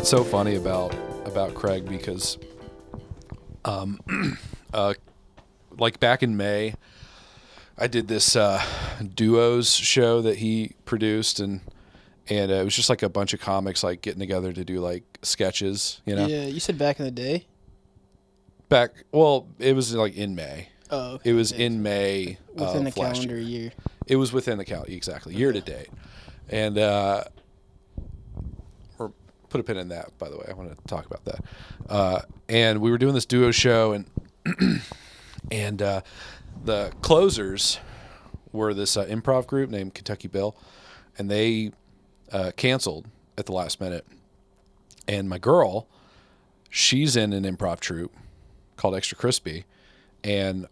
It's so funny about Craig because, like back in May, I did this duos show that he produced, and it was just like a bunch of comics like getting together to do like sketches, you know. Yeah, you said back in the day. Well, it was like in May. Oh, okay. It was in May within the last calendar year. It was within the calendar, exactly, year to date, and or put a pin in that. By the way, I want to talk about that. And we were doing this duo show, and and the closers were this improv group named Kentucky Bill, and they canceled at the last minute. And my girl, she's in an improv troupe called Extra Crispy, and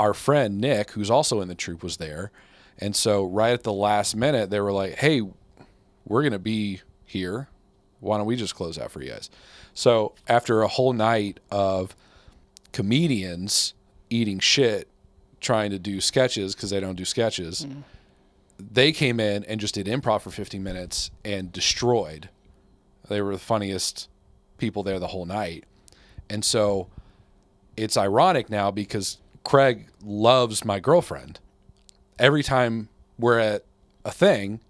our friend Nick, who's also in the troupe, was there. And so right at the last minute, they were like, hey, we're going to be here. Why don't we just close out for you guys? So after a whole night of comedians eating shit, trying to do sketches because they don't do sketches, they came in and just did improv for 15 minutes and destroyed. They were the funniest people there the whole night. And so it's ironic now because Craig loves my girlfriend. Every time we're at a thing,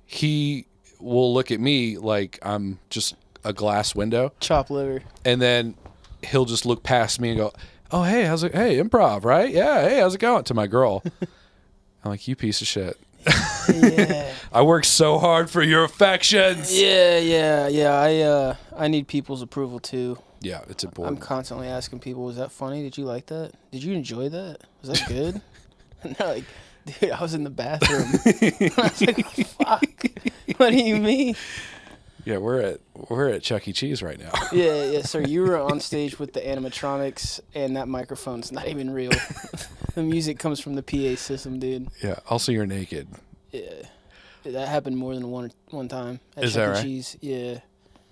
he will look at me like I'm just a glass window. Chop liver. And then he'll just look past me and go, oh, hey, how's it? Hey, improv, right? Yeah, hey, how's it going? To my girl. I'm like, you piece of shit. Yeah. I work so hard for your affections. Yeah. I need people's approval too. Yeah, it's I'm important. constantly asking people, was that funny? Did you like that? Did you enjoy that? Was that good? And they're like, dude, I was in the bathroom. I was like, fuck. What do you mean? Yeah, we're at Chuck E. Cheese right now. Yeah, sir. You were on stage with the animatronics, and that microphone's not even real. The music comes from the PA system, dude. Yeah. Also, you're naked. Yeah. That happened more than one time at Is Chuck that E. right? Cheese. Yeah.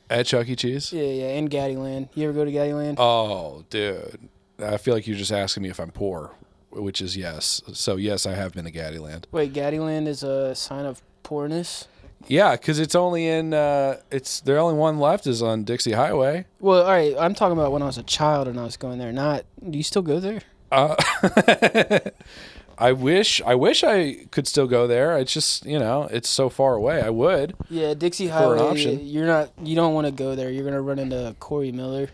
At Chuck E. Cheese? Yeah, and Gaddyland. You ever go to Gaddyland? Oh, dude. I feel like you're just asking me if I'm poor, which is yes. So, yes, I have been to Gaddyland. Wait, Gaddyland is a sign of poorness? Yeah, because it's only in, the only one left is on Dixie Highway. Well, all right, I'm talking about when I was a child and I was going there. Do you still go there? I wish I could still go there. It's just, it's so far away. I would. Yeah, Dixie For Highway. an option. You don't want to go there. You're gonna run into Corey Miller.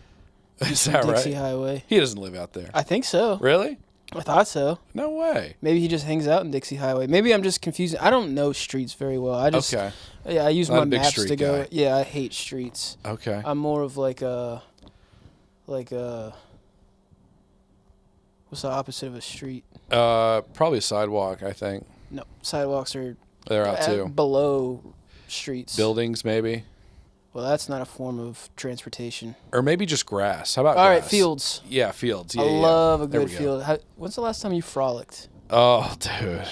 Is that Dixie right? Highway. He doesn't live out there. I think so. Really? I thought so. No way. Maybe he just hangs out in Dixie Highway. Maybe I'm just confusing. I don't know streets very well. I use Not my a big maps street to go. guy. Yeah, I hate streets. Okay. I'm more of like a what's the opposite of a street? Probably a sidewalk, I think. No, sidewalks are They're out too. below streets. Buildings, maybe. Well, that's not a form of transportation. Or maybe just grass. How about All grass? right, fields. Yeah, fields. Yeah, I love a There good we go. field. When's the last time you frolicked? Oh, dude.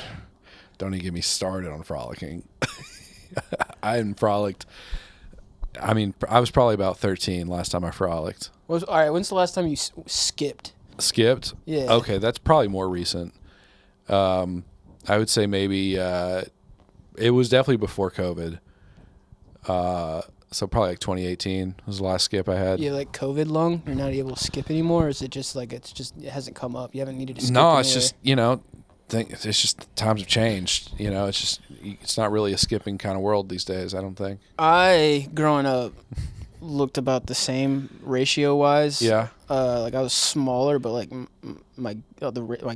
Don't even get me started on frolicking. I hadn't frolicked. I mean, I was probably about 13 last time I frolicked. All right, when's the last time you skipped? Skipped? Yeah. Okay, that's probably more recent. I would say maybe it was definitely before COVID. So probably like 2018 was the last skip I had. You have like COVID lung? You're not able to skip anymore? Or is it just like it hasn't come up? You haven't needed to skip No, it's anywhere? just, it's just times have changed. It's not really a skipping kind of world these days, I don't think. I, growing up, looked about the same ratio-wise. Yeah. Like I was smaller, but like my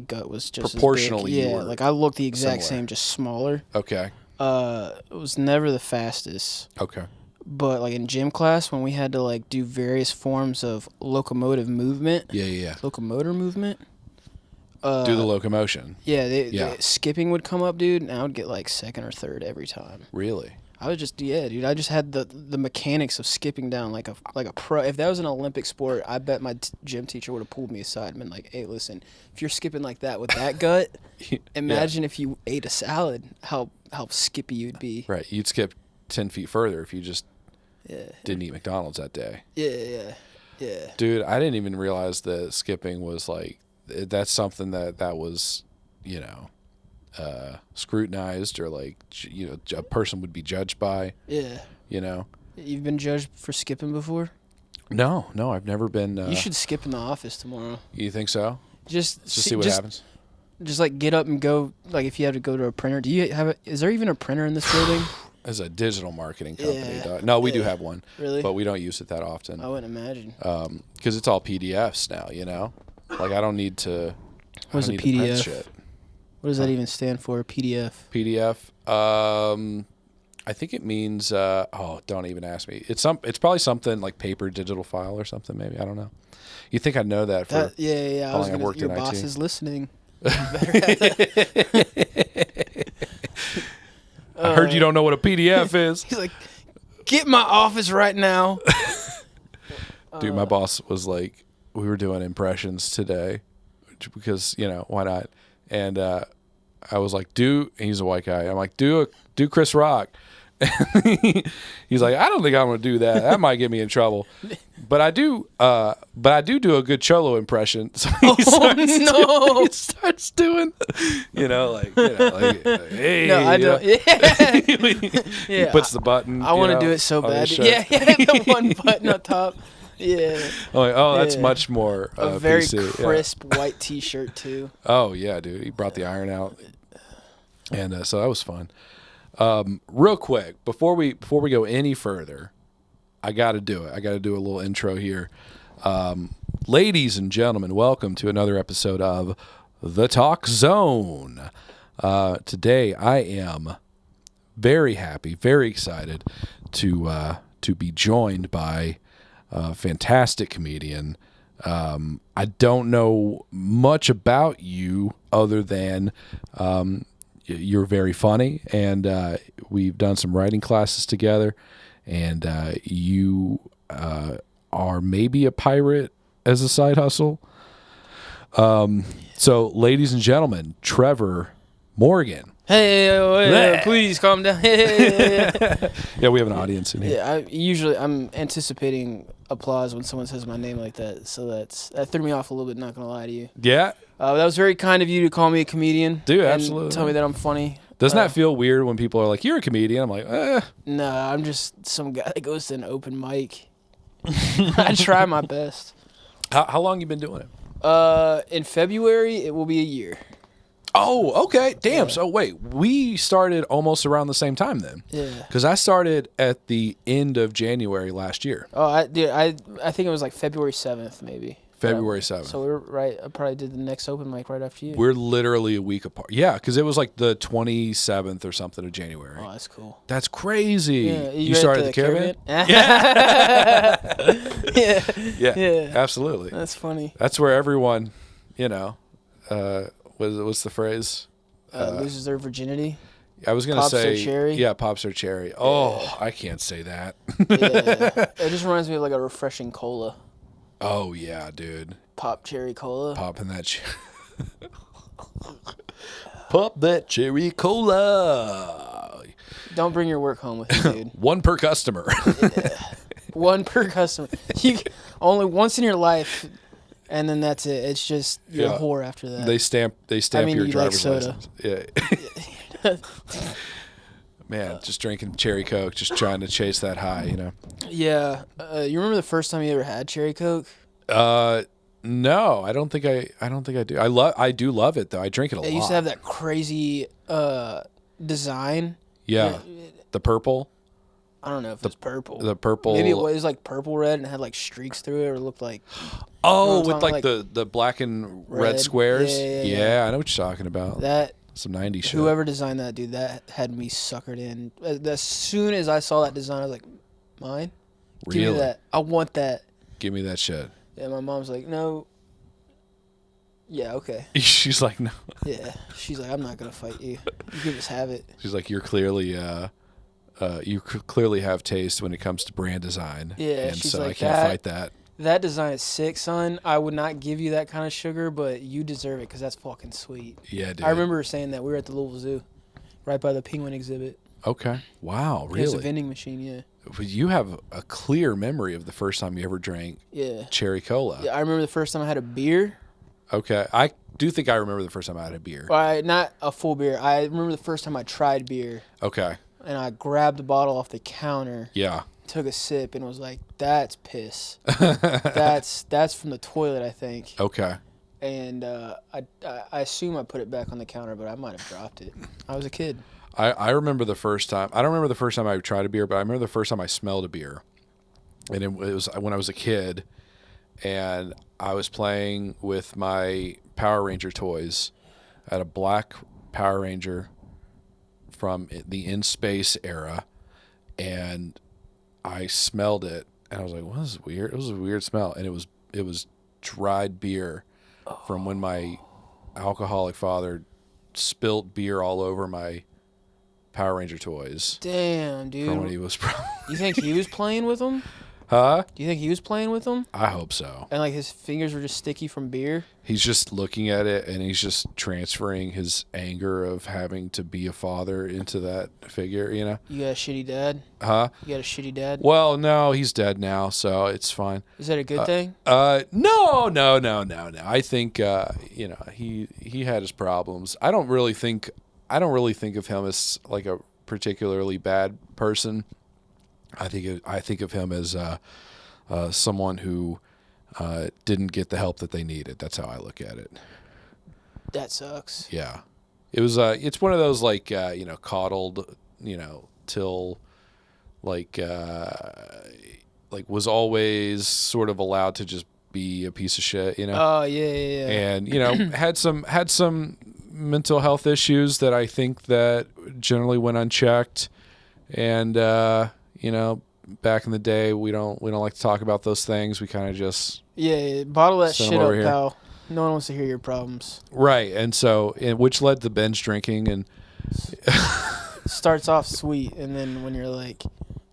gut was just Proportionally, as big. you Yeah, were like I looked the exact similar. same, just smaller. Okay. It was never the fastest. Okay. But like in gym class, when we had to like do various forms of locomotive movement, Yeah. locomotor movement, Do the locomotion. yeah, Yeah. skipping would come up, dude, and I would get like second or third every time. Really? I was just dude. I just had the mechanics of skipping down like a pro. If that was an Olympic sport, I bet my gym teacher would have pulled me aside and been like, "Hey, listen, if you're skipping like that with that gut, imagine if you ate a salad, how skippy you'd be." Right. You'd skip 10 feet further if you just Yeah. didn't eat McDonald's that day. Yeah. Dude, I didn't even realize that skipping was like, that's something that was, scrutinized or like, a person would be judged by, Yeah. You've been judged for skipping before? No, I've never been. You should skip in the office tomorrow. You think so? Just see what happens. Just like get up and go. Like if you have to go to a printer, do you have? Is there even a printer in this building? As a digital marketing company, Yeah. no, we do have one. Really? But we don't use it that often. I wouldn't imagine. Because it's all PDFs now. Like I don't need to. What's a PDF? Shit. What does that even stand for? PDF. PDF. I think it means. Don't even ask me. It's probably something like paper digital file or something. Maybe I don't know. You think I know that? Yeah. How long I worked your in boss IT. is listening. I heard you don't know what a PDF is. He's like, get my office right now. Dude, my boss was like, we were doing impressions today because, why not? And I was like, he's a white guy. I'm like, do Chris Rock. He's like, I don't think I'm going to do that. That might get me in trouble. But I do a good Cholo impression. So he starts doing, hey. No, I don't. Yeah. He puts the button. I want to do it so bad. Yeah, the one button up top. Yeah. I'm like, that's much more a very PC. crisp white T-shirt too. Oh yeah, dude. He brought the iron out, and so that was fun. Real quick, before we go any further, I got to do it. I got to do a little intro here. Ladies and gentlemen, welcome to another episode of The Talk Zone. Today, I am very happy, very excited to be joined by a fantastic comedian. I don't know much about you other than you're very funny, and we've done some writing classes together, and you are maybe a pirate as a side hustle. So, ladies and gentlemen, Trevor Morgan. Hey, please calm down. Yeah, we have an audience in here. Yeah, I'm anticipating applause when someone says my name like that, so that threw me off a little bit, not gonna lie to you. Yeah. That was very kind of you to call me a comedian. Dude, and absolutely. Tell me that I'm funny. Doesn't that feel weird when people are like, you're a comedian? I'm like, No, I'm just some guy that goes to an open mic. I try my best. How long you been doing it? In February, it will be a year. Oh, okay. Damn. Yeah. So wait, we started almost around the same time then. Yeah. Because I started at the end of January last year. Oh, I think it was like February 7th, maybe. February 7th. So we're right. I probably did the next open mic right after you. We're literally a week apart. Yeah, because it was like the 27th or something of January. Oh, that's cool. That's crazy. Yeah, you started at the Caravan? Yeah. Yeah, absolutely. That's funny. That's where everyone, what's the phrase? Loses their virginity. I was going to say. Pops or cherry? Yeah, pops or cherry. Oh, I can't say that. Yeah. It just reminds me of like a refreshing cola. Oh, yeah, dude. Pop cherry cola. Popping that Pop that cherry cola. Don't bring your work home with you, dude. One per customer. Yeah. One per customer. Only once in your life, and then that's it. It's just you're a whore after that. They stamp your driver's license. Yeah. Man, just drinking cherry Coke, just trying to chase that high, Yeah. You remember the first time you ever had cherry Coke? No, I don't think I do. I do love it though. I drink it a lot. It used to have that crazy design. Yeah. The purple. I don't know if it's purple. The purple. Maybe it was like purple red and it had like streaks through it, or looked like. Oh, with like the black and red squares. Yeah, I know what you're talking about. That. Some 90s shit. Whoever designed that, dude, that had me suckered in. As soon as I saw that design, I was like, mine? Really? Give me that. I want that. Give me that shit. Yeah, my mom's like, no. Yeah, okay. She's like, no. Yeah. She's like, I'm not going to fight you. You can just have it. She's like, you're clearly, you clearly have taste when it comes to brand design. Yeah, and she's so like, I can't fight that. That design is sick, son. I would not give you that kind of sugar, but you deserve it because that's fucking sweet. Yeah, dude. I remember her saying that. We were at the Louisville Zoo, right by the penguin exhibit. Okay. Wow, really? There's a vending machine, yeah. But you have a clear memory of the first time you ever drank cherry cola. Yeah, I remember the first time I had a beer. Okay. I do think I remember the first time I had a beer. Not a full beer. I remember the first time I tried beer. Okay. And I grabbed the bottle off the counter. Yeah. took a sip and was like, "That's piss. that's from the toilet, I think." Okay. And I assume I put it back on the counter, but I might have dropped it. I was a kid. I remember the first time. I don't remember the first time I tried a beer, but I remember the first time I smelled a beer. And it was when I was a kid, and I was playing with my Power Ranger toys. I had a black Power Ranger from the In Space era, and I smelled it, and I was like, "What is this weird?" It was a weird smell, and it was dried beer from when my alcoholic father spilt beer all over my Power Ranger toys. Damn, dude. From when he was You think he was playing with them? Huh? Do you think he was playing with them? I hope so. And like his fingers were just sticky from beer? He's just looking at it, and he's just transferring his anger of having to be a father into that figure, you know? You got a shitty dad? Huh? You got a shitty dad? Well, no, he's dead now, so it's fine. Is that a good thing? No. I think he had his problems. I don't really think of him as like a particularly bad person. I think of him as someone who didn't get the help that they needed. That's how I look at it. That sucks. Yeah, it was. It's one of those like coddled, till like was always sort of allowed to just be a piece of shit. Oh yeah. And had some mental health issues that I think that generally went unchecked, and back in the day, we don't like to talk about those things. We kind of just bottle that send shit them up, over here. pal. No one wants to hear your problems. Right, and so which led to binge drinking, and Starts off sweet, and then when you're like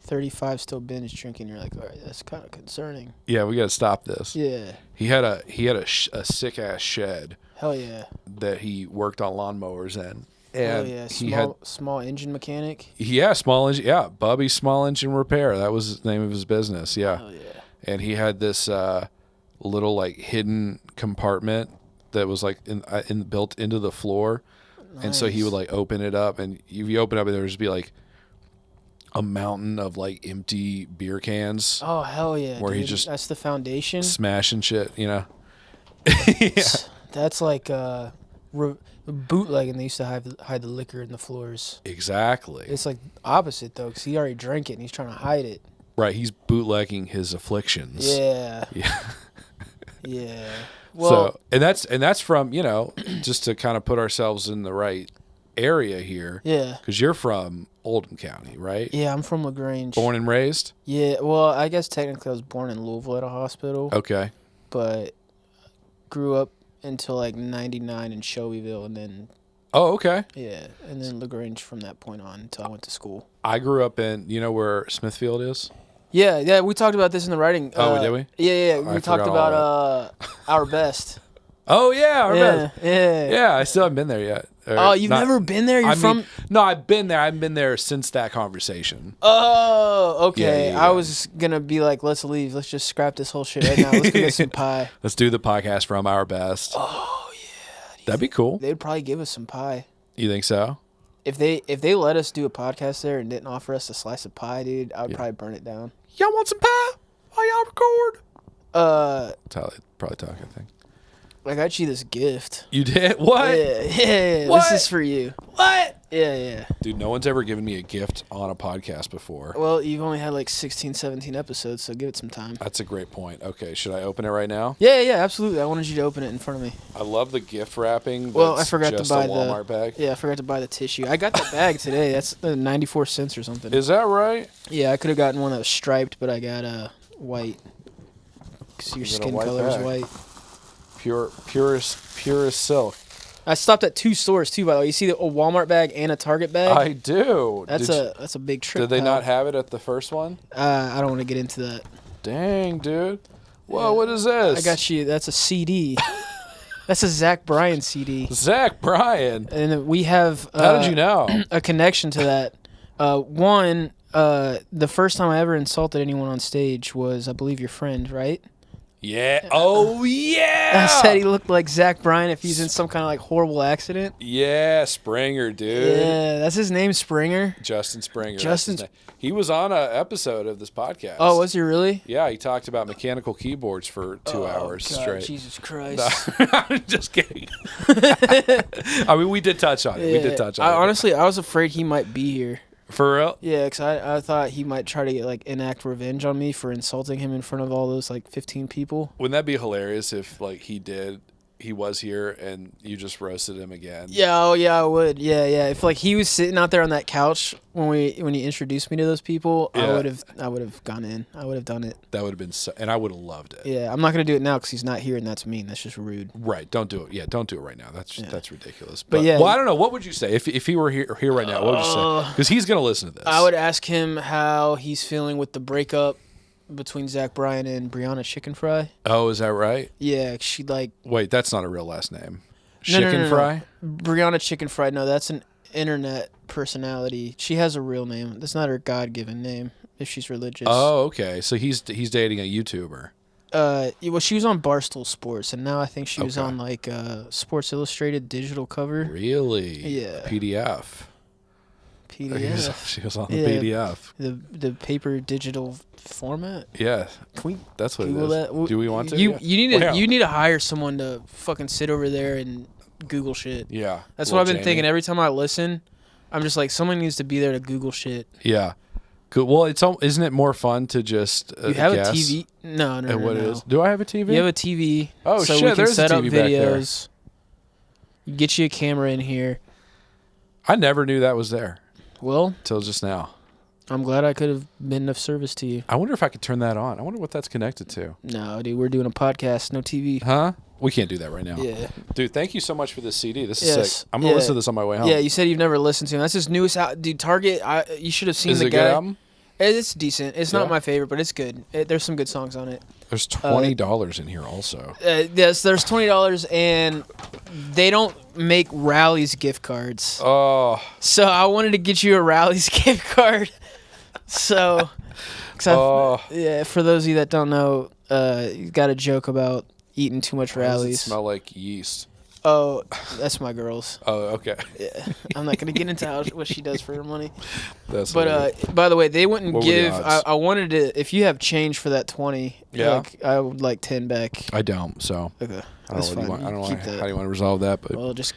35, still binge drinking, you're like, all right, that's kind of concerning. yeah, we got to stop this. Yeah. He had a sick ass shed Hell yeah. that he worked on lawnmowers in. And yeah, he had small engine mechanic. small engine, Bubby's Small Engine Repair. That was the name of his business. Yeah. Oh yeah. And he had this little like hidden compartment that was like in built into the floor. Nice. And so he would like open it up, and if you open it up, there would just be like a mountain of like empty beer cans. Oh hell yeah! Where dude. he just that's the foundation. Smashing shit, Yeah. That's like bootlegging. They used to hide the liquor in the floors. Exactly. It's like opposite though, because he already drank it and he's trying to hide it. Right. He's bootlegging his afflictions. Yeah. Yeah. Yeah. Well, and that's from just to kind of put ourselves in the right area here. Yeah. Because you're from Oldham County, right? Yeah, I'm from LaGrange. Born and raised? Yeah. Well, I guess technically I was born in Louisville at a hospital. Okay. But grew up until like 99 in Shelbyville, and then Oh, okay. yeah, and then LaGrange from that point on until I went to school. I grew up in, where Smithfield is? Yeah, we talked about this in the writing. Oh, did we? Yeah. We I talked forgot about Our Best. Oh, yeah. Our best. Yeah. Yeah, I still haven't been there yet. Oh, you've never been there? No, I've been there. I haven't been there since that conversation. Oh, okay. Yeah. I was going to be like, let's leave. Let's just scrap this whole shit right now. Let's go get some pie. Let's do the podcast from Our Best. Oh, yeah. That'd be cool. They'd probably give us some pie. You think so? If they let us do a podcast there and didn't offer us a slice of pie, dude, I would probably burn it down. Y'all want some pie while y'all record? That's how they probably talk, I think. I got you this gift. You did? What? Yeah. What? This is for you. What? Yeah. Dude, no one's ever given me a gift on a podcast before. Well, you've only had like 16, 17 episodes, so give it some time. That's a great point. Okay, should I open it right now? Yeah, absolutely. I wanted you to open it in front of me. I love the gift wrapping. Well, I forgot just to buy a Walmart bag. Yeah, I forgot to buy the tissue. I got the bag today. That's 94 cents or something. Is that right? Yeah, I could have gotten one that was striped, but I got white. Because your skin color is white. Purest silk. I stopped at 2 stores too, by the way. You see a Walmart bag and a Target bag? I do. That's a big trip. Did they pal. not have it at the first one? I don't want to get into that. Dang, dude. Whoa, what is this? I got you. That's a CD. That's a Zach Bryan CD. Zach Bryan. And we have... How did you know? A connection to that. The first time I ever insulted anyone on stage was, I believe, your friend, right? Yeah. Oh, yeah. I said he looked like Zach Bryan if he's in some kind of like horrible accident. Yeah, Springer, dude. Yeah, that's his name, Springer. Justin Springer. Justin. That's his name. He was on an episode of this podcast. Oh, was he really? Yeah, he talked about mechanical keyboards for 2 hours God, straight. Jesus Christ. I'm just kidding. I mean, we did touch on it. Yeah. We did touch on it. Honestly, I was afraid he might be here. For real? Yeah, because I thought he might try to like enact revenge on me for insulting him in front of all those like 15 people. Wouldn't that be hilarious if like he was here and you just roasted him again? Yeah, oh yeah, I would. Yeah, yeah. If like he was sitting out there on that couch when he introduced me to those people, Yeah. I would have gone in. I would have done it. That would have been and I would have loved it. Yeah, I'm not gonna do it now because he's not here, and that's mean. That's just rude. Right. Don't do it. Yeah, don't do it right now. That's ridiculous. But yeah. Well, I don't know. What would you say if he were here right now? What would you say? Because he's gonna listen to this. I would ask him how he's feeling with the breakup between Zach Bryan and Brianna Chicken Fry. Oh, is that right? Yeah, she like Wait, that's not a real last name. No, Chicken Fry? Brianna Chicken Fry. No, that's an internet personality. She has a real name. That's not her God-given name if she's religious. Oh, okay. So he's dating a YouTuber. Well, she was on Barstool Sports, and now I think she was Okay. on like Sports Illustrated digital cover. Really? Yeah. PDF. PDF. She was on the Yeah. PDF. The paper digital format. Yeah, Can we that's what Google it is. that? Do we want to? You Yeah. you need to Wow. you need to hire someone to fucking sit over there and Google shit. Yeah. That's Little what I've been Jamie. thinking every time I listen. I'm just like, someone needs to be there to Google shit. Yeah. Good. Well, isn't it more fun to just You have guess a TV? No, at no. what it is? Do I have a TV? You have a TV. Oh, so shit, we can there's a set up TV back there. videos. You get you a camera in here. I never knew that was there Well, till just now. I'm glad I could have been of service to you. I wonder if I could turn that on. I wonder what that's connected to. No, dude, we're doing a podcast, no TV. Huh? We can't do that right now. Yeah. Dude, thank you so much for this CD. This is Yes. sick. I'm gonna Yeah. listen to this on my way home. Yeah, you said you've never listened to him. That's his newest out. Dude, Target, you should have seen Is the it a guy. good album? It's decent. It's Yeah. not my favorite, but it's good. There's some good songs on it. There's $20 in here also. Yes, there's $20, and they don't make Rally's gift cards. Oh, So I wanted to get you a Rally's gift card. So, yeah, for those of you that don't know, you got a joke about eating too much why does it Rally's. smell like yeast? Oh, that's my girl's. Oh, okay. Yeah, I'm not gonna get into what she does for her money. That's But by the way, they wouldn't What were the give. odds? I wanted to. If you have change for that 20, Yeah. like, I would like 10 back. I don't. So Okay, I don't that's know. fine. I don't You know keep how that. do you want to resolve that? But Well, just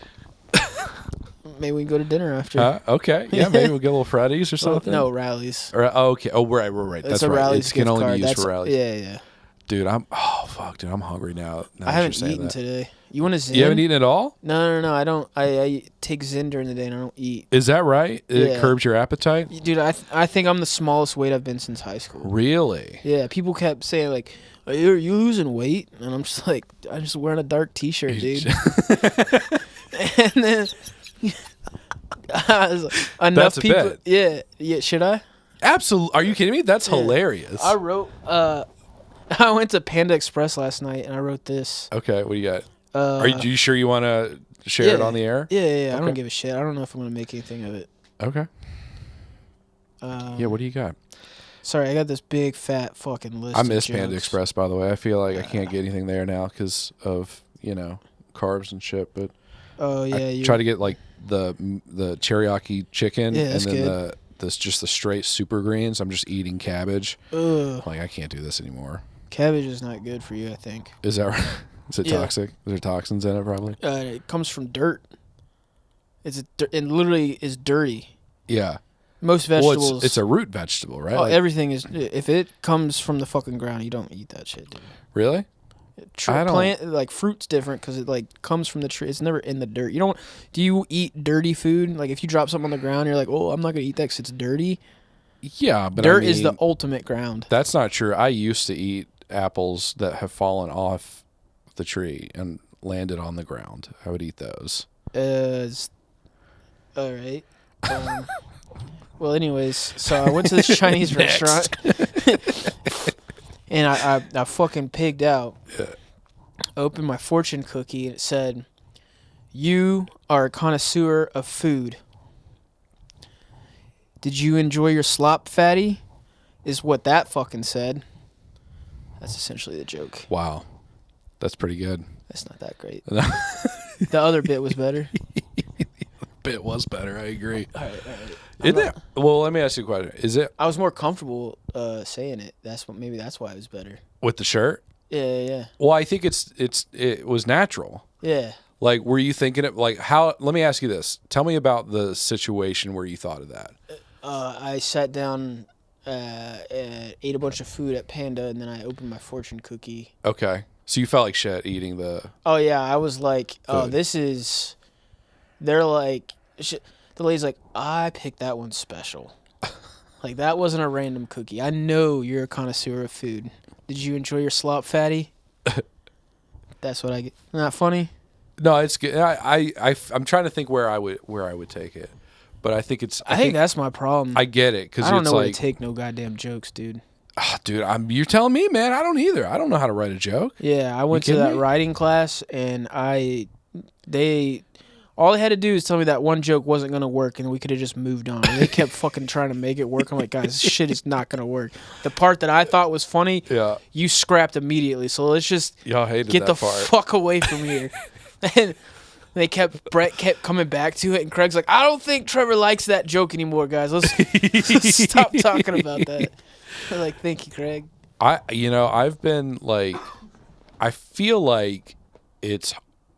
maybe we can go to dinner after. okay, yeah, maybe we'll get a little Fridays or Well, something. no, Rally's. Or, okay. Oh, right. It's That's a right. Rally's It can gift only card. be used That's, for Rally's. Yeah. Dude, dude, I'm hungry now. I haven't eaten today. You want to Zen? You haven't eaten at all? No. I don't. I take Zen during the day and I don't eat. Is that right? It Yeah. curbs your appetite? Dude, I think I'm the smallest weight I've been since high school. Really? Yeah, people kept saying like, "Are you losing weight?" And I'm just like, I'm just wearing a dark T-shirt, dude. And then I was like, enough That's a people. bit. Yeah. Should I? Absolutely. Are you kidding me? That's Yeah. hilarious. I wrote. I went to Panda Express last night and I wrote this. Okay, what do you got? Uh, Are you sure you want to share it yeah. on the air? Yeah. I Okay. don't give a shit. I don't know if I'm gonna make anything of it. Okay. Yeah, what do you got? Sorry, I got this big fat fucking list. I of miss Panda jokes. Express, by the way. I feel like I can't get anything there now because of, carbs and shit. But Oh yeah, I you try to get like the teriyaki chicken Yeah, and that's then good. the straight super greens. I'm just eating cabbage. Ugh, Like, I can't do this anymore. cabbage is not good for you. I think. Is that right? Is it Yeah. toxic? Is there toxins in it probably? It comes from dirt. It literally is dirty. Yeah. Most Well, vegetables. it's a root vegetable, right? Oh, Like, everything is. If it comes from the fucking ground, you don't eat that shit, dude. really? I don't- Plant like fruit's different because it like comes from the tree. It's never in the dirt. You don't. Do you eat dirty food? Like if you drop something on the ground, you're like, oh, I'm not gonna eat that because it's dirty. Yeah, but Dirt I is the mean, ultimate ground. That's not true. I used to eat apples that have fallen off the tree and landed on the ground. I would eat those. All right. Well, anyways, so I went to this Chinese restaurant, and I fucking pigged out. Yeah. Opened my fortune cookie, and it said, "You are a connoisseur of food. Did you enjoy your slop, fatty?" Is what that fucking said. That's essentially the joke. Wow. That's pretty good. That's not that great. The other bit was better. Bit was better. I agree. All right. Isn't it? Well, let me ask you a question. Is it I was more comfortable saying it. Maybe that's why it was better. with the shirt? Yeah. Well, I think it was natural. Yeah. Like, were you thinking it like how? Let me ask you this. Tell me about the situation where you thought of that. I sat down, ate a bunch of food at Panda, and then I opened my fortune cookie. Okay, so you felt like shit eating the. Oh yeah, I was like, oh, food. They're like, the lady's like, I picked that one special. Like, that wasn't a random cookie. I know you're a connoisseur of food. Did you enjoy your slop, fatty? That's what I get. Not funny? No, it's good. I'm trying to think where I would take it, but I think it's. I think that's my problem. I get it because I don't it's know where like, to take no goddamn jokes, dude. Dude, you're telling me, man. I don't either. I don't know how to write a joke. Yeah, I went to that writing class, and all they had to do is tell me that one joke wasn't going to work, and we could have just moved on. And they kept fucking trying to make it work. I'm like, guys, this shit is not going to work. The part that I thought was funny, you scrapped immediately. So let's just get the part. fuck away from here. And Brett kept coming back to it, and Craig's like, I don't think Trevor likes that joke anymore, guys. Let's stop talking about that. I'm like, thank you, Craig. I've been like, I feel like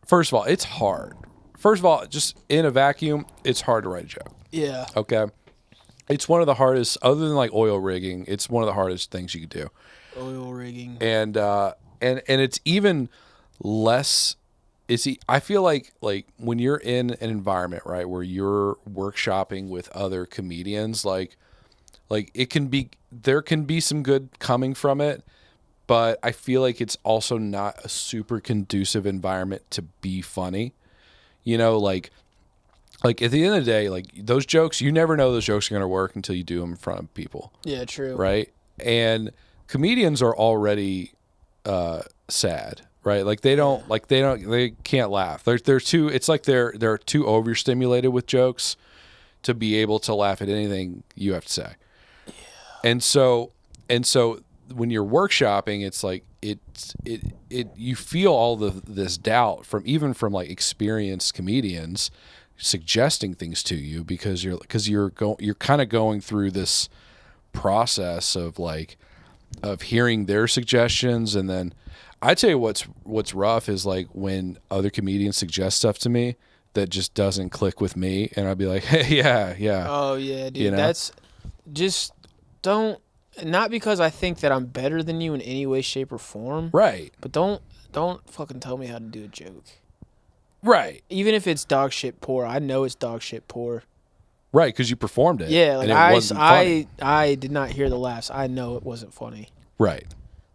first of all, it's hard. First of all, just in a vacuum, it's hard to write a joke. Yeah. Okay. It's one of the hardest, other than like oil rigging, it's one of the hardest things you could do. Oil rigging. And it's even less. I feel like when you're in an environment, right, where you're workshopping with other comedians, like there can be some good coming from it, but I feel like it's also not a super conducive environment to be funny. Like at the end of the day, like those jokes, you never know those jokes are going to work until you do them in front of people. Yeah, true. Right. And comedians are already sad, right? Like they can't laugh. They're too, it's like they're too overstimulated with jokes to be able to laugh at anything you have to say. Yeah. And so when you're workshopping, it's like you feel all this doubt from like experienced comedians suggesting things to you because you're kind of going through this process of hearing their suggestions. And then I tell you what's rough is like when other comedians suggest stuff to me that just doesn't click with me, and I'll be like, hey, yeah. Oh yeah, dude. That's just don't. Not because I think that I'm better than you in any way, shape, or form. Right. But don't fucking tell me how to do a joke. Right. Even if it's dog shit poor, I know it's dog shit poor. Right, because you performed it. Yeah, like I did not hear the laughs. I know it wasn't funny. Right.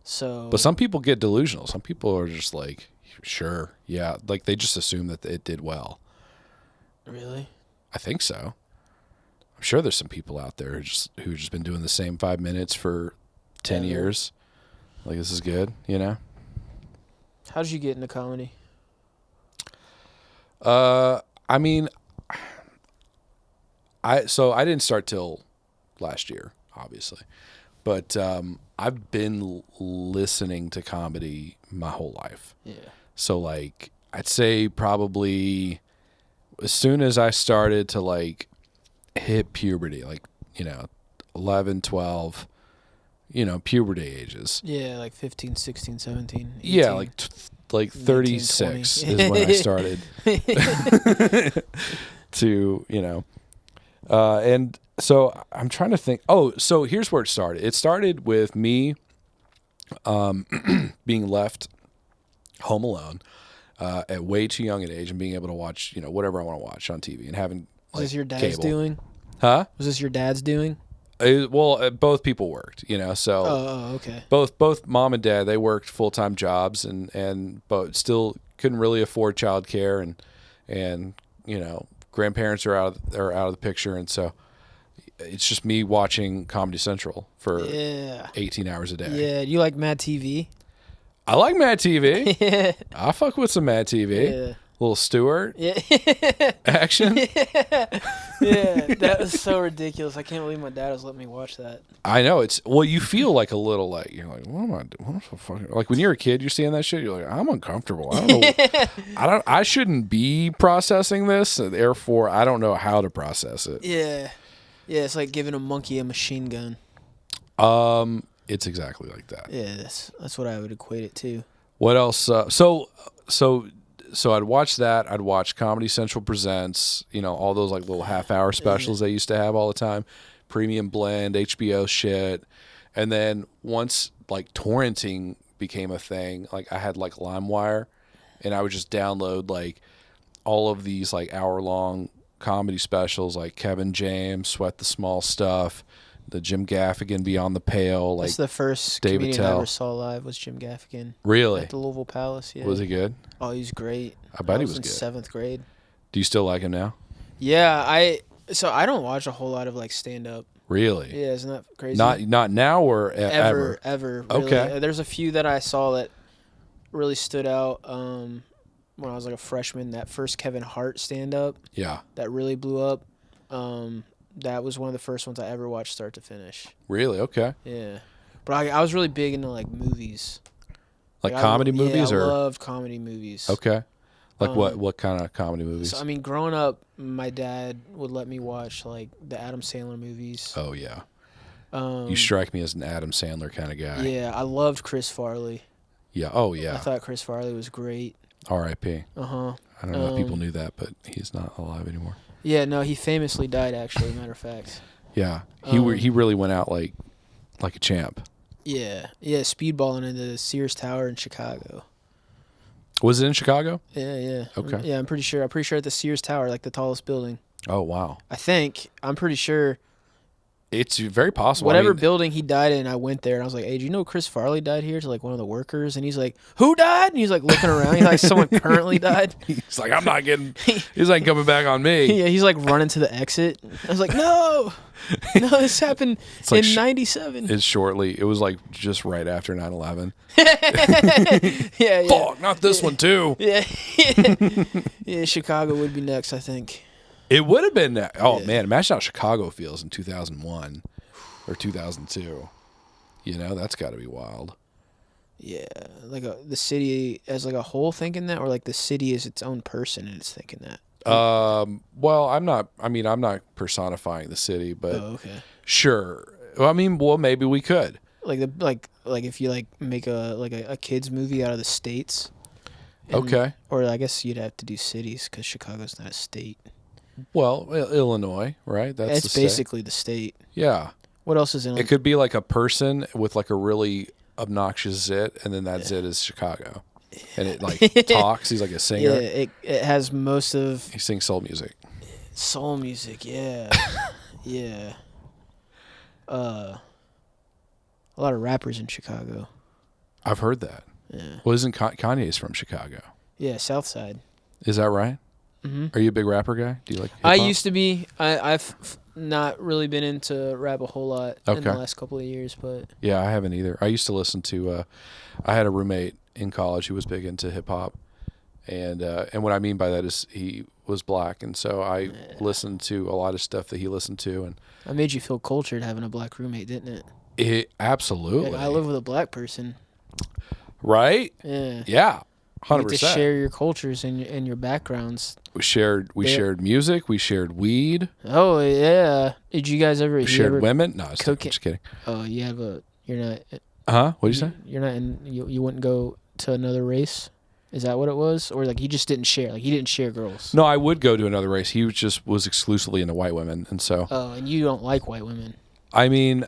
So. But some people get delusional. Some people are just like, sure, yeah, like they just assume that it did well. Really? I think so. I'm sure there's some people out there who just been doing the same 5 minutes for 10 years. Like, this is good, How did you get into comedy? I mean, I didn't start till last year, obviously, but I've been listening to comedy my whole life. Yeah. So like, I'd say probably as soon as I started to like hit puberty, like 11, 12, puberty ages. Yeah, like 15, 16, 17, 18. Yeah, like 36 is when I started to, and so I'm trying to think. Oh, so here's where it started. It started with me being left home alone at way too young an age and being able to watch, whatever I want to watch on TV and having Was this your dad's cable. doing? Huh? Was this your dad's doing? Both people worked, so Oh, okay. Both mom and dad, they worked full-time jobs and but still couldn't really afford childcare and grandparents are out of the picture, and so it's just me watching Comedy Central for 18 hours a day. Yeah, you like Mad TV? I like Mad TV. I fuck with some Mad TV. Yeah. Little Stewart Yeah. action. Yeah, that was so ridiculous. I can't believe my dad was letting me watch that. I know you feel like a little like you're like, what am I doing? What the fuck? Like when you're a kid, you're seeing that shit. You're like, I'm uncomfortable. I don't know. I shouldn't be processing this. So therefore, I don't know how to process it. Yeah, yeah. It's like giving a monkey a machine gun. It's exactly like that. Yeah, that's what I would equate it to. What else? So I'd watch that. I'd watch Comedy Central Presents. All those like little half-hour specials they used to have all the time. Premium Blend, HBO shit. And then once like torrenting became a thing, like I had like LimeWire, and I would just download like all of these like hour-long comedy specials, like Kevin James, Sweat the Small Stuff, the Jim Gaffigan Beyond the Pale. Like that's the first David comedian I Tell. ever saw live was Jim Gaffigan. Really? At the Louisville Palace. Yeah. Was he good? Oh, he's great. I bet he was in good. 7th grade. Do you still like him now? Yeah, I don't watch a whole lot of like stand up. Really? Yeah, isn't that crazy? Not now or ever. Really. Okay. There's a few that I saw that really stood out when I was like a freshman. That first Kevin Hart stand up. Yeah. That really blew up. That was one of the first ones I ever watched start to finish. Really? Okay. Yeah. But I was really big into like movies. Like comedy movies I or? love comedy movies. Okay. Like what kind of comedy movies? So, I mean, growing up, my dad would let me watch like the Adam Sandler movies. Oh yeah. You strike me as an Adam Sandler kind of guy. Yeah, I loved Chris Farley. Yeah. Oh yeah. I thought Chris Farley was great. R.I.P. Uh-huh. I don't know if people knew that, but he's not alive anymore. Yeah, no, he famously died, actually, matter of fact. Yeah. He really went out like a champ. Yeah. Yeah, speedballing into the Sears Tower in Chicago. Was it in Chicago? Yeah. Okay. Yeah, I'm pretty sure. I'm pretty sure at the Sears Tower, like the tallest building. Oh, wow. I'm pretty sure. It's very possible. Whatever building he died in, I went there and I was like, "Hey, do you know Chris Farley died here?" To like one of the workers, and he's like, "Who died?" And he's like looking around. He's like, "Someone currently died." He's like, "I'm not getting." He's like coming back on me. Yeah, he's like running to the exit. I was like, "No, this happened like in '97." It was like just right after 9/11. Yeah. Fuck, not this one too. Yeah. Yeah, Chicago would be next, I think. It would have been. Oh man, imagine how Chicago feels in 2001 or 2002. That's got to be wild. Yeah, like the city as like a whole thinking that, or like the city is its own person and it's thinking that. Well, I'm not personifying the city, but okay. Sure. Well, maybe we could. Like if you like make a kids movie out of the states. Okay. Or I guess you'd have to do cities because Chicago's not a state. Well, Illinois, right? It's basically the state. Yeah. What else is in it? Could be like a person with like a really obnoxious zit, and then that zit is Chicago. And it like talks. He's like a singer. Yeah, it has most of... He sings soul music. Soul music, yeah. Yeah. A lot of rappers in Chicago. I've heard that. Yeah. Well, isn't Kanye's from Chicago? Yeah, South Side. Is that right? Mm-hmm. Are you a big rapper guy? Do you like hip-hop? I used to be. I've not really been into rap a whole lot in the last couple of years, but... Yeah, I haven't either. I used to listen to... I had a roommate in college who was big into hip-hop, and what I mean by that is he was black, and so I listened to a lot of stuff that he listened to. And that made you feel cultured having a black roommate, didn't it? Absolutely. Like, I live with a black person. Right? Yeah. Yeah. 100%. You get to share your cultures and your backgrounds. We shared music. We shared weed. Oh yeah. Did you guys ever? We shared women. No, I'm just kidding. Oh, you're not. Huh? What did you say? You're not in. You wouldn't go to another race. Is that what it was, or like he just didn't share? Like he didn't share girls. No, I would go to another race. He was exclusively into white women, and so. Oh, and you don't like white women. I mean,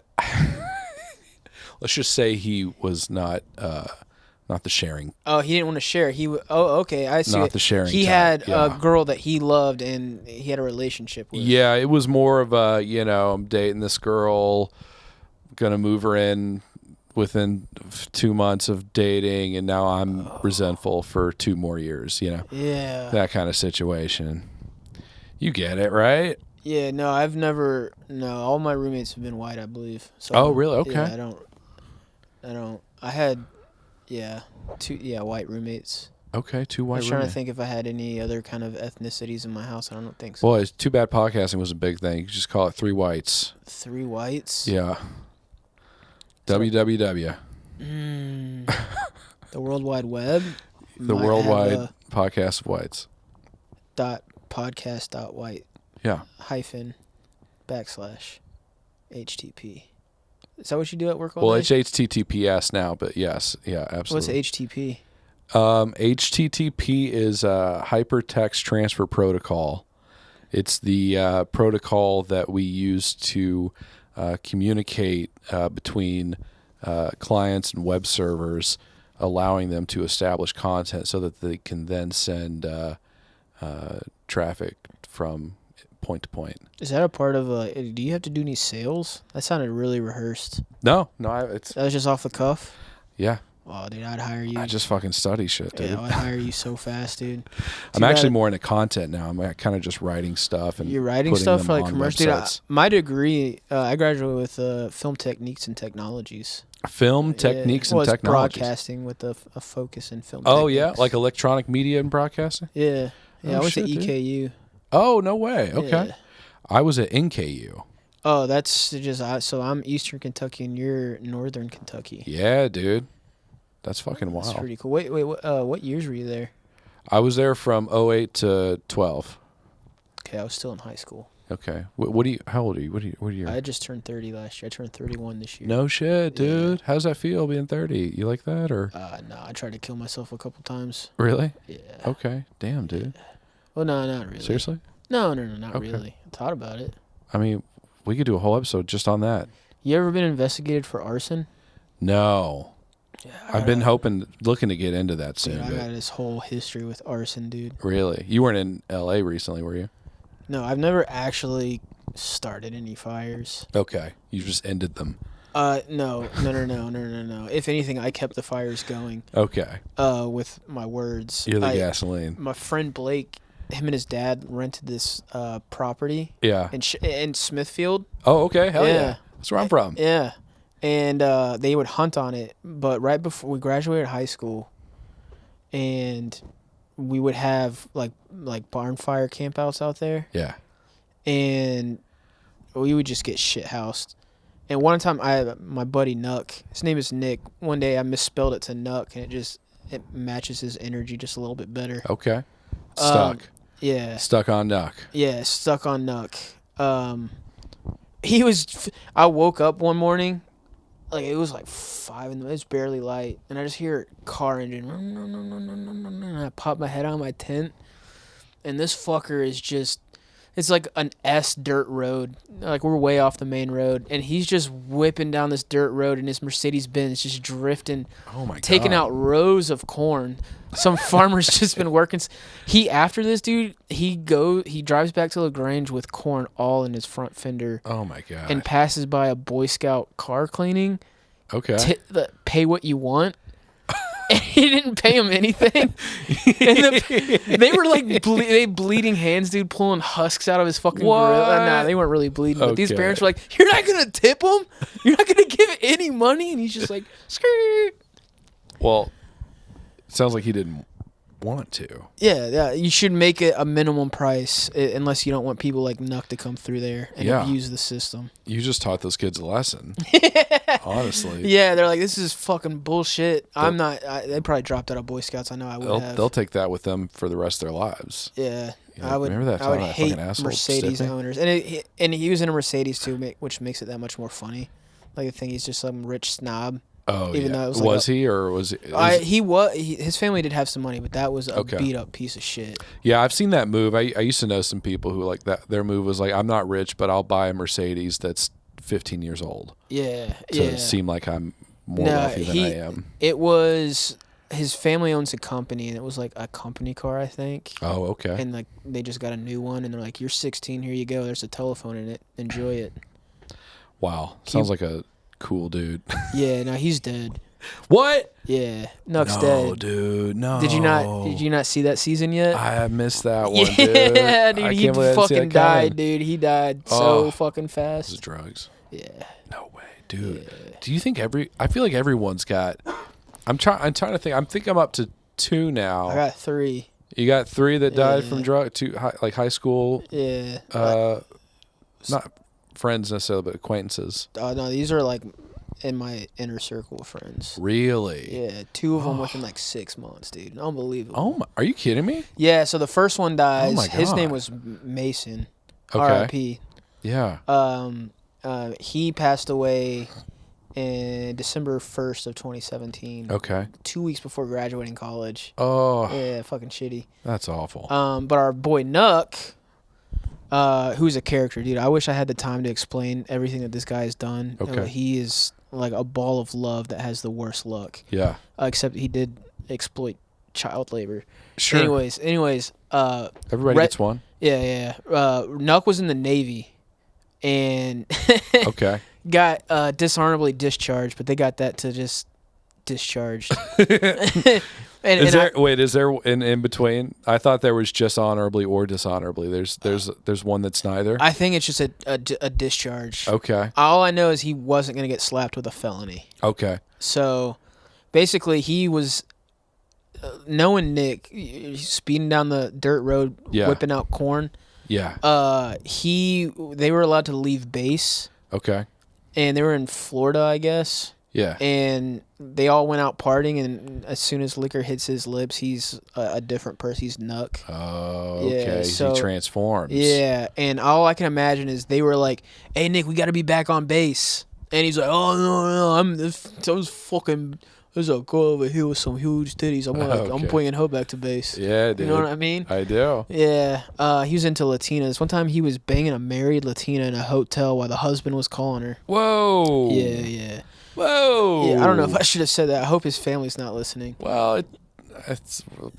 let's just say he was not the sharing. Oh, he didn't want to share. Okay, I see. Not the sharing. He had a girl that he loved, and he had a relationship with. Yeah, it was more of a, I'm dating this girl, gonna move her in within 2 months of dating, and now I'm resentful for 2 more years. Yeah. That kind of situation. You get it, right? Yeah. No, I've never. No, all my roommates have been white, I believe. So oh, really? Okay. Yeah, I don't. I had. Yeah, 2 white roommates. Okay, 2 white I was trying to roommates. think if I had any other kind of ethnicities in my house. I don't think so. Boy, it's too bad podcasting was a big thing. You just call it 3 whites. 3 whites? Yeah. So- WWW. The World Wide Web? The might worldwide have podcast of whites. .podcast.white Yeah. //HTTP. Is that what you do at work all Well, day? it's HTTPS now, but yes. Yeah, absolutely. What's HTTP? HTTP is a hypertext transfer protocol. It's the protocol that we use to communicate between clients and web servers, allowing them to establish content so that they can then send traffic from point to point. Is that a part of do you have to do any sales? That sounded really rehearsed. No, it's That was just off the cuff? yeah. Oh, dude, I'd hire you. I just fucking study shit, dude. Yeah, I'd hire you so fast, dude. I'm actually more into content now. I'm kind of just writing stuff and You're writing putting stuff them for like on commercial. Dude, websites. my degree, I graduated with film techniques and technologies. Film techniques well, and it's technologies. broadcasting with a focus in film. Oh techniques. yeah, like electronic media and broadcasting. Yeah. Oh, I went shit, to dude. EKU. Oh no way. Okay, Yeah. I was at NKU. Oh, that's just so I'm Eastern Kentucky and you're Northern Kentucky. Yeah, dude, that's fucking That's wild. pretty cool. Wait, what years were you there? I was there from 08 to 12. Okay, I was still in high school. Okay, what do you? How old are you? What are you? I just turned 30 last year. I turned 31 this year. No shit, dude. How's that feel being 30? You like that or No, I tried to kill myself a couple times. really? Yeah. Okay, damn, dude. Well, no, not really. Seriously? No, not Okay. really. I thought about it. I mean, we could do a whole episode just on that. You ever been investigated for arson? No. Yeah, I've been looking to get into that soon. Dude, I but got this whole history with arson, dude. really? You weren't in LA recently, were you? No, I've never actually started any fires. Okay. You just ended them. No. If anything, I kept the fires going. Okay. With my words. You're the gasoline. My friend Blake, him and his dad rented this property Yeah. in Smithfield. Oh, okay. Hell yeah. Yeah. That's where I'm from. Yeah. And they would hunt on it. But right before we graduated high school, and we would have like barn fire campouts out there, Yeah. and we would just get shit housed. And one time, my buddy Nuck, his name is Nick. One day I misspelled it to Nuck, and it matches his energy just a little bit better. Okay. Stuck. Yeah. Stuck on duck. Yeah, stuck on Nuck. I woke up one morning, like it was like 5 in the it's barely light, and I just hear a car engine. And I pop my head out of my tent, and this fucker is just, it's like an S dirt road. Like we're way off the main road, and he's just whipping down this dirt road in his Mercedes-Benz, just drifting, Oh my god. taking out rows of corn. Some farmer's just been working. After this dude, he drives back to LaGrange with corn all in his front fender Oh my god. and passes by a Boy Scout car cleaning. Okay. Pay what you want. And he didn't pay him anything. And they were like bleeding hands, dude, pulling husks out of his fucking grill. Nah, they weren't really bleeding. But these Okay. parents were like, "You're not gonna tip him? You're not gonna give any money?" And he's just like, "Skirt." Well, it sounds like he didn't want to. Yeah. You should make it a minimum price unless you don't want people like Nuck to come through there and abuse the system. You just taught those kids a lesson. Honestly. Yeah, they're like, this is fucking bullshit. I'm not. They probably dropped out of Boy Scouts. I know I would have. They'll take that with them for the rest of their lives. Yeah, Yeah, I would. remember that I would time that hate fucking asshole Mercedes stiffed me? owners, and he was in a Mercedes too, which makes it that much more funny. Like I think he's just some rich snob. Oh, Even yeah. though it was like Was he or was it? His family did have some money, but that was a Okay. beat up piece of shit. Yeah, I've seen that move. I used to know some people who like that. Their move was like, I'm not rich, but I'll buy a Mercedes that's 15 years old Yeah, to seem like I'm more wealthy than I am. It was his family owns a company, and it was like a company car, I think. Oh, okay. And like they just got a new one, and they're like, "You're 16, here you go. There's a telephone in it. Enjoy it." Wow, sounds like a cool dude. Yeah, no, he's dead. What? Yeah, Nuck's No, dead. dude. No. Did you not see that season yet? I missed that one, dude. Yeah, dude, I he can't believe I didn't see fucking that coming. died, dude. He died so Oh. fucking This is fast. drugs. Yeah. No way, dude. Do you think I feel like everyone's got? I'm trying to think. I'm up to 2 now. I got 3. You got 3 that died Yeah. from high school. Yeah. Not friends necessarily, but acquaintances. No, these are like in my inner circle of friends. Really? Yeah, 2 of them within like 6 months, dude. Unbelievable. Oh my! Are you kidding me? Yeah, so the first one dies. Oh my His name God. was Mason. Okay. R.I.P. Yeah. He passed away in December 1st of 2017. Okay. 2 weeks before graduating college. Oh, Yeah, fucking shitty. that's awful. But our boy Nuck, who's a character, dude. I wish I had the time to explain everything that this guy has done. Okay. He is like a ball of love that has the worst luck. Yeah. Except he did exploit child labor. Sure. Anyways. Everybody gets one. Yeah. Nuck was in the Navy, and Okay. got dishonorably discharged, but they got that to just discharged. Is there in between? I thought there was just honorably or dishonorably. There's one that's neither. I think it's just a discharge. Okay. All I know is he wasn't going to get slapped with a felony. Okay. So basically he was knowing Nick speeding down the dirt road, Yeah. whipping out corn. Yeah. They were allowed to leave base, Okay. and they were in Florida, I guess. Yeah. And they all went out partying, and as soon as liquor hits his lips, he's a different person. He's Nuck. Oh, Yeah, okay. so- He transforms. Yeah, and all I can imagine is they were like, "Hey Nick, we got to be back on base," and he's like, "Oh no, there's a girl over here with some huge titties. I'm Okay. bringing her back to base." Yeah, dude. You know what I mean? I do. Yeah. He was into Latinas. One time he was banging a married Latina in a hotel while the husband was calling her. Whoa. Yeah. Whoa. Yeah, I don't know if I should have said that. I hope his family's not listening. Well,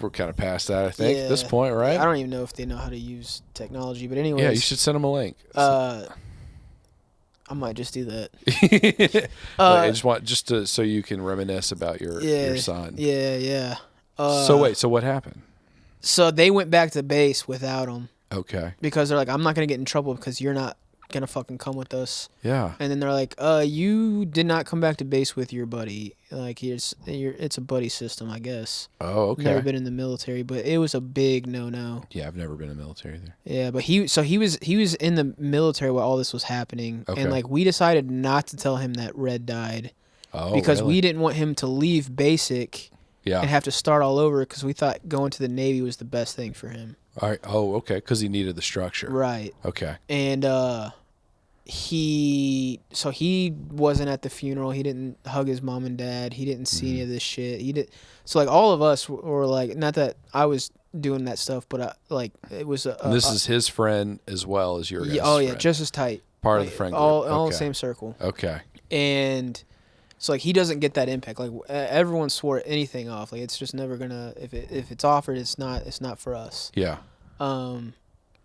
we're kind of past that, I think, at this Yeah. point, right? I don't even know if they know how to use technology, but anyways. Yeah, you should send them a link. I might just do that. I just want so you can reminisce about your son. Yeah. So what happened? So they went back to base without him Okay. because they're like, I'm not gonna get in trouble because you're not gonna fucking come with us. Yeah. And then they're like, you did not come back to base with your buddy. Like it's a buddy system, I guess. Oh, okay. Never been in the military, but it was a big no. Yeah, I've never been in the military either. Yeah, but he was in the military while all this was happening, Okay. and like we decided not to tell him that Red died Oh, we didn't want him to leave basic Yeah. and have to start all over because we thought going to the Navy was the best thing for him. All right. Oh, okay. Because he needed the structure. Right. Okay. And he wasn't at the funeral. He didn't hug his mom and dad. He didn't see any of this shit. He did. So like all of us were like, not that I was doing that stuff, but like it was a. And this is his friend as well as your guys' Oh yeah, friend. just as tight. Part Like, of the friend group. all Okay. the same circle. Okay. And so like he doesn't get that impact. Like everyone swore anything off. Like it's just never gonna. If it's offered, it's not for us. Yeah.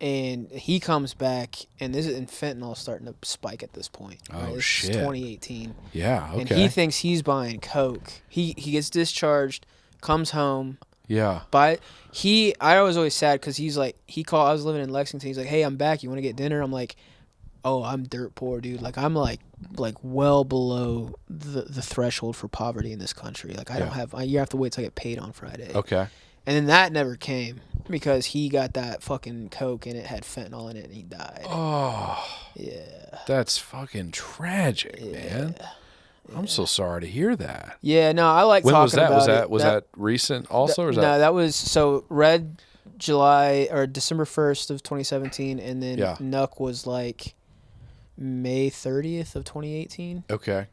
And he comes back, and fentanyl starting to spike at this point. Oh, right? This shit. is 2018. Yeah. Okay. And he thinks he's buying coke. He gets discharged, comes home. Yeah. I was always sad because he's like I was living in Lexington. He's like, "Hey, I'm back. You want to get dinner?" I'm like, "Oh, I'm dirt poor, dude. Like I'm like well below the threshold for poverty in this country. Like I don't have. You have to wait till I get paid on Friday." Okay. And then that never came because he got that fucking coke and it had fentanyl in it and he died. Oh. Yeah. That's fucking tragic, man. I'm so sorry to hear that. Yeah, no, I like When talking was that? about it. Was that recent also? Or is that? No, that was so Red December 1st of 2017, and then Nuck was like May 30th of 2018. Okay.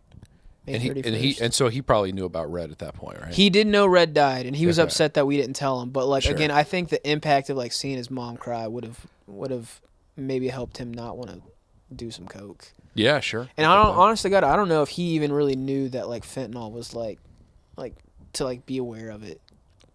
May 31st. And so he probably knew about Red at that point, right? He didn't know Red died, and he was Okay. upset that we didn't tell him. But like Sure. again, I think the impact of like seeing his mom cry would have maybe helped him not want to do some coke. Yeah, sure. And honestly, God, I don't know if he even really knew that like fentanyl was like to like be aware of it.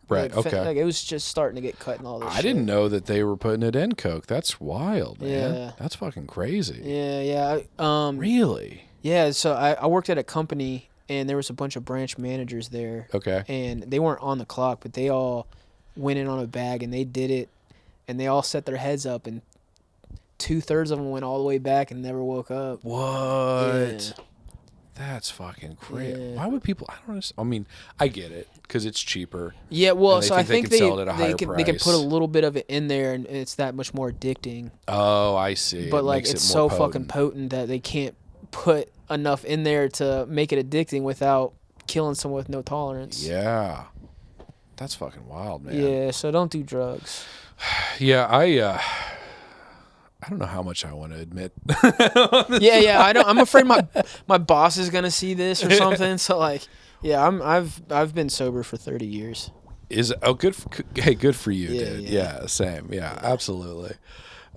Right. Like, Okay. like it was just starting to get cut and all this. I didn't know that they were putting it in coke. That's wild, man. Yeah. That's fucking crazy. Yeah. Really? Yeah. So I worked at a company, and there was a bunch of branch managers there. Okay. And they weren't on the clock, but they all went in on a bag, and they did it, and they all set their heads up, and 2/3 of them went all the way back and never woke up. What? That's fucking crazy. Yeah. Why would people? I don't understand. I mean, I get it because it's cheaper. Yeah, well, And they so think I think they can sell it at a higher they can put a price. little bit of it in there, and it's that much more addicting. Oh, I see. But It like, makes it's it so more fucking potent that they can't put enough in there to make it addicting without killing someone with no tolerance. Yeah, that's fucking wild, man. Yeah, so don't do drugs. Yeah, I don't know how much I want to admit. Yeah, I don't. I'm afraid my boss is gonna see this or something. So like, yeah, I've been sober for 30 years. Good? Hey, good for you, Yeah, dude. yeah. Yeah, same. Yeah, absolutely.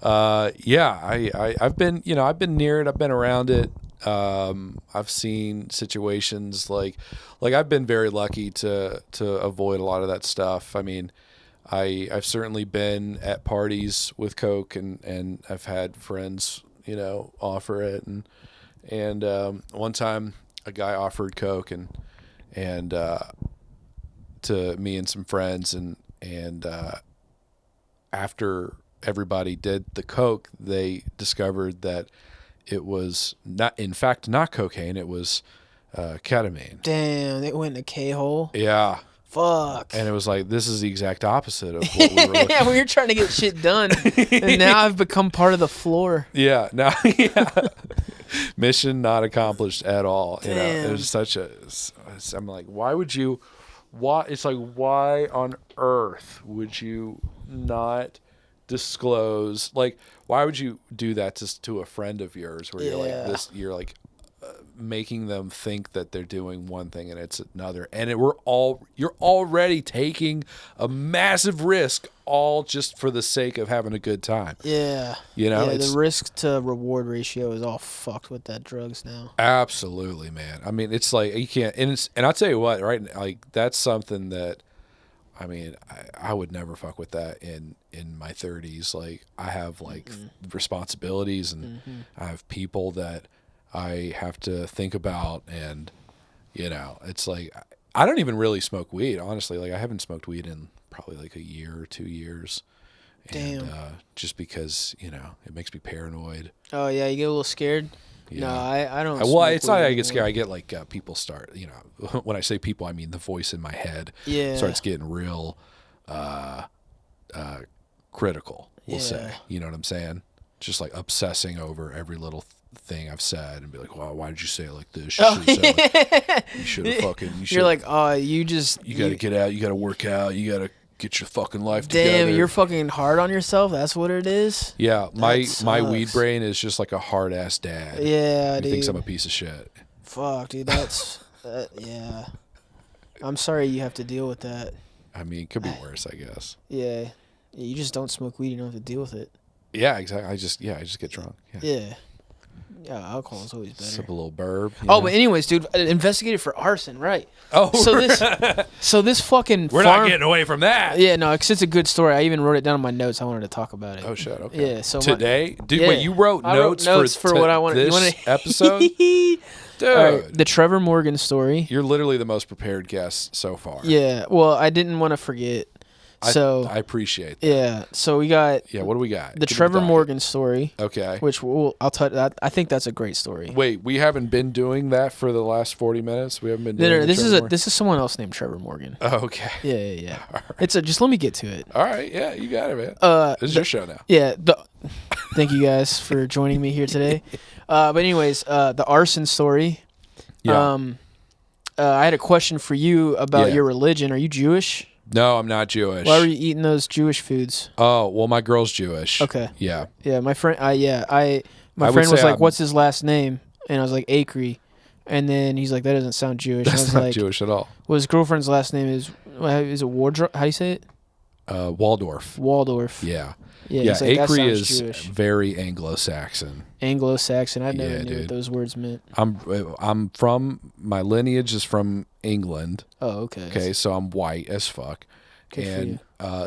Yeah, I've been near it. I've been around it. I've seen situations like I've been very lucky to avoid a lot of that stuff. I mean, I've certainly been at parties with Coke and I've had friends, offer it and one time a guy offered Coke and to me and some friends and after everybody did the Coke, they discovered that it was not cocaine, it was ketamine. Damn, they went in a K-hole. Yeah. Fuck. And it was like, this is the exact opposite of what we were looking Yeah, we were trying to get shit done, and now I've become part of the floor. Yeah, now, yeah. Mission not accomplished at all. Damn. It was such a. I'm like, why would you? It's like, why on earth would you not disclose? Like, why would you do that to a friend of yours? Where you're like this, you're like making them think that they're doing one thing and it's another, and you're already taking a massive risk, all just for the sake of having a good time. Yeah. Yeah, the risk to reward ratio is all fucked with that drugs now. Absolutely, man. I mean, it's like you can't, and I'll tell you what, right? Like that's something that, I mean, I would never fuck with that in my 30s. Like I have like responsibilities and I have people that I have to think about, and it's like I don't even really smoke weed, honestly. Like I haven't smoked weed in probably like a year or 2 years. Damn. And just because it makes me paranoid. Oh yeah, you get a little scared. Yeah. No, I don't. Well, smoke it's not weed that I get anymore. scared. I get like people start. When I say people, I mean the voice in my head. Yeah. Starts getting real critical. We'll say. Yeah. You know what I'm saying? Just like obsessing over every little thing I've said and be like, "Well, why did you say it like this? You should have fucking." You're like, oh, you got to get out. You got to work out. You got to get your fucking life damn, together. you're fucking hard on yourself. That's what it is. Yeah, my sucks. weed brain is just like a hard ass dad. Yeah, he dude. thinks I'm a piece of shit. Fuck, dude. That's yeah. I'm sorry you have to deal with that. I mean, it could be worse, I guess. Yeah. You just don't smoke weed. You don't have to deal with it. Yeah, exactly. I just get drunk. Yeah. Yeah, alcohol is always better. Sip a little burb. But anyways, dude, investigated for arson, right? Oh, so this fucking we're farm, not getting away from that. Yeah, no, because it's a good story. I even wrote it down in my notes. I wanted to talk about it. Oh shit. Okay. Yeah. So today, dude, yeah. wait, you wrote I wrote notes for what I wanted. This episode, dude. All right, the Trevor Morgan story. You're literally the most prepared guest so far. Yeah. Well, I didn't want to forget. So I appreciate that. Yeah. So we got. Yeah. What do we got? The Trevor Morgan story. Okay. Which I'll tell you that. I think that's a great story. Wait, we haven't been doing that for the last 40 minutes. We haven't been doing. No. This is someone else named Trevor Morgan. Oh, okay. Yeah. All right. It's just let me get to it. All right. Yeah, you got it, man. This is your show now. Yeah. Thank you guys for joining me here today. But anyways, the arson story. Yeah. I had a question for you about your religion. Are you Jewish? No, I'm not Jewish. Why were you eating those Jewish foods? Oh, well, my girl's Jewish. Okay. Yeah. Yeah, my friend. My would friend was say like, I'm- "What's his last name?" And I was like, "Acre." And then he's like, "That doesn't sound Jewish." And I That's was not like, Jewish at all. "Well, his girlfriend's last name is it Wardrop? How do you say it? Waldorf. Waldorf." Yeah. Yeah. Yeah. He's like, that Acre sounds is Jewish. very Anglo-Saxon. Anglo-Saxon. I never Yeah, knew what dude. those words meant. I'm from, my lineage is from England. Oh, okay. Okay. So I'm white as fuck. Good for And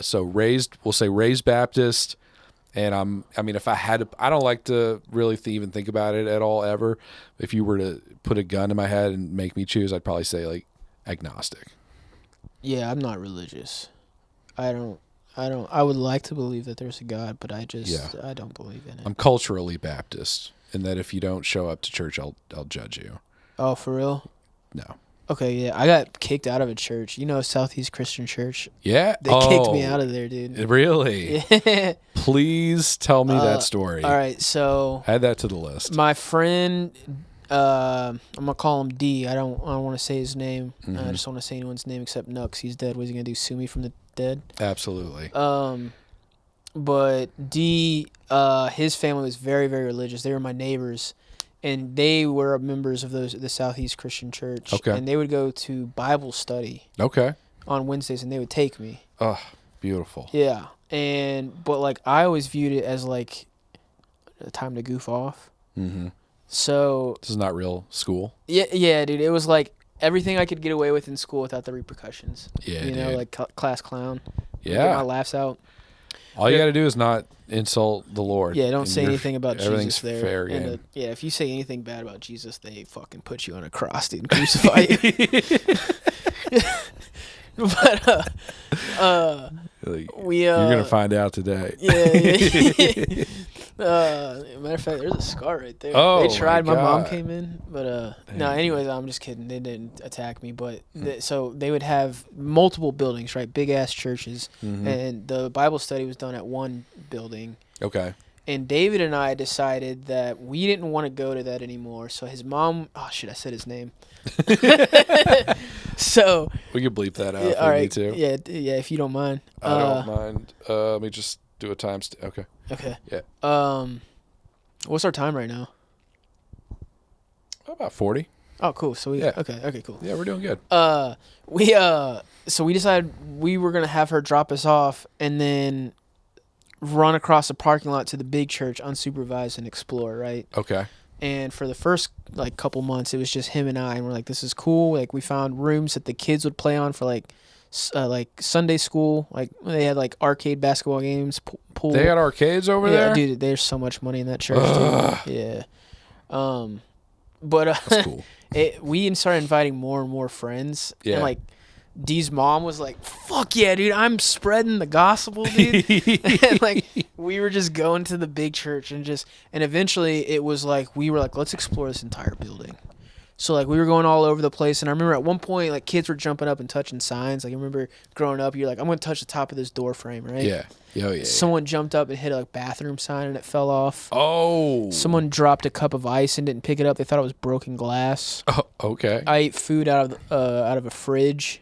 so we'll say raised Baptist. And if I had to, I don't like to really even think about it at all ever. If you were to put a gun in my head and make me choose, I'd probably say like agnostic. Yeah, I'm not religious. I would like to believe that there's a God, but I don't believe in it. I'm culturally Baptist, in that if you don't show up to church, I'll judge you. Oh, for real? No. Okay, yeah. I got kicked out of a church. You know, Southeast Christian Church. Yeah. They kicked me out of there, dude. Really? Yeah. Please tell me that story. All right, so Add that to the list. my friend, I'm gonna call him D. I don't want to say his name. I just want to say anyone's name except Nux. He's dead. What's he gonna do? Sue me from the dead? Absolutely. But D, his family was very, very religious. They were my neighbors, and they were members of the Southeast Christian Church. Okay. And they would go to Bible study Okay. on Wednesdays, and they would take me. Oh, beautiful. Yeah. But like I always viewed it as like a time to goof off. Mm-hmm. So This is not real school. yeah, dude. It was like everything I could get away with in school without the repercussions. Yeah, you know, dude. like class clown. Yeah. Get my laughs out. All you got to do is not insult the Lord. Yeah, don't and say anything about everything's Jesus there. fair And, game. yeah, if you say anything bad about Jesus, they fucking put you on a cross, dude, and crucify you. But we You're gonna find out today. Yeah. Matter of fact, there's a scar right there. Oh, they tried. my My mom God. came in, but no. Anyways, I'm just kidding. They didn't attack me, but so they would have multiple buildings, right? Big ass churches, and the Bible study was done at one building. Okay. And David and I decided that we didn't want to go to that anymore. So his mom, oh shit, I said his name. So We could bleep that out yeah, if all we right, need to. yeah, if you don't mind. I don't mind. Let me just do a time. Okay. Okay. Yeah. What's our time right now? About 40. Oh, cool. So we Yeah. okay, cool. Yeah, we're doing good. So we decided we were gonna have her drop us off and then run across the parking lot to the big church unsupervised and explore, right? Okay. And for the first like couple months, it was just him and I, and we're like, this is cool. Like we found rooms that the kids would play on for like Sunday school. Like they had like arcade basketball games, pool. They got arcades over yeah, there? dude. There's so much money in that church. Dude. Yeah. But That's cool. we started inviting more and more friends. Yeah. And like Dee's mom was like, fuck yeah, dude, I'm spreading the gospel, dude. And like we were just going to the big church and eventually it was like we were like, let's explore this entire building. So like we were going all over the place, and I remember at one point like kids were jumping up and touching signs. Like I remember growing up, you're like, I'm gonna touch the top of this door frame, right? Yeah. Oh, yeah. Someone jumped up and hit a bathroom sign and it fell off. Oh. Someone dropped a cup of ice and didn't pick it up. They thought it was broken glass. Oh, okay. I ate food out of a fridge.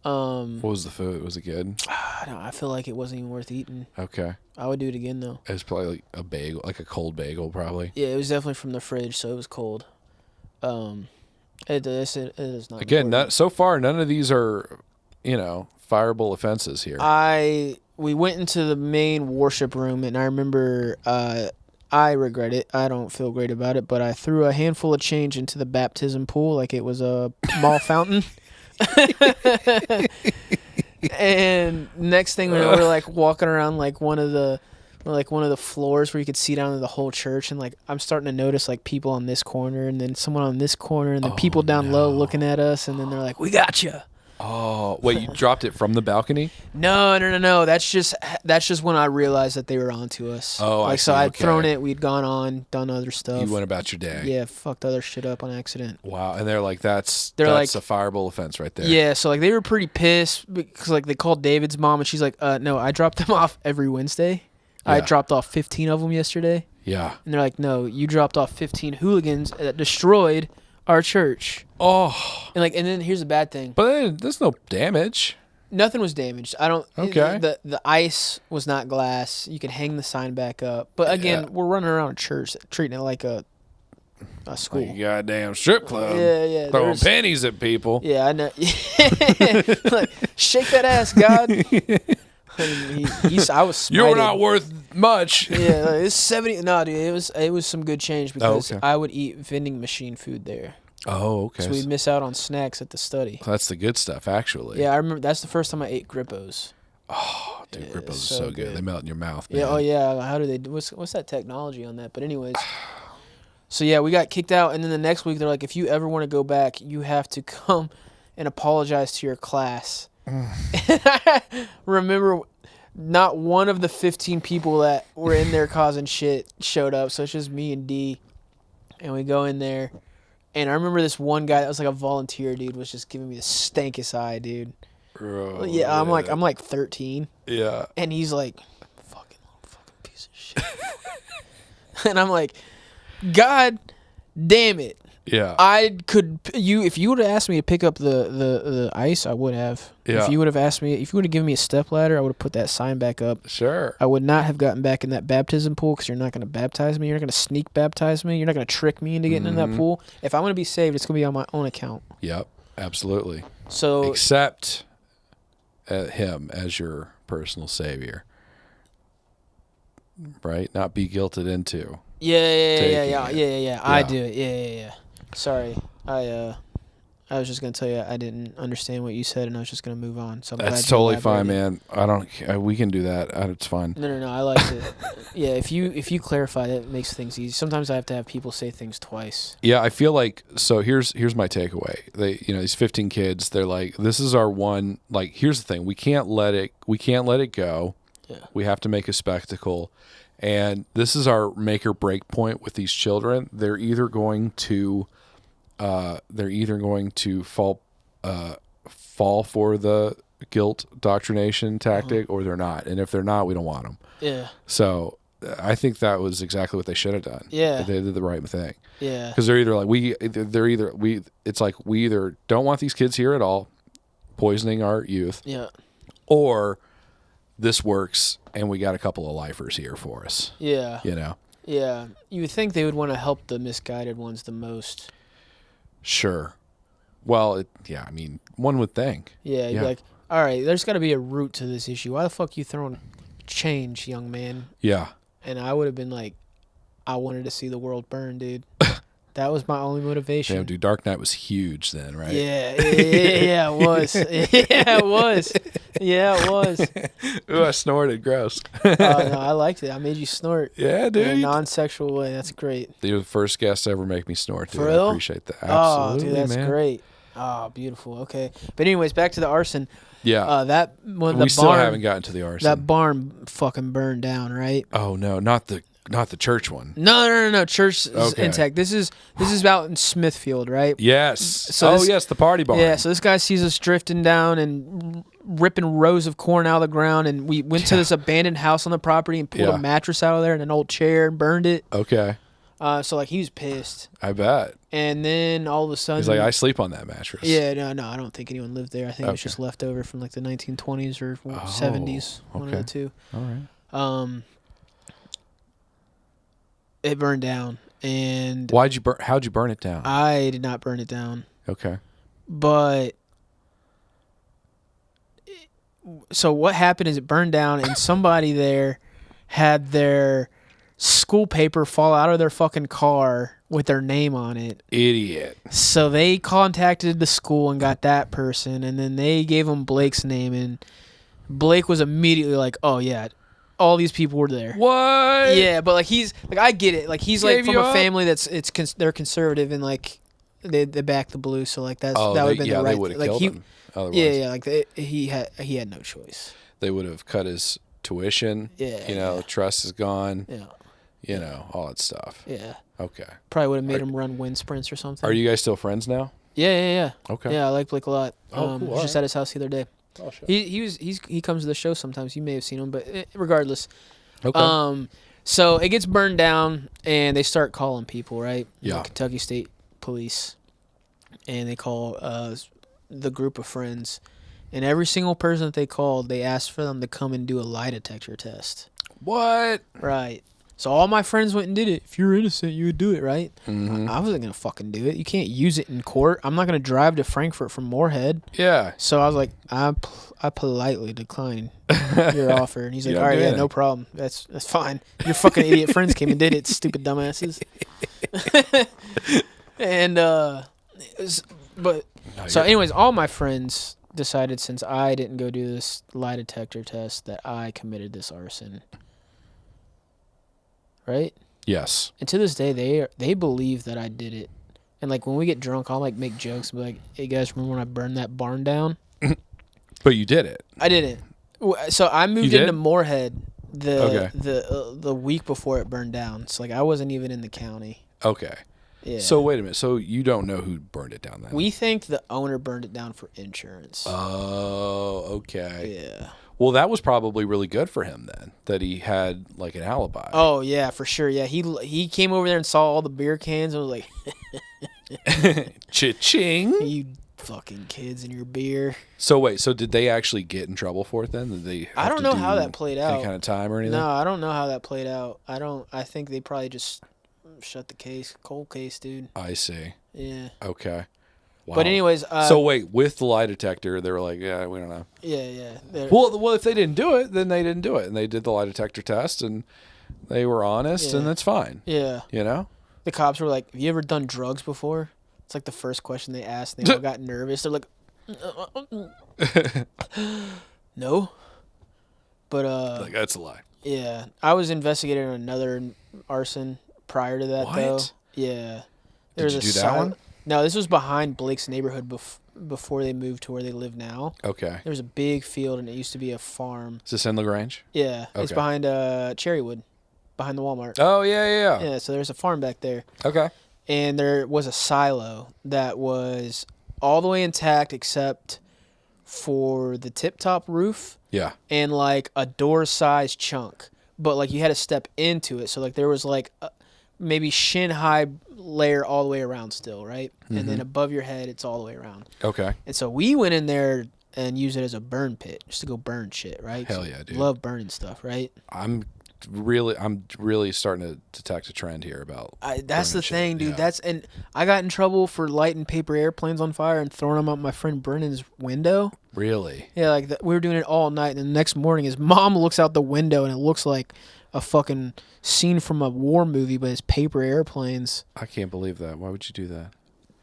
What was the food? Was it good? I feel like it wasn't even worth eating. Okay. I would do it again though. It was probably like a bagel, like a cold bagel, probably. Yeah, it was definitely from the fridge, so it was cold. It is not. Again, so far, none of these are, fireable offenses here. We went into the main worship room, and I remember I regret it. I don't feel great about it, but I threw a handful of change into the baptism pool like it was a mall fountain. And next thing we know, we're like walking around like one of the floors where you could see down to the whole church, and like I'm starting to notice like people on this corner, and then someone on this corner, and then people down low looking at us, and then they're like, "We got you." Oh, wait, you dropped it from the balcony? No. That's just when I realized that they were onto us. Oh, I so see. I'd Okay. thrown it, we'd gone on, done other stuff. You went about your day. Yeah, fucked other shit up on accident. Wow, and they're like, that's like, a fireable offense right there. Yeah, so like they were pretty pissed because like they called David's mom, and she's like, no, I dropped them off every Wednesday. I Yeah. dropped off 15 of them yesterday. Yeah. And they're like, no, you dropped off 15 hooligans that destroyed our church. Oh. And then here's the bad thing. But then there's no damage. Nothing was damaged. Okay. The ice was not glass. You could hang the sign back up. But again, Yeah. we're running around a church treating it like a school. Like a goddamn strip club. Yeah. Throwing there's- pennies at people. Yeah, I know. Like, shake that ass, God. I was smited. You're not worth much. Yeah, like, it's 70. No, dude, it was some good change because okay. I would eat vending machine food there. Oh, okay. So we'd miss out on snacks at the study. That's the good stuff, actually. Yeah, I remember that's the first time I ate Grippos. Oh, dude, Yeah, Grippos is so so good. good. They melt in your mouth, Yeah, man. oh yeah. How do they do? What's that technology on that? But anyways, so yeah, we got kicked out, and then the next week they're like, if you ever want to go back, you have to come and apologize to your class. And I remember not one of the 15 people that were in there causing shit showed up, so it's just me and D, and we go in there, And I remember this one guy that was like a volunteer dude was just giving me the stankest eye, dude. Oh, yeah, I'm like 13. Yeah. And he's like, fucking piece of shit. And I'm like, God damn it. Yeah. If you would have asked me to pick up the ice, I would have. Yeah. If you would have given me a step ladder, I would have put that sign back up. Sure. I would not have gotten back in that baptism pool because you're not going to baptize me. You're not going to sneak baptize me. You're not going to trick me into getting in that pool. If I'm going to be saved, it's going to be on my own account. Yep. Absolutely. So accept him as your personal savior. Right? Not be guilted into. Yeah. I do it. Yeah. Sorry. I was just gonna tell you I didn't understand what you said, and I was just gonna move on. So I'm That's glad you totally fine, elaborated. man. We can do that. It's fine. No. I liked it. Yeah. If you clarify, that makes things easy. Sometimes I have to have people say things twice. Yeah, I feel like so. Here's my takeaway. These 15 kids. They're like, this is our one. Like, here's the thing. We can't let it go. Yeah. We have to make a spectacle. And this is our make or break point with these children. They're either going to fall for the guilt doctrination tactic, or they're not. And if they're not, we don't want them. Yeah. So I think that was exactly what they should have done. Yeah. They did the right thing. Yeah. Because they're either like it's like we either don't want these kids here at all, poisoning our youth. Yeah. Or this works, and we got a couple of lifers here for us. Yeah. Yeah. You would think they would want to help the misguided ones the most. Sure. Well, one would think. Yeah. You'd be like, all right, there's got to be a root to this issue. Why the fuck you throwing change, young man? Yeah. And I would have been like, I wanted to see the world burn, dude. That was my only motivation. Damn, dude, Dark Knight was huge then, right? Yeah, it was. Yeah, it was. Ooh, I snorted. Gross. No, I liked it. I made you snort. Yeah, dude. In a non-sexual way. That's great. You're the first guest to ever make me snort, dude. For real? I appreciate that. Absolutely, dude, that's man. great. Oh, beautiful. Okay. But anyways, back to the arson. Yeah. We still haven't gotten to the arson. That barn fucking burned down, right? Oh, no, not the church one. No. Church is intact. This is out in Smithfield, right? Yes. So yes, the party barn. Yeah, so this guy sees us drifting down and ripping rows of corn out of the ground, and we went to this abandoned house on the property and pulled a mattress out of there and an old chair and burned it. Okay. So he was pissed. I bet. And then all of a sudden, he's like, I sleep on that mattress. Yeah, no, I don't think anyone lived there. I think it was just left over from like the 1920s or 70s. One of the two. All right. It burned down, and how'd you burn it down? I did not burn it down. Okay. But so what happened is it burned down, and somebody there had their school paper fall out of their fucking car with their name on it. Idiot. So they contacted the school and got that person, and then they gave them Blake's name, and Blake was immediately like, "Oh yeah, all these people were there." What? Yeah, but like he's like, I get it. Like he's like from a family that's they're conservative, and like they back the blue, so like that would have been the right. They would have killed him. Otherwise. Yeah, like he had no choice. They would have cut his tuition. Yeah. Trust is gone. Yeah. All that stuff. Yeah. Okay. Probably would have made him run wind sprints or something. Are you guys still friends now? Yeah. Okay. Yeah, I like Blake a lot. Oh, cool. I was just at his house the other day. Oh, shit. He comes to the show sometimes. You may have seen him, but regardless. Okay. So it gets burned down, and they start calling people, right? Yeah. Kentucky State Police, and they call the group of friends, and every single person that they called, they asked for them to come and do a lie detector test. What? Right. So all my friends went and did it. If you're innocent, you would do it, right? Mm-hmm. I wasn't going to fucking do it. You can't use it in court. I'm not going to drive to Frankfurt from Moorhead. Yeah. So I was like, I politely declined your offer. And he's like, all right, yeah, no problem. That's fine. Your fucking idiot friends came and did it, stupid dumbasses. And, anyways, all my friends decided since I didn't go do this lie detector test that I committed this arson. Right? Yes. And to this day, they believe that I did it. And like when we get drunk, I'll like make jokes and be like, "Hey guys, remember when I burned that barn down?" But you did it. I didn't. So I moved into Moorhead the week before it burned down. So like I wasn't even in the county. Okay. Yeah. So wait a minute. So you don't know who burned it down then? We think the owner burned it down for insurance. Oh, okay. Yeah. Well, that was probably really good for him then, that he had like an alibi. Oh yeah, for sure. Yeah, he came over there and saw all the beer cans and was like, Cha-ching. "You fucking kids and your beer." So wait, so did they actually get in trouble for it then? Did they? I don't know how that played out. Any kind of time or anything? No, I don't know how that played out. I think they probably just shut the case, cold case, dude. I see. Yeah. Okay. Wow. But anyways, so wait, with the lie detector, they were like, yeah, we don't know. Yeah. Well, if they didn't do it, then they didn't do it, and they did the lie detector test, and they were honest, and that's fine. Yeah. You know. The cops were like, "Have you ever done drugs before?" It's like the first question they asked. And they all got nervous. They're like, "No." But like that's a lie. Yeah, I was investigating another arson prior to that though. Yeah. Did you do that one? No, this was behind Blake's neighborhood before they moved to where they live now. Okay. There was a big field and it used to be a farm. Is this in LaGrange? Yeah, it's behind Cherrywood, behind the Walmart. Oh yeah. Yeah, so there's a farm back there. Okay. And there was a silo that was all the way intact except for the tip-top roof. Yeah. And like a door-sized chunk, but like you had to step into it. So like there was like maybe shin-high layer all the way around still, right? Mm-hmm. And then above your head, it's all the way around. Okay. And so we went in there and used it as a burn pit just to go burn shit, right? Hell yeah, dude. Love burning stuff, right? I'm really starting to detect a trend here about that's the thing, dude. Yeah. And I got in trouble for lighting paper airplanes on fire and throwing them out my friend Brennan's window. Really? Yeah, like we were doing it all night, and the next morning his mom looks out the window and it looks like a fucking scene from a war movie, but it's paper airplanes. I can't believe that. Why would you do that?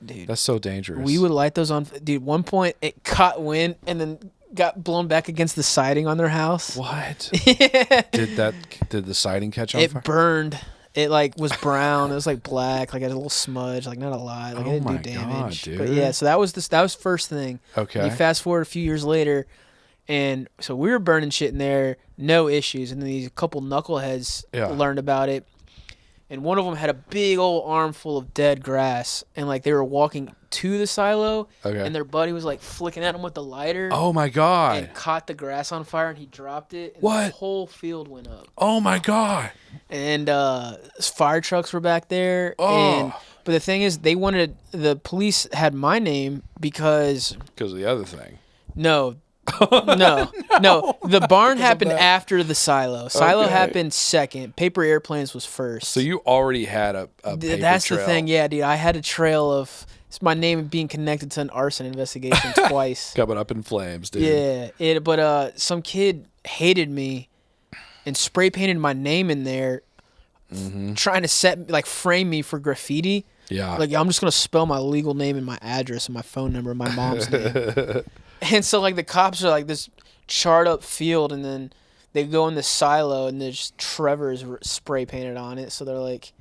Dude, that's so dangerous. We would light those on. Dude, one point it caught wind and then got blown back against the siding on their house. What? Yeah. Did the siding catch on fire? It burned. It like was brown. It was like black. Like it had a little smudge. Like not a lot. Like it didn't do damage. God, dude. But yeah, so that was first thing. Okay. And you fast forward a few years later, and so we were burning shit in there, no issues. And then these couple knuckleheads learned about it, and one of them had a big old armful of dead grass, and like they were walking to the silo, and their buddy was like flicking at him with the lighter. Oh my god! And caught the grass on fire, and he dropped it. And the whole field went up. Oh my god! And fire trucks were back there. Oh. But the thing is, the police had my name because of the other thing. No. No. The barn happened after the silo. Silo happened second. Paper airplanes was first. So you already had a paper That's trail. The thing, yeah, dude. I had a trail of my name being connected to an arson investigation twice. Coming up in flames, dude. Yeah, but some kid hated me and spray painted my name in there, trying to frame me for graffiti. Yeah. Like, I'm just going to spell my legal name and my address and my phone number and my mom's name. And so, like, the cops are, like, this charred up field, and then they go in the silo, and there's Trevor's spray painted on it. So they're like,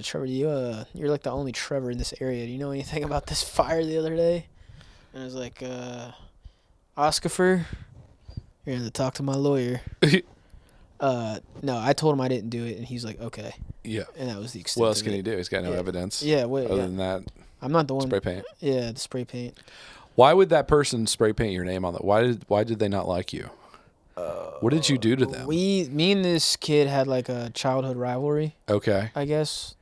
Trevor, you're, like, the only Trevor in this area. Do you know anything about this fire the other day? And I was like, Oscar, you're going to have to talk to my lawyer. No, I told him I didn't do it, and he's like, okay. Yeah. And that was the extent. What else can he do? He's got no evidence. Yeah, other than that. I'm not the one. Spray paint. Yeah, the spray paint. Why would that person spray paint your name on that? Why did they not like you? What did you do to them? Me and this kid had like a childhood rivalry. Okay. I guess.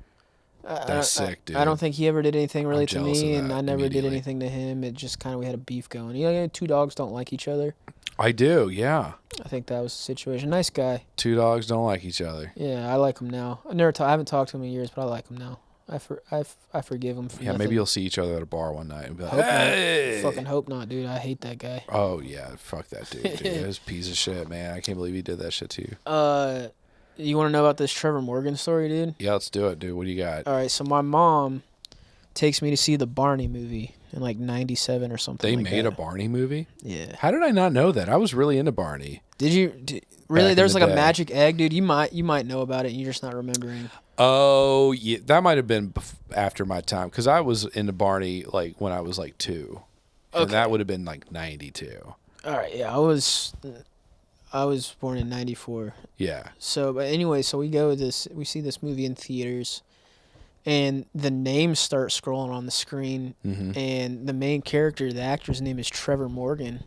That's sick, dude. I don't think he ever did anything really to me, and I never did anything to him. It just kind of, we had a beef going. You know, two dogs don't like each other. I do, yeah. I think that was the situation. Nice guy. Two dogs don't like each other. Yeah, I like him now. I haven't talked to him in years, but I like him now. I forgive him for nothing. Maybe you'll see each other at a bar one night and be like, hey! Fucking hope not, dude. I hate that guy. Oh, yeah. Fuck that dude. This piece of shit, man. I can't believe he did that shit to you. You want to know about this Trevor Morgan story, dude? Yeah, let's do it, dude. What do you got? All right, so my mom takes me to see the Barney movie in like 97 or something. They made a Barney movie? Yeah. How did I not know that? I was really into Barney. Did you really? There's like a magic egg, dude. You might know about it and you're just not remembering. Oh, yeah. That might have been after my time, because I was into Barney like when I was like 2. Okay. And that would have been like 92. All right, yeah. I was born in 94. Yeah. So, but anyway, so we see this movie in theaters, and the names start scrolling on the screen, and the main character, the actor's name is Trevor Morgan,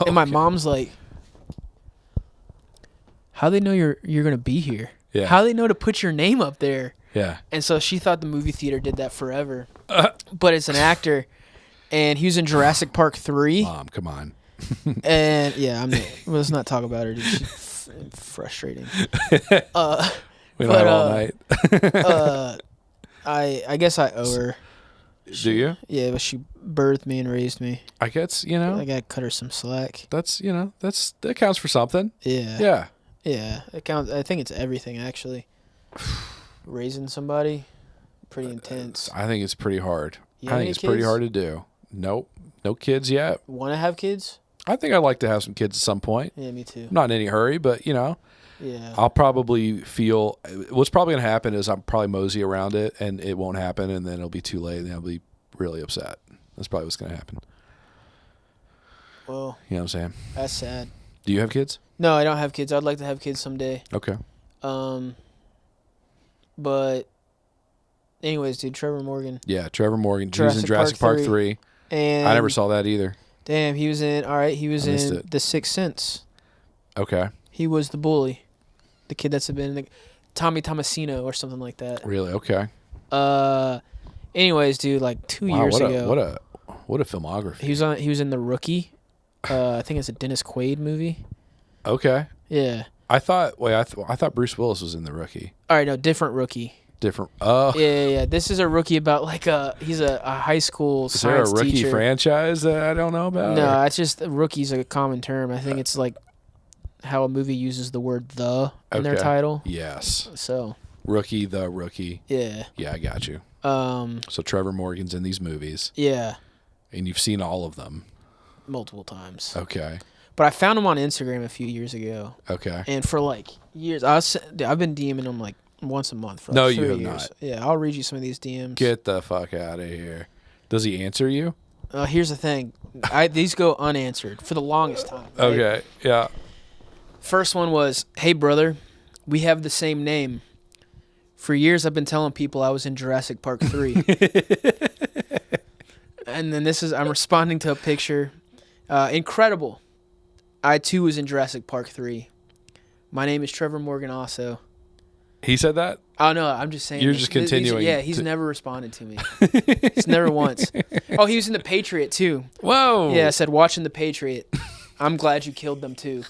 and my mom's like, "How they know you're gonna be here? Yeah. How they know to put your name up there?" Yeah. And so she thought the movie theater did that forever, but it's an actor, and he was in Jurassic Park 3. Mom, come on. And yeah, let's not talk about her. Dude. She's frustrating. We don't have all night. I guess I owe her. Do you? Yeah, but she birthed me and raised me. I guess, I gotta cut her some slack. That counts for something. Yeah. Yeah. Yeah, it counts. I think it's everything, actually. Raising somebody, pretty intense. I think it's pretty hard. You I have think any it's pretty kids? hard to do. Nope. No kids yet. Want to have kids? I think I'd like to have some kids at some point. Yeah, me too. I'm not in any hurry, but, Yeah. I'll probably feel what's probably going to happen is I'm probably mosey around it and it won't happen, and then it'll be too late and I'll be really upset. That's probably what's going to happen. Well, You know what I'm saying? that's sad. Do you have kids? No, I don't have kids. I'd like to have kids someday. Okay. But anyways, dude, Trevor Morgan. Yeah, Trevor Morgan. He was in Jurassic Park 3. And I never saw that either. Damn, he was in missed in it. The Sixth Sense. Okay. He was the bully. The kid that's been in the Tommy Tomasino or something like that. Really? Okay. Anyways, dude, like 2 years ago. What a filmography. He was in The Rookie. I think it's a Dennis Quaid movie. Okay. Yeah. I thought Bruce Willis was in The Rookie. All right, no, different rookie. Different. Oh. Yeah. This is a rookie about like he's a high school Is there a science rookie teacher. franchise that I don't know about? No, or? it's just rookie's a common term. I think it's like how a movie uses the word "the" in their Okay. title. Yes. So. Rookie, the Rookie. Yeah. Yeah, I got you. So Trevor Morgan's in these movies. Yeah. And you've seen all of them. Multiple times. Okay. But I found him on Instagram a few years ago. Okay. And for like years, I've been DMing him like once a month for like No, 3 you have years. not. Yeah, I'll read you some of these DMs. Get the fuck out of here. Does he answer you? Here's the thing. These go unanswered for the longest time. Right? Okay. Yeah. First one was, "Hey brother, we have the same name. For years I've been telling people I was in Jurassic Park 3. And then I'm responding to a picture. Incredible. I too was in Jurassic Park 3. My name is Trevor Morgan also." He said that? Oh, no, I'm just saying. You're just continuing He's never responded to me. He's never once. Oh, he was in The Patriot, too. Whoa. Yeah, I said, "Watching The Patriot. I'm glad you killed them, too."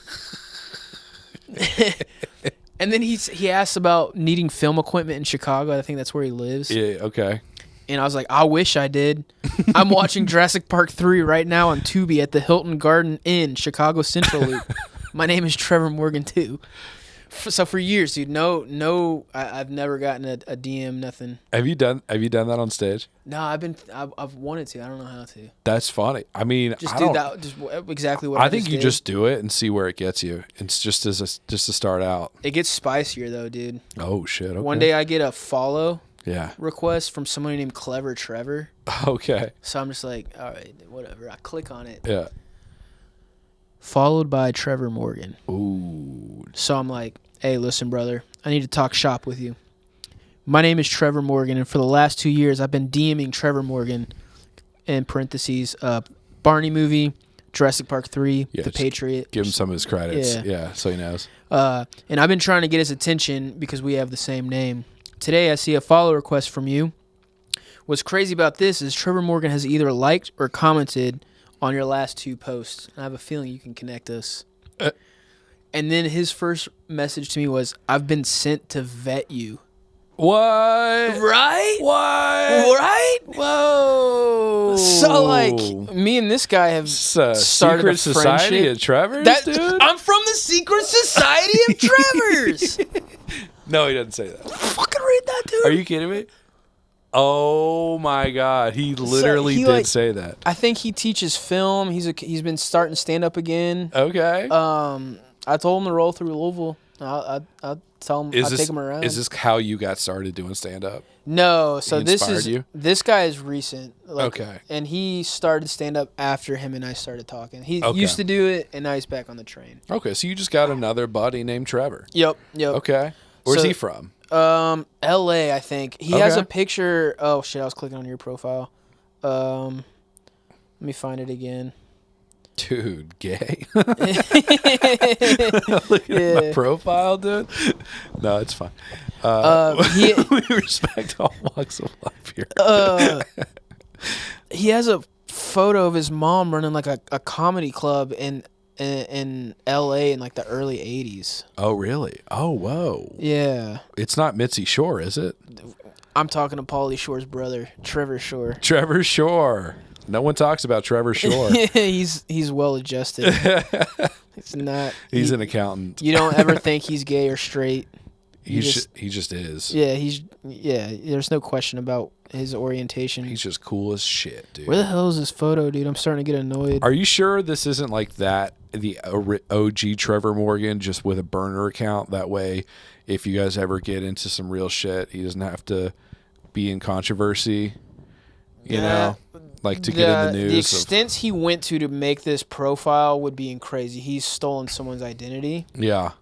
And then he asked about needing film equipment in Chicago. I think that's where he lives. Yeah, okay. And I was like, "I wish I did. I'm watching Jurassic Park 3 right now on Tubi at the Hilton Garden Inn, Chicago Central Loop. My name is Trevor Morgan, too." So for years, dude, I've never gotten a DM, nothing. Have you done that on stage? No, I've wanted to. I don't know how to. That's funny. I mean, Just I do don't- that. Just exactly what I think you did. just do it and see where it gets you. It's just to start out. It gets spicier though, dude. Oh shit. Okay. One day I get a follow Yeah. request from somebody named Clever Trevor. Okay. So I'm just like, all right, whatever. I click on it. Yeah. Followed by Trevor Morgan. Ooh. So I'm like, "Hey, listen, brother. I need to talk shop with you. My name is Trevor Morgan, and for the last 2 years, I've been DMing Trevor Morgan, in parentheses, Barney movie, Jurassic Park 3, Yeah, The Patriot." Give him some of his credits. Yeah. Yeah, so he knows. And I've been trying to get his attention because we have the same name. Today, I see a follow request from you. What's crazy about this is Trevor Morgan has either liked or commented on your last 2 posts. I have a feeling you can connect us. And then his first message to me was, "I've been sent to vet you." What? Right? What? Right? Whoa. So, like, me and this guy have It's a started secret a society friendship. of Trevor's, dude? I'm from the Secret Society of Trevor's. No, he doesn't say that. Fucking read that, dude. Are you kidding me? Oh my God, he literally did say that. I think he teaches film. He's been starting stand up again. Okay. I told him to roll through Louisville. I'll tell him. I'll take him around. Is this how you got started doing stand up? No, so He this inspired is you? this guy is recent. Like, Okay. And he started stand up after him and I started talking. He Okay. used to do it, and now he's back on the train. Okay, so you just got another buddy named Trevor. Yep. Okay. Where's So- he from? L.A. I think he has a picture. Oh shit! I was clicking on your profile. Let me find it again. Dude, gay. Looking at my profile, dude. No, it's fine. We respect all walks of life here. He has a photo of his mom running like a comedy club in L.A. in like the early '80s. Oh, really? Oh, whoa. Yeah. It's not Mitzi Shore, is it? I'm talking to Pauly Shore's brother, Trevor Shore. Trevor Shore. No one talks about Trevor Shore. he's well adjusted. It's not. He's an accountant. You don't ever think he's gay or straight. He just is. Yeah. There's no question about his orientation. He's just cool as shit, dude. Where the hell is this photo, dude? I'm starting to get annoyed. Are you sure this isn't like that? The OG Trevor Morgan, just with a burner account. That way, if you guys ever get into some real shit, he doesn't have to be in controversy. You know, like to get in the news. The extents he went to make this profile would be crazy. He's stolen someone's identity. Yeah.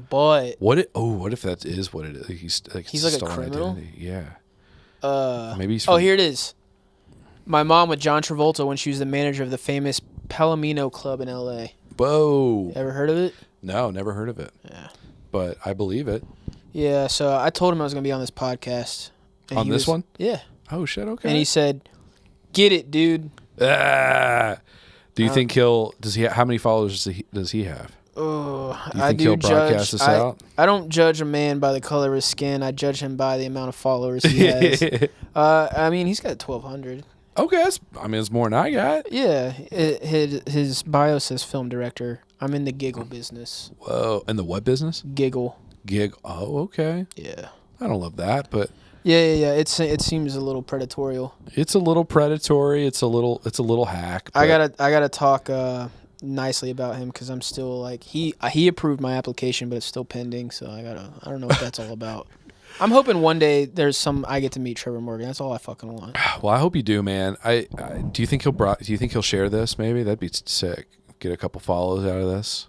But what if that is what it is? He's like a criminal. Identity. Yeah. Maybe he's. Here it is. My mom with John Travolta when she was the manager of the famous Palomino Club in L.A. Whoa. Ever heard of it? No, never heard of it. Yeah. But I believe it. Yeah. So I told him I was going to be on this podcast. On this one? Yeah. Oh shit. Okay. And he said, "Get it, dude." Do you think he'll? Does he? How many followers does he have? Oh, do you think he'll broadcast this out? I don't judge a man by the color of his skin. I judge him by the amount of followers he has. I mean, he's got 1,200. Okay, it's more than I got. Yeah, his bio says film director. I'm in the giggle business. Whoa, in the what business? Giggle. Oh, okay. Yeah. I don't love that, but. Yeah. It seems a little predatory. It's a little predatory. It's a little hack. I gotta talk nicely about him because I'm still like he approved my application, but it's still pending. So I don't know what that's all about. I'm hoping one day I get to meet Trevor Morgan. That's all I fucking want. Well, I hope you do, man. Do you think he'll share this? Maybe that'd be sick. Get a couple follows out of this.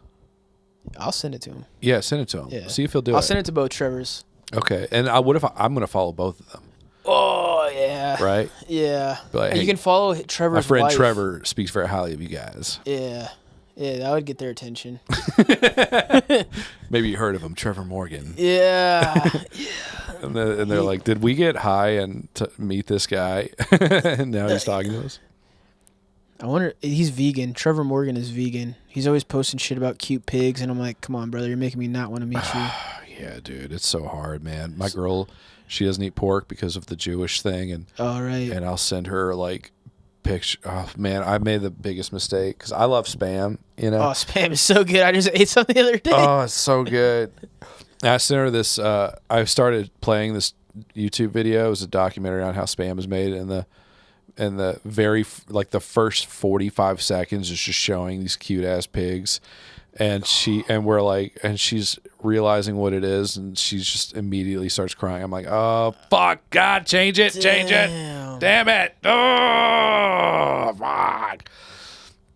I'll send it to him. Yeah, send it to him. Yeah. See if he'll do it. I'll send it to both Trevors. Okay, and what if I'm going to follow both of them? Oh yeah. Right. Yeah. Like, and you can follow Trevor's. My friend wife. Trevor speaks very highly of you guys. Yeah. Yeah, that would get their attention. Maybe you heard of him, Trevor Morgan. Yeah. And they're like, did we get high and meet this guy? And now he's talking to us. I wonder, he's vegan. Trevor Morgan is vegan. He's always posting shit about cute pigs, and I'm like, come on, brother, you're making me not want to meet you. Yeah, dude, it's so hard, man. My girl, she doesn't eat pork because of the Jewish thing, and and I'll send her like picture. Oh man, I made the biggest mistake because I love Spam. You know, Spam is so good. I just ate some the other day. Oh, it's so good. I sent her this. I started playing this YouTube video. It was a documentary on how Spam is made, and the very like the first 45 seconds is just showing these cute ass pigs, and she's realizing what it is, and she's just immediately starts crying. I'm like, oh fuck, God, change it, damn it, oh fuck.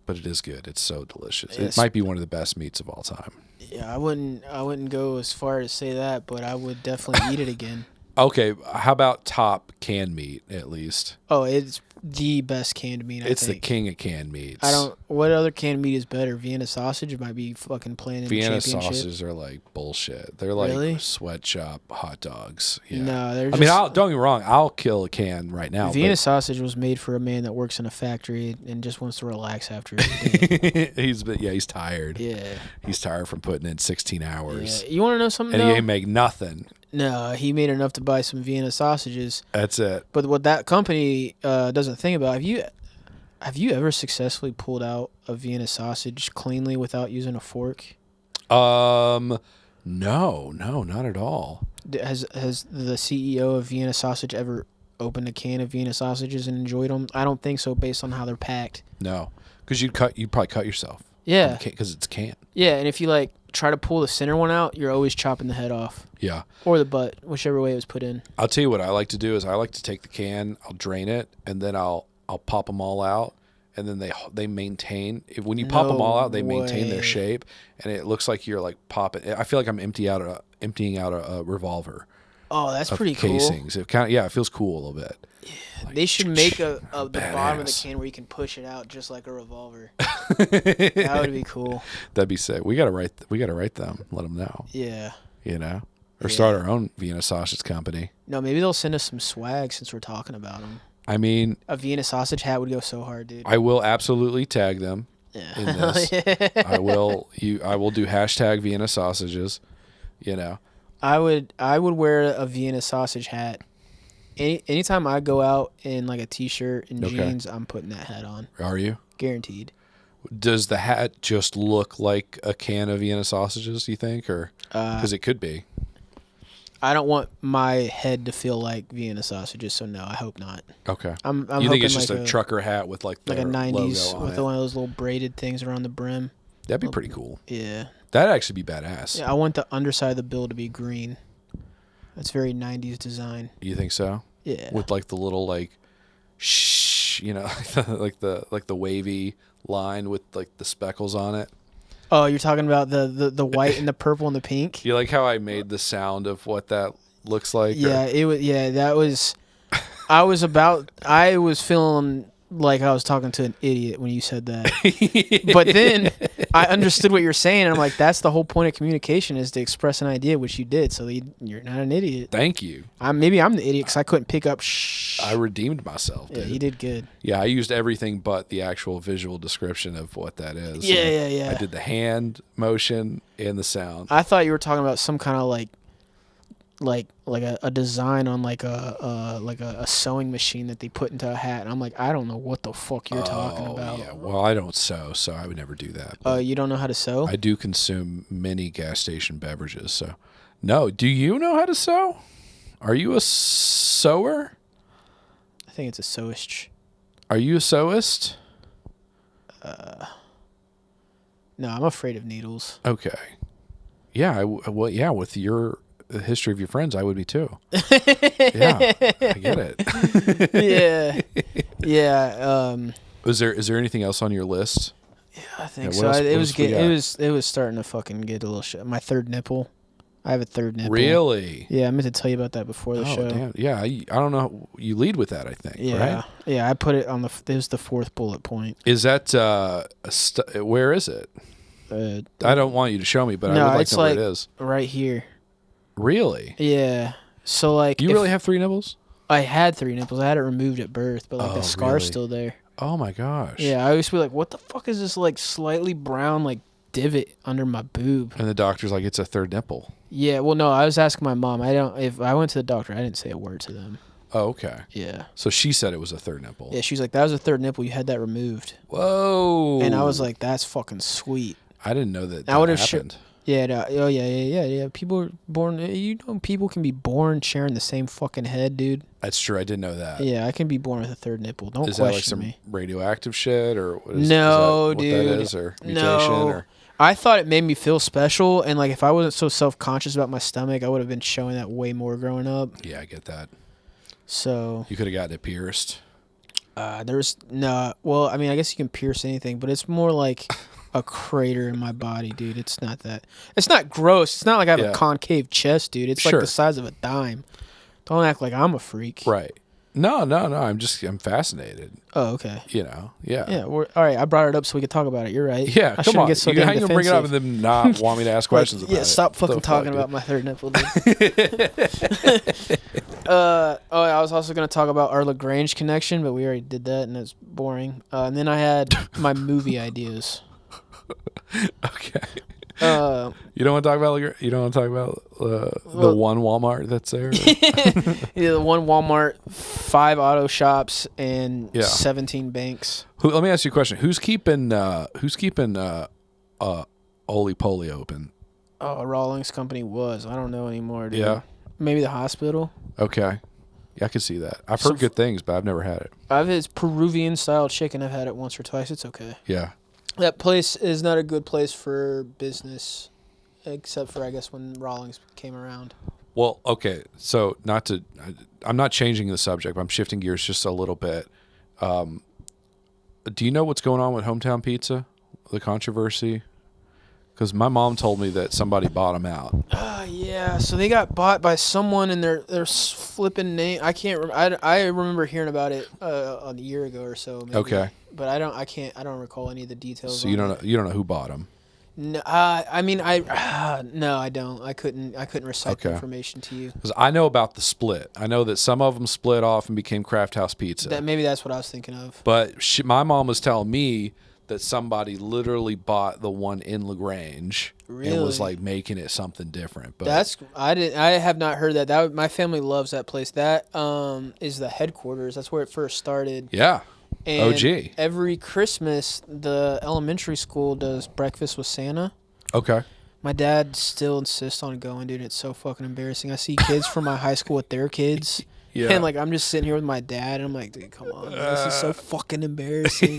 But it is good. It's so delicious. It might be one of the best meats of all time. Yeah, I wouldn't go as far as say that, but I would definitely eat it again. Okay, how about top canned meat at least? Oh, it's the best canned meat. It's the king of canned meats. What other canned meat is better? Vienna sausage might be fucking playing in Vienna the championship. sausages are like bullshit. They're like sweatshop hot dogs. Yeah. No, they're. Don't get me wrong. I'll kill a can right now. Vienna sausage was made for a man that works in a factory and just wants to relax after a day. he's tired. Yeah. He's tired from putting in 16 hours. Yeah. You want to know something? And he ain't make nothing. No, he made enough to buy some Vienna sausages. That's it. But what that company doesn't think about, have you ever successfully pulled out a Vienna sausage cleanly without using a fork? No, not at all. Has the CEO of Vienna Sausage ever opened a can of Vienna sausages and enjoyed them? I don't think so, based on how they're packed. No, because you'd probably cut yourself. Yeah, because it's canned. Yeah, and if you try to pull the center one out, you're always chopping the head off. Yeah. Or the butt, whichever way it was put in. I'll tell you what I like to do is I like to take the can, I'll drain it, and then I'll pop them all out, and then they maintain. When you pop them all out, they maintain their shape, and it looks like you're like popping. I feel like I'm emptying out a revolver. Oh, that's of pretty casings. It kind of, it feels cool a little bit. cool. They should make the bottom of the badass. can where you can push it out just like a revolver. That would be cool. That'd be sick. We gotta write them. Let them know. Yeah. Or start our own Vienna sausage company. No, maybe they'll send us some swag since we're talking about them. I mean, A Vienna sausage hat would go so hard, dude. I will absolutely tag them Yeah. in this. I will do hashtag Vienna sausages. I would wear a Vienna sausage hat. Anytime I go out in like a t-shirt and jeans, I'm putting that hat on. Are you? Guaranteed. Does the hat just look like a can of Vienna sausages, you think? Or because it could be. I don't want my head to feel like Vienna sausages, so no, I hope not. Okay. I'm you think it's hoping just like a trucker hat with like a 90s logo on with it? one of those little braided things around the brim. That'd be pretty cool. Yeah. That'd actually be badass. Yeah, I want the underside of the bill to be green. That's very 90s design. You think so? Yeah. With like the little like like the wavy line with like the speckles on it. Oh, you're talking about the white and the purple and the pink? You like how I made the sound of what that looks like? Yeah, it was. Yeah, that was. I was feeling like I was talking to an idiot when you said that. But then I understood what you're saying, and I'm like, that's the whole point of communication is to express an idea, which you did. So you're not an idiot. Thank you. Maybe I'm the idiot because I couldn't pick up. I redeemed myself. Yeah, Dude. you did good. Yeah, I used everything but the actual visual description of what that is. Yeah. I did the hand motion and the sound. I thought you were talking about some kind of like a design on like a sewing machine that they put into a hat, and I'm like, I don't know what the fuck you're talking about. Yeah, well, I don't sew, so I would never do that. You don't know how to sew? I do consume many gas station beverages, so no. Do you know how to sew? Are you a sewer? I think it's a sewist. Are you a sewist? No, I'm afraid of needles. Okay. Yeah. Yeah. With the history of your friends, I would be too. Yeah, I get it. Yeah. Is there anything else on your list? Yeah, I think Yeah, so. else It was starting to fucking get a little shit. My third nipple. I have a third nipple. Really? Yeah, I meant to tell you about that before the show. Damn. Yeah, I don't know. You lead with that, I think. Yeah. Right? Yeah, I put it on it was the fourth bullet point. Is that where is it? I don't want you to show me, but I would like to know where it is. Right here. Really? Yeah. So like, You really have 3 nipples? I had 3 nipples. I had it removed at birth, but like the scar's really? still there. Oh my gosh. Yeah, I always be like, what the fuck is this like slightly brown like divot under my boob? And the doctor's like, it's a third nipple. Yeah, well, no, I was asking my mom. If I went to the doctor, I didn't say a word to them. Oh, okay. Yeah. So she said it was a third nipple. Yeah, she was like, that was a third nipple. You had that removed. Whoa. And I was like, that's fucking sweet. I didn't know that I would have happened. Yeah, yeah. People are born. People can be born sharing the same fucking head, dude. That's true. I didn't know that. Yeah, I can be born with a third nipple. Don't Is that like question some me. radioactive shit or what is, No, is that dude. what that is or mutation No. or I thought it made me feel special, and like if I wasn't so self-conscious about my stomach, I would have been showing that way more growing up. Yeah, I get that. So You could have gotten it pierced. there's no. Well, I mean, I guess you can pierce anything, but it's more like a crater in my body, dude. It's not that. It's not gross. It's not like I have a concave chest, dude. It's like the size of a dime. Don't act like I'm a freak. Right. No. I'm fascinated. Oh, okay. Yeah. Yeah. All right. I brought it up so we could talk about it. You're right. Yeah, I come on. get so You damn can bring it up and defensive. then not want me to ask questions about it. Yeah, stop fucking The talking fuck, about my third nipple, dude. I was also going to talk about our LaGrange connection, but we already did that, and it's boring. And then I had my movie ideas. Okay. You don't want to talk about the one Walmart that's there? Yeah, the one Walmart, 5 auto shops, and 17 banks. Let me ask you a question. Who's keeping Oli Poly open? Oh, Rawlings Company was. I don't know anymore, dude. Yeah. Maybe the hospital. Okay. Yeah, I can see that. I've heard good things, but I've never had it. It's Peruvian style chicken. I've had it once or twice. It's okay. Yeah. That place is not a good place for business, except for, I guess, when Rawlings came around. Well, okay. So I'm not changing the subject, but I'm shifting gears just a little bit. Do you know what's going on with Hometown Pizza? The controversy? Because my mom told me that somebody bought them out. Yeah. So they got bought by someone, and their flipping name. I can't. I remember hearing about it a year ago or so. Maybe. Okay. But I don't recall any of the details. So you don't know who bought them. No, I mean, no, I don't. I couldn't recite the information to you. Because I know about the split. I know that some of them split off and became Craft House Pizza. Maybe that's what I was thinking of. But my mom was telling me that somebody literally bought the one in LaGrange and was like making it something different. But I have not heard that. My family loves that place. That is the headquarters. That's where it first started. Yeah. And OG. every Christmas, the elementary school does breakfast with Santa. Okay. My dad still insists on going, dude. It's so fucking embarrassing. I see kids from my high school with their kids. Yeah. And, like, I'm just sitting here with my dad, and I'm like, dude, come on. Man, this is so fucking embarrassing.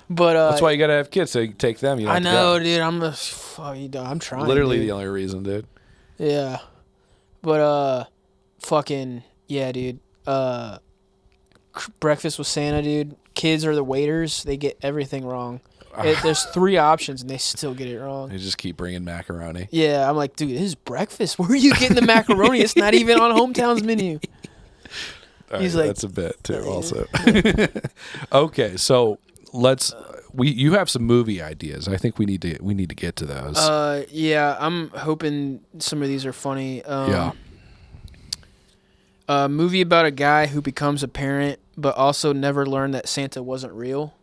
But that's why you got to have kids, so you can take them. You don't I know, dude. I'm trying. Literally dude. The only reason, dude. Yeah. But, yeah, dude. Breakfast with Santa, dude. Kids are the waiters. They get everything wrong. There's 3 options, and they still get it wrong. They just keep bringing macaroni. Yeah, I'm like, dude, this is breakfast. Where are you getting the macaroni? It's not even on Hometown's menu. He's like, that's a bit too, also. Okay, so you have some movie ideas. I think we need to get to those. Yeah, I'm hoping some of these are funny. Yeah. A movie about a guy who becomes a parent, but also never learned that Santa wasn't real.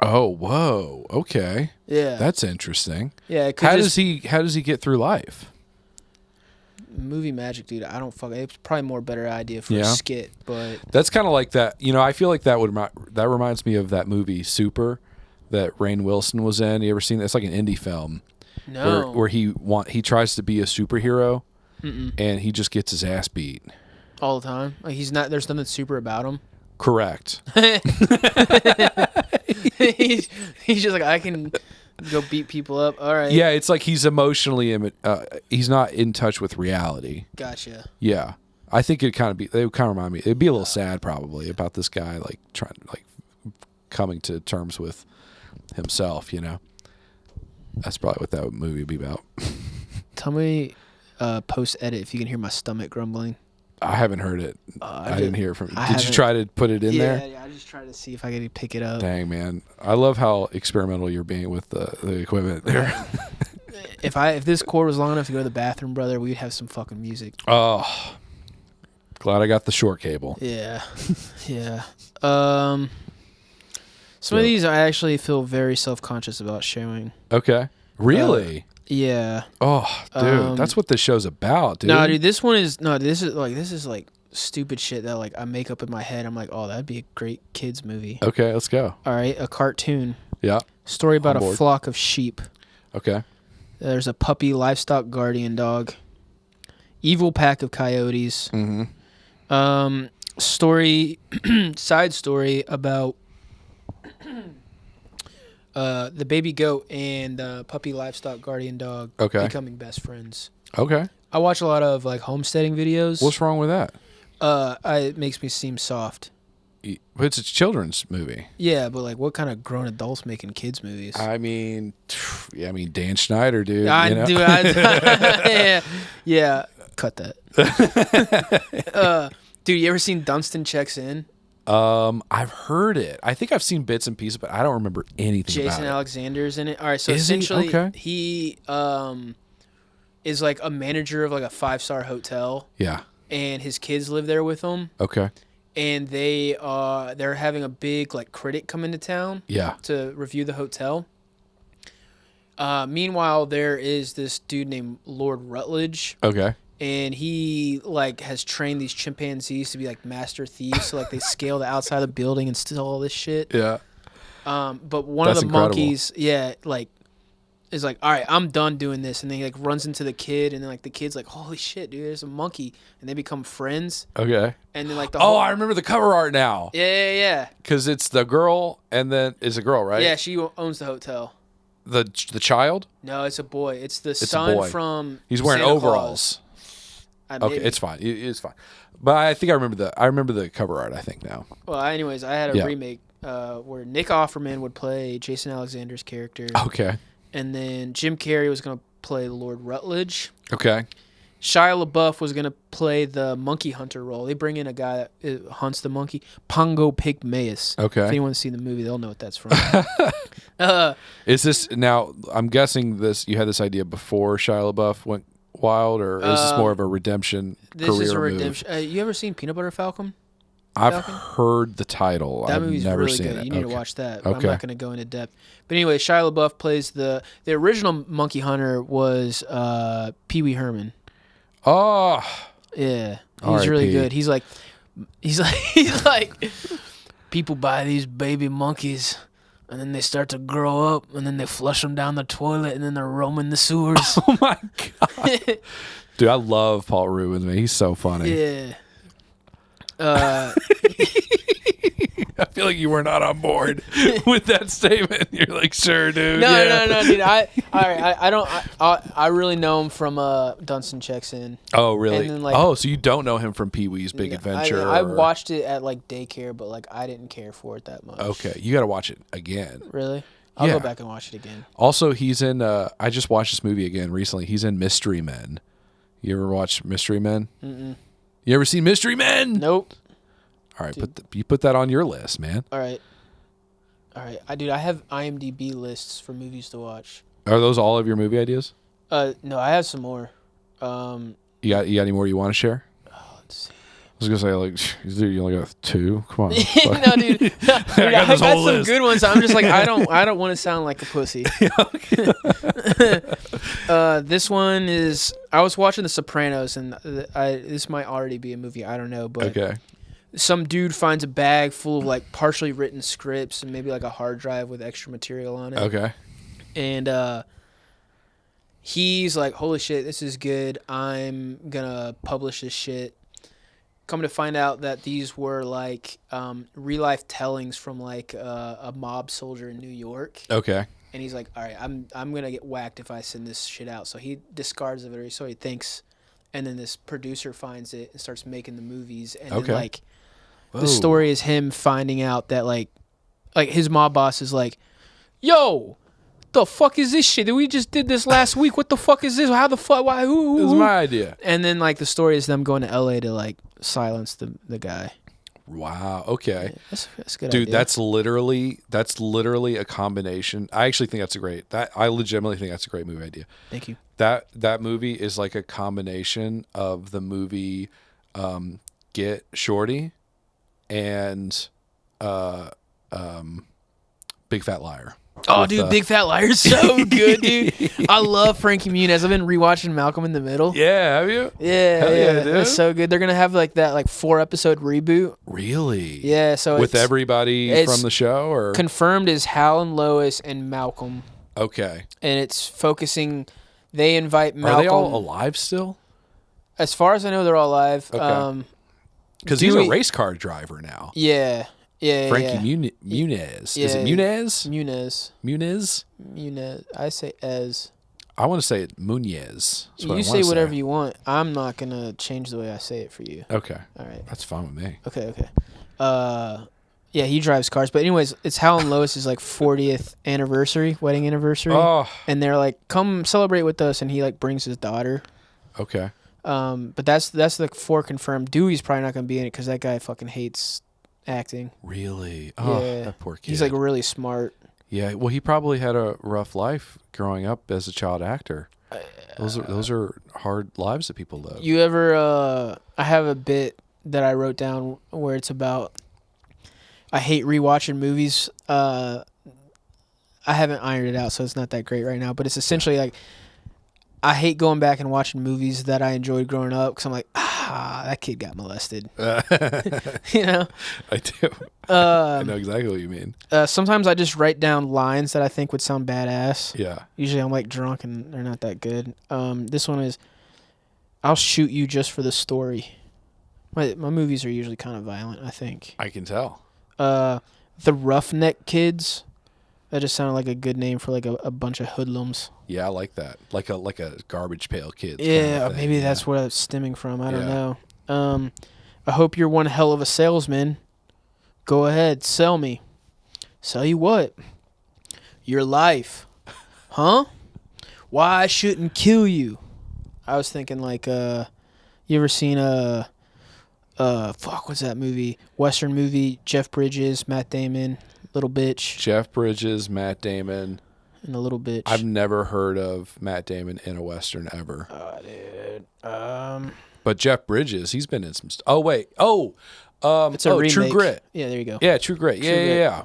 Oh, whoa. Okay. Yeah. That's interesting. Yeah. How does he get through life? Movie magic, dude. It's probably more better idea for a skit, but that's kind of like that. You know, I feel like that reminds me of that movie Super that Rainn Wilson was in. You ever seen that? It's like an indie film. No. Where he tries to be a superhero. And he just gets his ass beat all the time. Like there's nothing super about him. Correct. he's just like, I can go beat people up. All right. Yeah, it's like he's emotionally he's not in touch with reality. Gotcha. Yeah. I think it would kind of remind me. It'd be a little sad probably about this guy like coming to terms with himself, you know. That's probably what that movie would be about. Tell me post edit if you can hear my stomach grumbling. I haven't heard it. I didn't hear it from you. Did you try to put it in there? Yeah, I just tried to see if I could pick it up. Dang, man. I love how experimental you're being with the equipment there. If this cord was long enough to go to the bathroom, brother, we'd have some fucking music. Oh. Glad I got the short cable. Yeah. Yeah. Some of these I actually feel very self-conscious about showing. Okay. Really? Yeah. Oh, dude, that's what this show's about, dude. No, dude, this is like stupid shit that like I make up in my head. I'm like, oh, that'd be a great kids movie. Okay, let's go. All right, a cartoon. Yeah. Story about a flock of sheep. Okay. There's a puppy livestock guardian dog. Evil pack of coyotes. Mm-hmm. Side story about the baby goat and puppy livestock guardian dog becoming best friends. Okay. I watch a lot of like homesteading videos. What's wrong with that? It makes me seem soft. But it's a children's movie. Yeah, but like, what kind of grown adults making kids movies? I mean, Dan Schneider, dude. Yeah. Cut that. Dude, you ever seen Dunstan Checks In? I've heard it. I think I've seen bits and pieces, but I don't remember anything about it. Jason Alexander's in it. All right, so essentially he is like a manager of like a 5-star hotel. Yeah. And his kids live there with him. Okay. And they're having a big like critic come into town. Yeah. To review the hotel. Meanwhile, there is this dude named Lord Rutledge. Okay. And he like has trained these chimpanzees to be like master thieves, so like they scale the outside of the building and steal all this shit. Yeah. But one of the monkeys, like, is like, all right, I'm done doing this, and then he like runs into the kid, and then like the kid's like, holy shit, dude, there's a monkey, and they become friends. Okay. And then like I remember the cover art now. Yeah. Because it's the girl, and then it's a girl, right? Yeah, she owns the hotel. The child? No, it's a boy. It's the son from. He's wearing Santa overalls. Claus. Okay, it's fine. It's fine. But I think I remember the cover art. I think now. Well, anyways, I had a remake where Nick Offerman would play Jason Alexander's character. Okay. And then Jim Carrey was going to play Lord Rutledge. Okay. Shia LaBeouf was going to play the monkey hunter role. They bring in a guy that hunts the monkey, Pongo Pygmaeus. Okay. If anyone's seen the movie, they'll know what that's from. Is this now? I'm guessing you had this idea before Shia LaBeouf went wild, or is this more of a redemption? This career is a move? redemption. You ever seen Peanut Butter Falcon? I've heard the title. That I've movie's never really seen good. it. You need to watch that. Okay. I'm not going to go into depth. But anyway, Shia LaBeouf plays the original monkey hunter was Pee Wee Herman. Oh, yeah, he's really good. He's like, people buy these baby monkeys, and then they start to grow up, and then they flush them down the toilet, and then they're roaming the sewers. Oh my god, dude, I love Paul Rubens, man. He's so funny. Yeah. I feel like you were not on board with that statement. You're like, sure, dude. No, dude. I really know him from Dunstan Checks In. Oh, really? And then, so you don't know him from Pee Wee's Big Adventure? I watched it at like daycare, but like I didn't care for it that much. Okay, you got to watch it again. Really? I'll go back and watch it again. Also, he's in. I just watched this movie again recently. He's in Mystery Men. You ever watch Mystery Men? Mm-mm. You ever seen Mystery Men? Nope. All right, you put that on your list, man. All right. I have IMDb lists for movies to watch. Are those all of your movie ideas? No, I have some more. You got any more you want to share? Let's see. I was gonna say, like, dude, you only got 2. Come on. No, dude. I got some good ones. I'm just like, I don't want to sound like a pussy. This one is. I was watching The Sopranos, and this might already be a movie. I don't know, but okay. Some dude finds a bag full of like partially written scripts and maybe like a hard drive with extra material on it. Okay. And he's like, "Holy shit, this is good. I'm gonna publish this shit." Come to find out that these were like real life tellings from like a mob soldier in New York. Okay. And he's like, "All right, I'm gonna get whacked if I send this shit out." So he discards of it, so he thinks. And then this producer finds it and starts making the movies. And then like. Whoa. The story is him finding out that like his mob boss is like, "Yo, the fuck is this shit? We just did this last week. What the fuck is this? How the fuck? Why? Who? This is my idea." And then like the story is them going to LA to like silence the guy. Wow. Okay. Yeah, that's a good Dude, idea. that's literally a combination. I actually think that's I legitimately think that's a great movie idea. Thank you. That movie is like a combination of the movie Get Shorty and Big Fat Liar. Oh, dude, Big Fat Liar is so good, dude. I love Frankie Muniz. I've been rewatching Malcolm in the Middle. Yeah, have you? Yeah, Hell yeah, dude. That's so good. They're gonna have like that 4-episode reboot. Really? Yeah, so with everybody from the show, or confirmed is Hal and Lois and Malcolm. Okay. And it's focusing. They invite Malcolm. Are they all alive still? As far as I know, they're all alive. Okay. Because he's a race car driver now. Yeah. Frankie Muniz. Yeah. Is it Muniz? Muniz. I say Ez. I want to say it Munez. You say whatever you want. I'm not going to change the way I say it for you. Okay. All right. That's fine with me. Okay. Yeah, he drives cars. But anyways, it's Hal and Lois' 40th wedding anniversary. Oh. And they're like, "Come celebrate with us." And he brings his daughter. Okay. But that's the 4 confirmed. Dewey's probably not going to be in it because that guy fucking hates acting. Really? Oh, yeah. That poor kid. He's really smart. Yeah. Well, he probably had a rough life growing up as a child actor. Those are hard lives that people live. You ever? I have a bit that I wrote down where it's about. I hate rewatching movies. I haven't ironed it out, so it's not that great right now. But it's essentially I hate going back and watching movies that I enjoyed growing up because I'm like, that kid got molested. You know? I do. I know exactly what you mean. Sometimes I just write down lines that I think would sound badass. Yeah. Usually I'm drunk and they're not that good. This one is, "I'll shoot you just for the story." My movies are usually kind of violent, I think. I can tell. The Roughneck Kids. That just sounded like a good name for a bunch of hoodlums. Yeah, I like that. Like a Garbage Pail Kids. Yeah, or maybe that's where it's stemming from. I don't know. I hope you're one hell of a salesman. Go ahead, sell me. Sell you what? Your life. Huh? Why I shouldn't kill you. I was thinking like, you ever seen what's that movie? Western movie, Jeff Bridges, Matt Damon, Little Bitch. Jeff Bridges, Matt Damon. And a Little Bitch. I've never heard of Matt Damon in a Western ever. Dude. But Jeff Bridges, he's been in some stuff. Oh, wait. It's a remake. True Grit. Yeah, there you go. Yeah, True Grit. Yeah.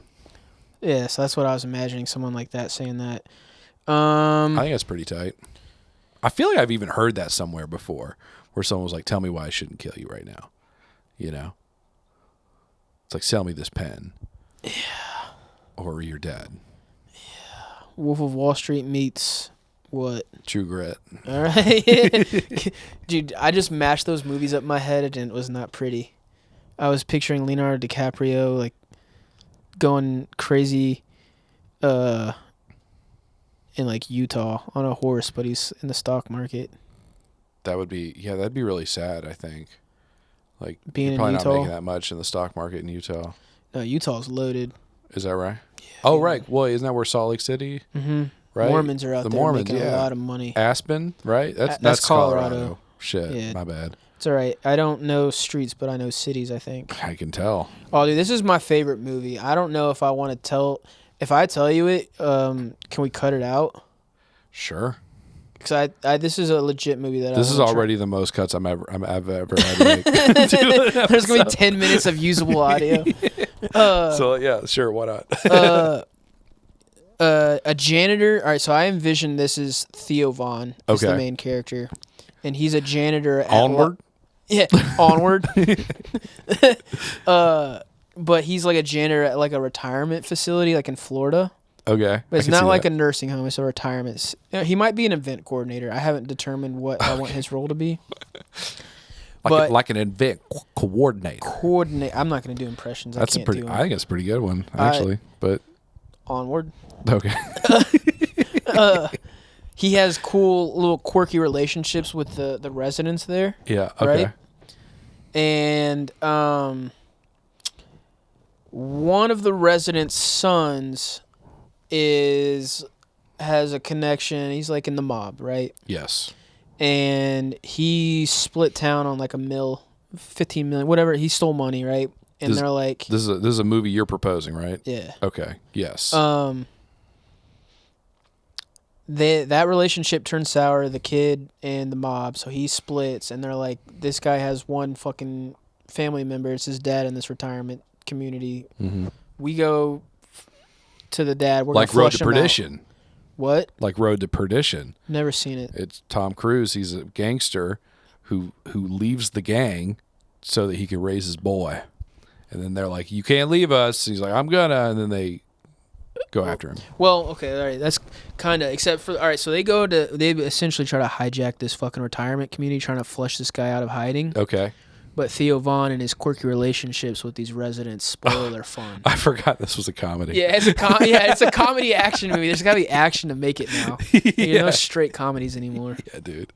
Yeah, so that's what I was imagining, someone like that saying that. I think that's pretty tight. I feel like I've even heard that somewhere before, where someone was like, tell me why I shouldn't kill you right now. You know? It's like, sell me this pen. Yeah. Or you're dead. Yeah. Wolf of Wall Street meets what? True Grit. All right. Dude, I just mashed those movies up in my head and it was not pretty. I was picturing Leonardo DiCaprio, like, going crazy in, like, Utah on a horse, but he's in the stock market. That'd be really sad, I think. Like, Being you're probably in Utah? not making that much in the stock market in Utah. No, Utah's loaded. Is that right? Yeah, oh, right. Well, isn't that where Salt Lake City? Mm-hmm. Right? Mormons are out the there Mormons, making yeah. a lot of money. Aspen, right? That's Colorado. Shit, Yeah. my bad. It's all right. I don't know streets, but I know cities, I think. I can tell. Oh, dude, this is my favorite movie. I don't know if I want to tell. If I tell you it, can we cut it out? Sure. Because this is a legit movie that this I is wanna already the most cuts I've ever had to make. There's gonna be 10 minutes of usable audio. So yeah, sure, why not? A janitor. All right, so I envision this is Theo Von is the Okay. main character, and he's a janitor at Onward. Yeah, Onward. But he's like a janitor at like a retirement facility, like in Florida. Okay. But it's not like a nursing home; it's a retirement. He might be an event coordinator. I haven't determined what I want his role to be. like an event coordinator. I'm not going to do impressions. That's I a pretty. do I think it's a pretty good one actually. But Onward. okay. He has cool little quirky relationships with the residents there. Yeah. Okay. Right? And one of the residents' sons has a connection. He's like in the mob, right? Yes. And he split town on like a mill, 15 million, whatever. He stole money, right? And they're like, this is a movie you're proposing, right? yeah. Okay. Yes. That relationship turns sour, the kid and the mob, so he splits, and they're like, this guy has one fucking family member, it's his dad in this retirement community. Mm-hmm. We go to the dad, we're like gonna Road flush to him out. Perdition. What? Like Road to Perdition. Never seen it. It's Tom Cruise. He's a gangster who leaves the gang so that he can raise his boy. And then they're like, you can't leave us. He's like, I'm gonna. And then they go after him. Well, okay, all right. That's kind of, except for, all right, so they essentially try to hijack this fucking retirement community, trying to flush this guy out of hiding. Okay. But Theo Von and his quirky relationships with these residents spoil their fun. I forgot this was a comedy. Yeah, it's a comedy action movie. There's got to be action to make it now. There's no straight comedies anymore. Yeah, dude.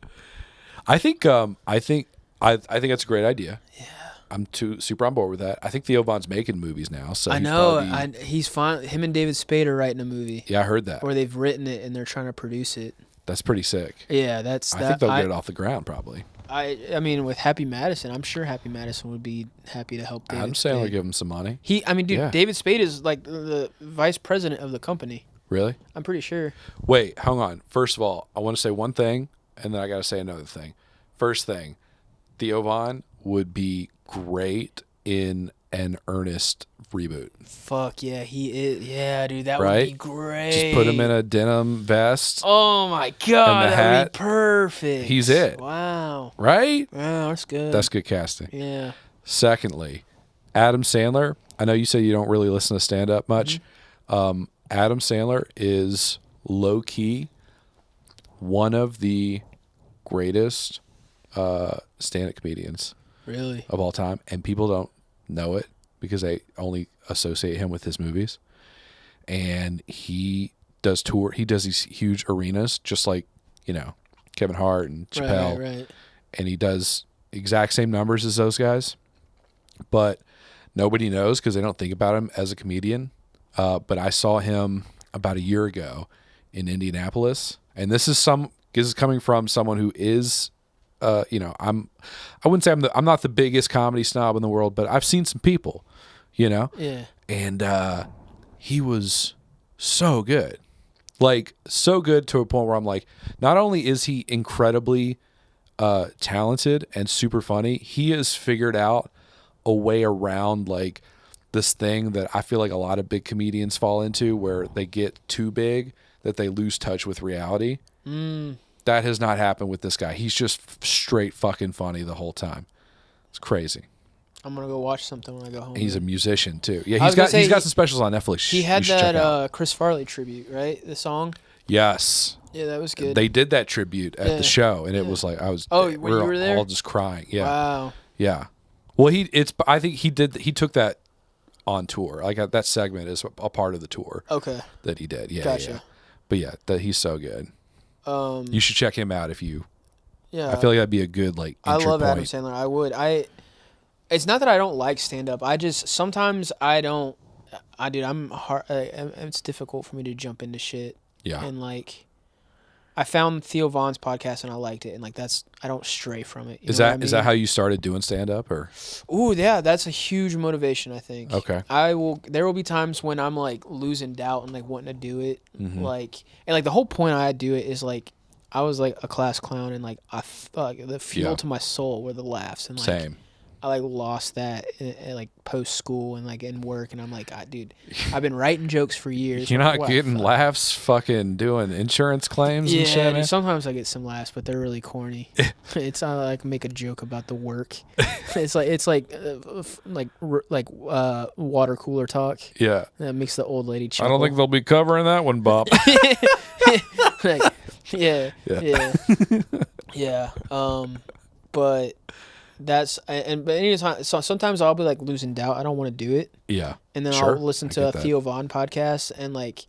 I think that's a great idea. Yeah. I'm super on board with that. I think Theo Von's making movies now, so I know. He's fine. Him and David Spade are writing a movie. Yeah, I heard that. Or they've written it and they're trying to produce it. That's pretty sick. Yeah, I think they'll get it off the ground probably. I mean, with Happy Madison, I'm sure Happy Madison would be happy to help David I'm saying Spade. I'll give him some money. Dude, Yeah. David Spade is like the vice president of the company. Really? I'm pretty sure. Wait, hang on. First of all, I want to say one thing, and then I got to say another thing. First thing, Theo Von would be great in an Ernest reboot. Fuck yeah, he is. Yeah, dude, that would Right? be great. Just put him in a denim vest. Oh my god, and the that would hat. be perfect. He's it. Wow. Right? Wow, that's good. That's good casting. Yeah. Secondly, Adam Sandler. I know you say you don't really listen to stand-up much. Mm-hmm. Adam Sandler is low-key one of the greatest stand-up comedians Really? of all time, and people don't know it because they only associate him with his movies. And he does these huge arenas, just like, Kevin Hart and Chappelle. Right. And he does exact same numbers as those guys, but nobody knows because they don't think about him as a comedian. but I saw him about a year ago in Indianapolis, and this is coming from someone who is, I wouldn't say I'm not the biggest comedy snob in the world, but I've seen some people, Yeah. and he was so good, like so good to a point where I'm like, not only is he incredibly talented and super funny, he has figured out a way around like this thing that I feel like a lot of big comedians fall into, where they get too big that they lose touch with reality. That has not happened with this guy. He's just straight fucking funny the whole time. It's crazy. I'm gonna go watch something when I go home. He's a musician too. Yeah, he's he's got some specials on Netflix. He had that Chris Farley tribute, right? The song. Yes. Yeah, that was good. They did that tribute at the show, and it was like you were there? All just crying. Yeah. Wow. Yeah. Well, I think he took that on tour. Like that segment is a part of the tour. Okay. That he did. Yeah. Gotcha. Yeah. But yeah, he's so good. You should check him out if you. Yeah. I feel like that'd be a good like. I love point. Adam Sandler. I would. It's not that I don't like stand up. I just sometimes I don't. I'm hard. It's difficult for me to jump into shit. Yeah. And like, I found Theo Von's podcast and I liked it, and like I don't stray from it. Is that how you started doing stand up or? Ooh, yeah, that's a huge motivation, I think. Okay. There will be times when I'm like losing doubt and like wanting to do it, Mm-hmm. like the whole point I do it is like I was like a class clown and like the fuel to my soul were the laughs and like Same. I like lost that in like post school and like in work, and I'm like, dude, I've been writing jokes for years. You're not getting laughs fucking doing insurance claims and shit, Yeah, man? sometimes I get some laughs, but they're really corny. It's not like make a joke about the work. It's like water cooler talk. Yeah. That makes the old lady chuckle. I don't think they'll be covering that one, Bob. Like, yeah. But that's but anytime. So sometimes I'll be like losing doubt. I don't want to do it. Yeah. And then Sure. I'll listen to a Theo Von podcast, and like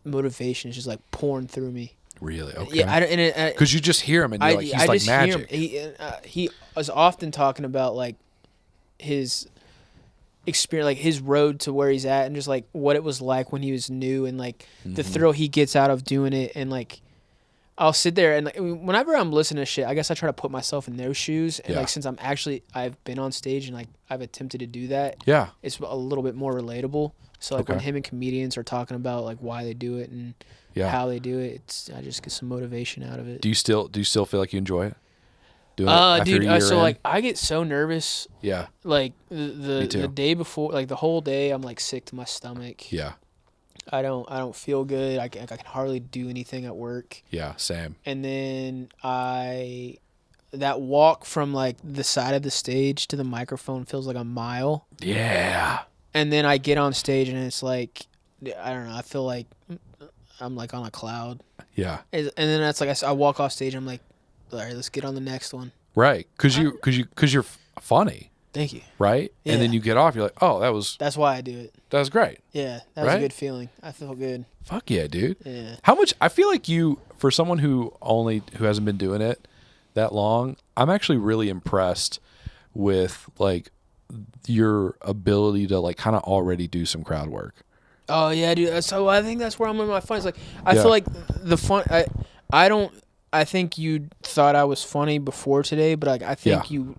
motivation is just like pouring through me. Really? Okay. Yeah, because you just hear him and you're like, he's like magic. Hear him. He was often talking about like his experience, like his road to where he's at, and just like what it was like when he was new, and like the thrill he gets out of doing it. And like I'll sit there and like, whenever I'm listening to shit, I guess I try to put myself in those shoes. And like since I've been on stage and like I've attempted to do that, it's a little bit more relatable. So like when him and comedians are talking about like why they do it and how they do it, I just get some motivation out of it. Do you still feel like you enjoy it? Doing it after a year so in? like I get so nervous. Yeah. Like the day before, like the whole day, I'm like sick to my stomach. Yeah. I don't feel good. I can hardly do anything at work. Yeah, same. And then that walk from like the side of the stage to the microphone feels like a mile. Yeah. And then I get on stage and it's like, I don't know, I feel like I'm like on a cloud. Yeah. And then that's like I walk off stage, I'm like, all right, let's get on the next one. Right. Cause you're funny. Thank you. Right? Yeah. And then you get off, you're like, oh, that's why I do it. That was great. Yeah. That was a good feeling. I feel good. Fuck yeah, dude. Yeah. How much I feel like for someone who hasn't been doing it that long, I'm actually really impressed with like your ability to like kind of already do some crowd work. Oh yeah, dude. So I think that's where I'm in my fun. It's like I feel like the fun. I think you thought I was funny before today, but like I think you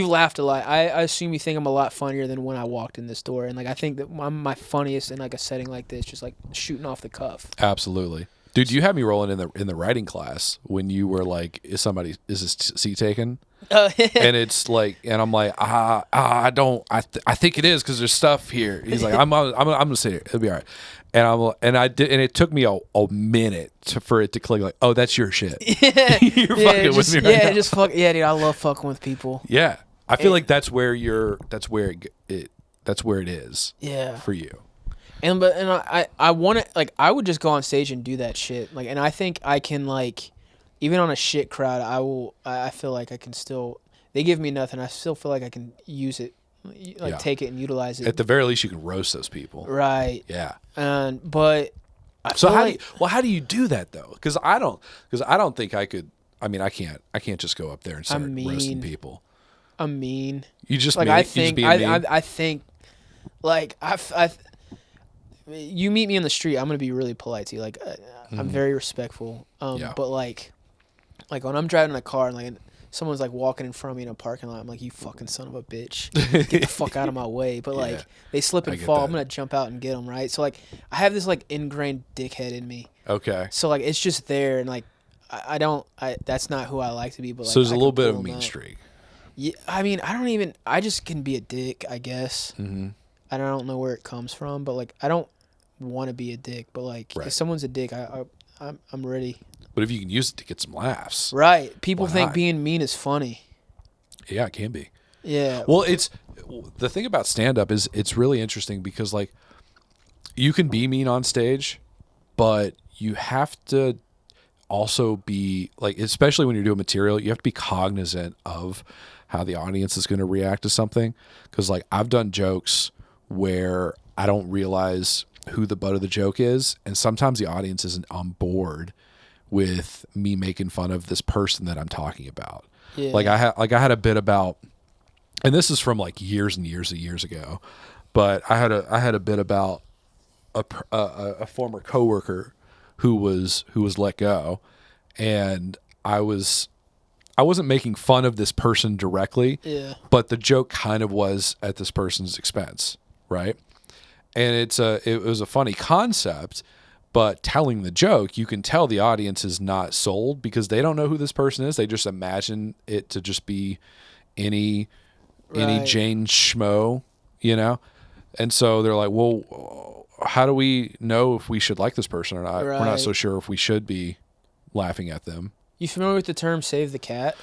laughed a lot. I assume you think I'm a lot funnier than when I walked in this door, and like I think that I'm my funniest in like a setting like this, just like shooting off the cuff. Absolutely. Dude, you had me rolling in the writing class when you were like, is this seat taken? And it's like, and I'm like, I think it is because there's stuff here. He's like, I'm gonna sit here. It'll be all right. And I did, and it took me a minute for it to click. Like, oh, that's your shit. You're fucking with me right now. Just fuck. Yeah, dude, I love fucking with people. Yeah, I feel like that's where it is. Yeah, for you. And I want to like I would just go on stage and do that shit like, and I think I can like, even on a shit crowd, I feel like I can still. They give me nothing. I still feel like I can use it, like take it and utilize it. At the very least, you can roast those people. Right. Yeah. But how do you do that though? Because I don't think I could. I mean, I can't just go up there and start roasting people. I'm mean. You just like mean, I think Like you meet me in the street, I'm gonna be really polite to you. Like I'm very respectful. But like when I'm driving a car and like someone's like walking in front of me in a parking lot, I'm like, you fucking son of a bitch, get the fuck out of my way. But like they slip and fall, I'm gonna jump out and get them, right? So like I have this like ingrained dickhead in me. Okay. So like it's just there, and like I that's not who I like to be. But like, so there's a little bit of a mean streak. Yeah, I mean I just can be a dick, I guess. Mm-hmm. I don't know where it comes from, but like I don't want to be a dick, but like if someone's a dick, I'm ready. But if you can use it to get some laughs, right? People think being mean is funny. Yeah, it can be. Yeah. Well, it's the thing about stand-up is it's really interesting because like you can be mean on stage, but you have to also be like, especially when you're doing material, you have to be cognizant of how the audience is going to react to something. Because like I've done jokes where I don't realize who the butt of the joke is, and sometimes the audience isn't on board with me making fun of this person that I'm talking about. Yeah. Like I had a bit about, and this is from like years and years and years ago, but I had a bit about a former coworker who was let go, and I wasn't making fun of this person directly, but the joke kind of was at this person's expense, right? And it was a funny concept, but telling the joke, you can tell the audience is not sold because they don't know who this person is. They just imagine it to just be any Jane Schmo, you know? And so they're like, well, how do we know if we should like this person or not? Right. We're not so sure if we should be laughing at them. You familiar with the term "save the cat"?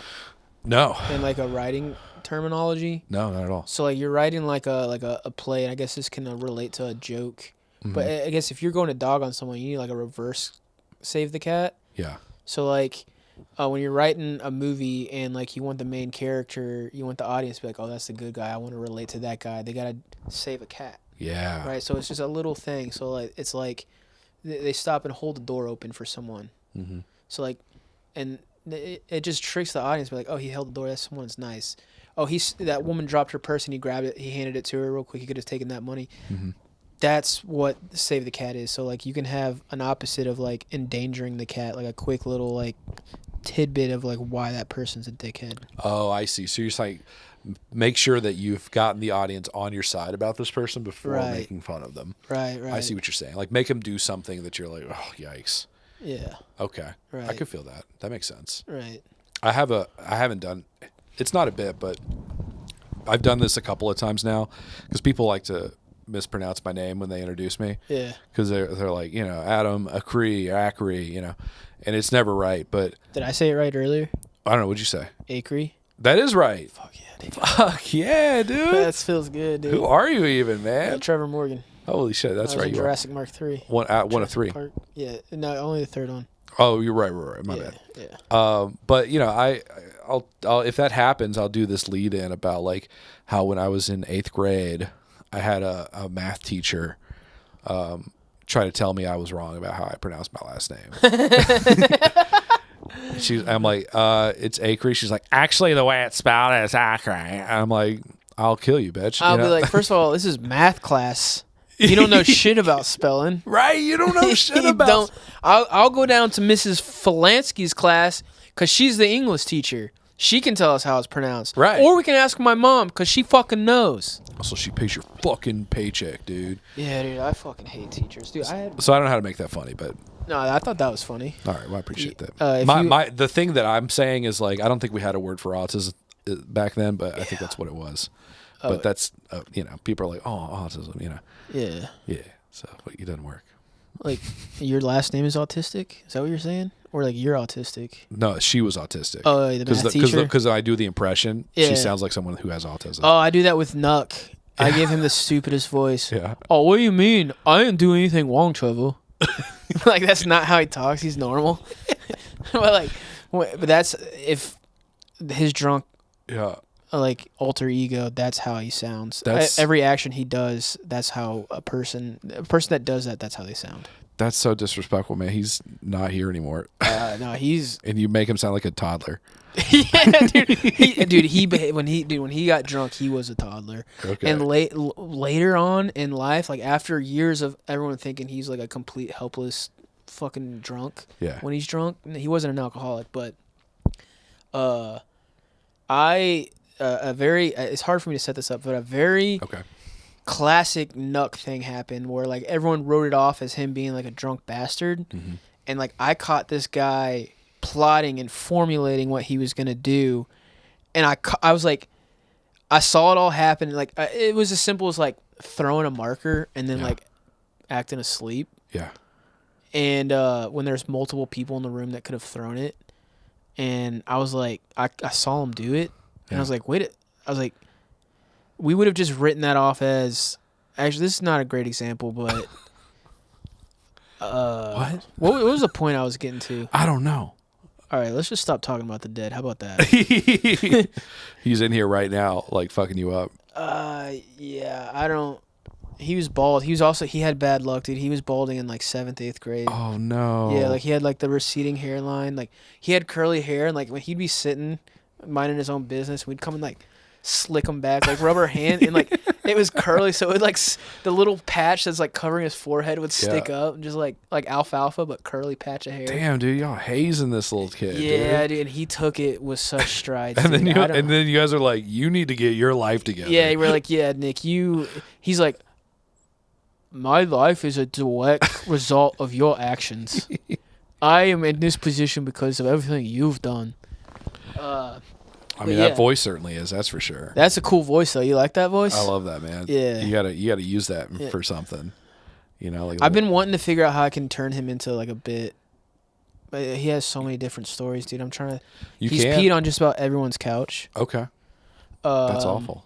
No. In like a writing terminology? No, not at all. So like you're writing like a play, and I guess this can relate to a joke. Mm-hmm. But I guess if you're going to dog on someone, you need like a reverse save the cat. Yeah. So like when you're writing a movie and like you want the main character, you want the audience to be like, oh, that's the good guy, I want to relate to that guy. They gotta save a cat. Yeah. Right. So it's just a little thing. So like it's like they stop and hold the door open for someone. Mm-hmm. So like, and it just tricks the audience. Be like, oh, he held the door. That someone's nice. Oh, that woman dropped her purse and he grabbed it. He handed it to her real quick. He could have taken that money. Mm-hmm. That's what save the cat is. So like you can have an opposite of like endangering the cat, like a quick little like tidbit of like why that person's a dickhead. Oh, I see. So you're saying make sure that you've gotten the audience on your side about this person before making fun of them. Right. I see what you're saying. Like make them do something that you're like, oh, yikes. Yeah. Okay. Right. I could feel that. That makes sense. Right. I haven't done, it's not a bit, but I've done this a couple of times now because people like to mispronounce my name when they introduce me. Yeah. Because they're like, you know, Adam Akri, you know, and it's never right. But did I say it right earlier? I don't know. What'd you say? Akri. That is right. Fuck yeah, dude. Fuck yeah, dude. That feels good, dude. Who are you even, man? Trevor Morgan. Holy shit, that's right. Jurassic Mark 3. One of 3. Park. Yeah, no, only the third one. Oh, you're right. My bad. Yeah. But you know, I'll if that happens, I'll do this lead in about like how when I was in 8th grade, I had a math teacher try to tell me I was wrong about how I pronounced my last name. I'm like, it's Acre. She's like, actually, the way it's spelled is Acre. I'm like, I'll kill you, bitch. I'll be like, first of all, this is math class. You don't know shit about spelling. Right? You don't know shit about I'll go down to Mrs. Falansky's class because she's the English teacher. She can tell us how it's pronounced. Right. Or we can ask my mom because she fucking knows. Also, she pays your fucking paycheck, dude. Yeah, dude. I fucking hate teachers. Dude, So I don't know how to make that funny, but... No, I thought that was funny. All right, well, I appreciate that. The thing that I'm saying is, like, I don't think we had a word for autism back then, but I think that's what it was. But that's, you know, people are like, oh, autism, you know. Yeah. Yeah, so it doesn't work. Like, your last name is autistic? Is that what you're saying? Or, like, you're autistic? No, she was autistic. Oh, the math teacher? Because I do the impression, she sounds like someone who has autism. Oh, I do that with Nuck. I give him the stupidest voice. Yeah. Oh, what do you mean? I didn't do anything wrong, Trevor. Like, that's not how he talks. He's normal. but that's if his drunk like alter ego, that's how he sounds. Every action he does, that's how a person that does that's how they sound. That's so disrespectful, man. He's not here anymore. No, he's And you make him sound like a toddler. yeah, dude. When he got drunk, he was a toddler. Okay. And later on in life, like after years of everyone thinking he's like a complete helpless fucking drunk. Yeah. When he's drunk, he wasn't an alcoholic, but it's hard for me to set this up, but a very Okay. classic Nuck thing happened where like everyone wrote it off as him being like a drunk bastard, and like I caught this guy plotting and formulating what he was gonna do, and I was like, I saw it all happen. Like it was as simple as like throwing a marker and then like acting asleep. Yeah. And when there's multiple people in the room that could have thrown it, and I was like, I saw him do it, and I was like, we would have just written that off as, actually, this is not a great example, but what was the point I was getting to? I don't know. All right, let's just stop talking about the dead. How about that? He's in here right now, like fucking you up. Yeah, I don't. He was bald. He had bad luck, dude. He was balding in like 7th, 8th grade. Oh no. Yeah, like he had like the receding hairline. Like he had curly hair, and like when he'd be sitting, minding his own business, we'd come and like slick him back, like rub our hand, and like it was curly, so it like the little patch that's like covering his forehead would stick up, and just like alfalfa, but curly patch of hair. Damn, dude, y'all hazing this little kid. Yeah, dude, and he took it with such strides. And dude. then you guys are like, you need to get your life together. Yeah, we're like, yeah, Nick, he's like, my life is a direct result of your actions. I am in this position because of everything you've done. I mean, that voice certainly is. That's for sure. That's a cool voice, though. You like that voice? I love that, man. Yeah. You gotta use that for something. You know, like I've been wanting to figure out how I can turn him into like a bit. But he has so many different stories, dude. I'm trying to. He's peed on just about everyone's couch. Okay. That's awful.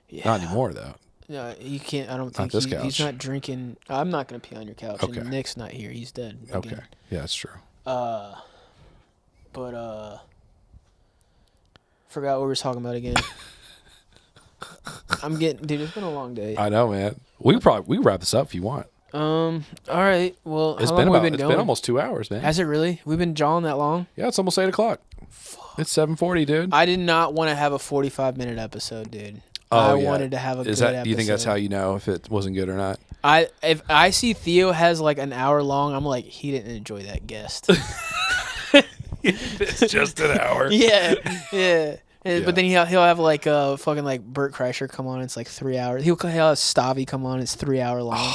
Yeah. Not anymore, though. No, you can't. I don't think he's not drinking. I'm not gonna pee on your couch. Okay. And Nick's not here. He's dead. Again. Okay. Yeah, that's true. Forgot what we were talking about again. Dude, it's been a long day. I know, man. We wrap this up if you want. All right. Well, It's how long have we been it's going? been almost 2 hours, man. Has it really? We've been jawing that long? Yeah, it's almost 8:00. Fuck. It's 7:40, dude. I did not want to have a 45-minute episode, dude. Oh, I wanted to have a good episode. Do you think that's how you know if it wasn't good or not? If I see Theo has like an hour long, I'm like, he didn't enjoy that guest. It's just an hour. Yeah. But then he'll have like fucking like Bert Kreischer come on. It's like 3 hours. He'll have Stavi come on. It's 3 hour long.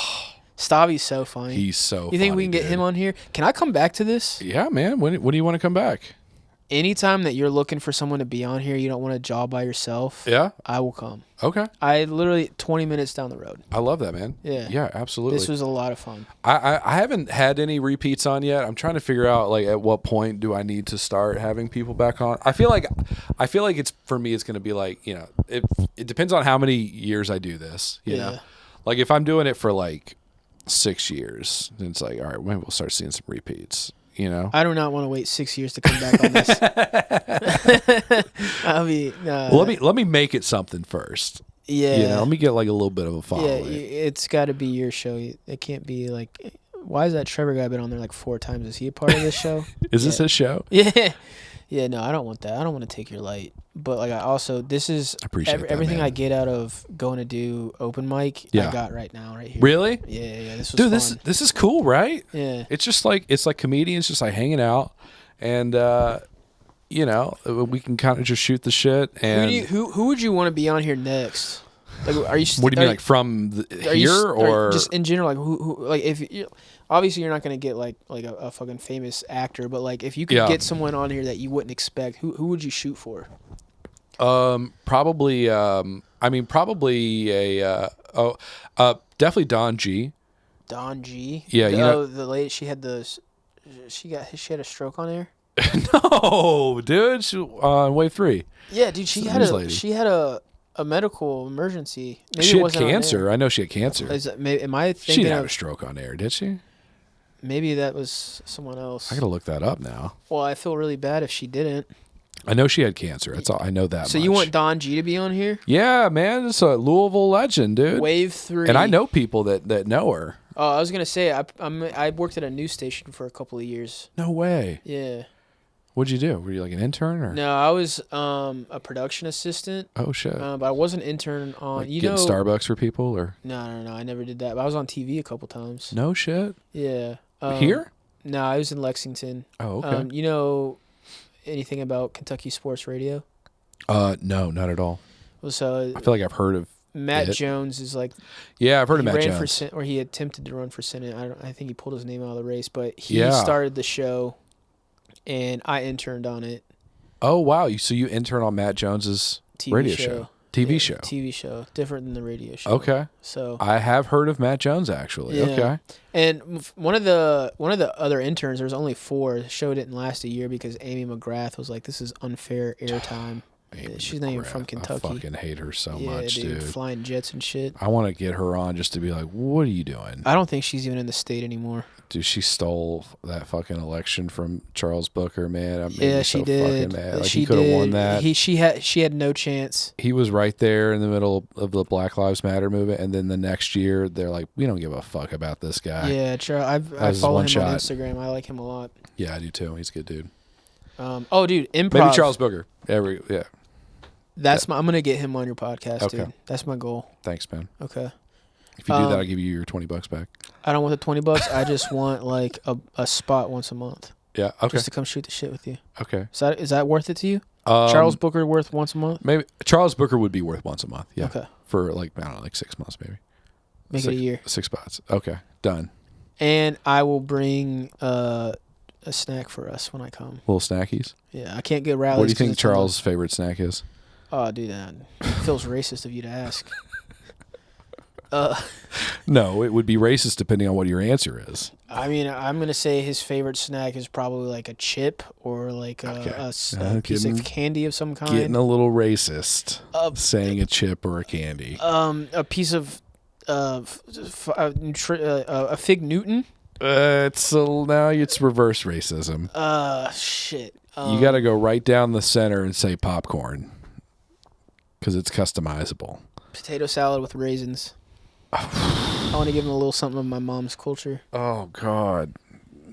Stavi's so funny. He's so funny. You think we can get him on here? Can I come back to this? Yeah, man. When do you want to come back? Anytime that you're looking for someone to be on here, you don't want to jaw by yourself. Yeah. I will come. Okay. I literally 20 minutes down the road. I love that, man. Yeah. Yeah, absolutely. This was a lot of fun. I haven't had any repeats on yet. I'm trying to figure out like at what point do I need to start having people back on. I feel like it's for me it's going to be like, you know, it depends on how many years I do this, you know. Like if I'm doing it for like 6 years, then it's like, all right, maybe we'll start seeing some repeats. You know, I do not want to wait 6 years to come back on this. Well, let me make it something first. Yeah, you know, let me get like a little bit of a following. Yeah, it's got to be your show. It can't be like, why is that Trevor guy been on there like 4 times? Is he a part of this show? Is this his show? Yeah. Yeah, no, I don't want that. I don't want to take your light. But like, this is everything I get out of going to do open mic. I got right now, right here. Really? Yeah. This was dude. This is cool, right? Yeah. It's just like comedians just like hanging out, and you know, we can kind of just shoot the shit. And who would you want to be on here next? Like, are you? What do you mean, like from here or just in general? Like, who like if you, obviously you're not gonna get like a fucking famous actor, but like if you could get someone on here that you wouldn't expect, who would you shoot for? Probably. Probably definitely Don G. Don G. Yeah, you know the lady. She had she had a stroke on air. No, dude. She on wave 3. Yeah, dude. She had a medical emergency. Maybe she had cancer. I know she had cancer. Am I thinking she didn't have a stroke on air, did she? Maybe that was someone else. I gotta look that up now. Well, I feel really bad if she didn't. I know she had cancer. That's all. I know that. So much. you want Don G to be on here? Yeah, man. It's a Louisville legend, dude. Wave 3. And I know people that know her. Oh, I was gonna say I worked at a news station for a couple of years. No way. Yeah. What'd you do? Were you like an intern or? No, I was a production assistant. Oh shit. But I was an intern on. Like getting Starbucks for people or? No, I never did that. But I was on TV a couple times. No shit. Yeah. Here? No, I was in Lexington. Oh, okay. You know anything about Kentucky sports radio? No, not at all. Well, so I feel like I've heard of Matt it. Jones is like. Yeah, I've heard of Matt ran Jones. or he attempted to run for Senate. I think he pulled his name out of the race, but he Yeah. started the show, and I interned on it. Oh wow! So you intern on Matt Jones's TV radio show. TV show, different than the radio show. Okay. So I have heard of Matt Jones actually. Yeah. Okay. And one of the other interns, there was only 4. The show didn't last a year because Amy McGrath was like, "This is unfair airtime." She's not even from Kentucky. I fucking hate her so Yeah, much, dude. flying jets and shit. I want to get her on just to be like, "What are you doing?" I don't think she's even in the state anymore. Dude, she stole that fucking election from Charles Booker, man. I made Yeah, me she so did. fucking mad. Like, She he could have did. won that. She had no chance. He was right there in the middle of the Black Lives Matter movement, and then the next year they're like, "We don't give a fuck about this guy." Yeah, I was follow one him shot. on Instagram. I like him a lot. Yeah, I do too. He's a good dude. Oh, dude, improv. Maybe Charles Booker. Yeah. I'm gonna get him on your podcast, Okay. dude. That's my goal. Thanks, man. Okay. If you do that, I'll give you your $20 back. I don't want the $20. I just want like a spot once a month, Yeah. Okay. just to come shoot the shit with you. Okay. Is that worth it to you? Charles Booker worth once a month? Maybe Charles Booker would be worth once a month. Yeah. Okay. For like, I don't know, like 6 months maybe. Make it a year. 6 spots. Okay. Done. And I will bring a snack for us when I come. Little snackies. Yeah, I can't get rallies. What do you think Charles' favorite snack is? Oh, dude, that feels racist of you to ask. No, it would be racist depending on what your answer is. I mean, I'm going to say his favorite snack is probably like a chip or like a piece of candy of some kind. Getting a little racist. Saying a chip or a candy. A piece of a Fig Newton. Now it's reverse racism. Shit. You got to go right down the center and say popcorn. Because it's customizable. Potato salad with raisins. I want to give him a little something of my mom's culture. Oh, God.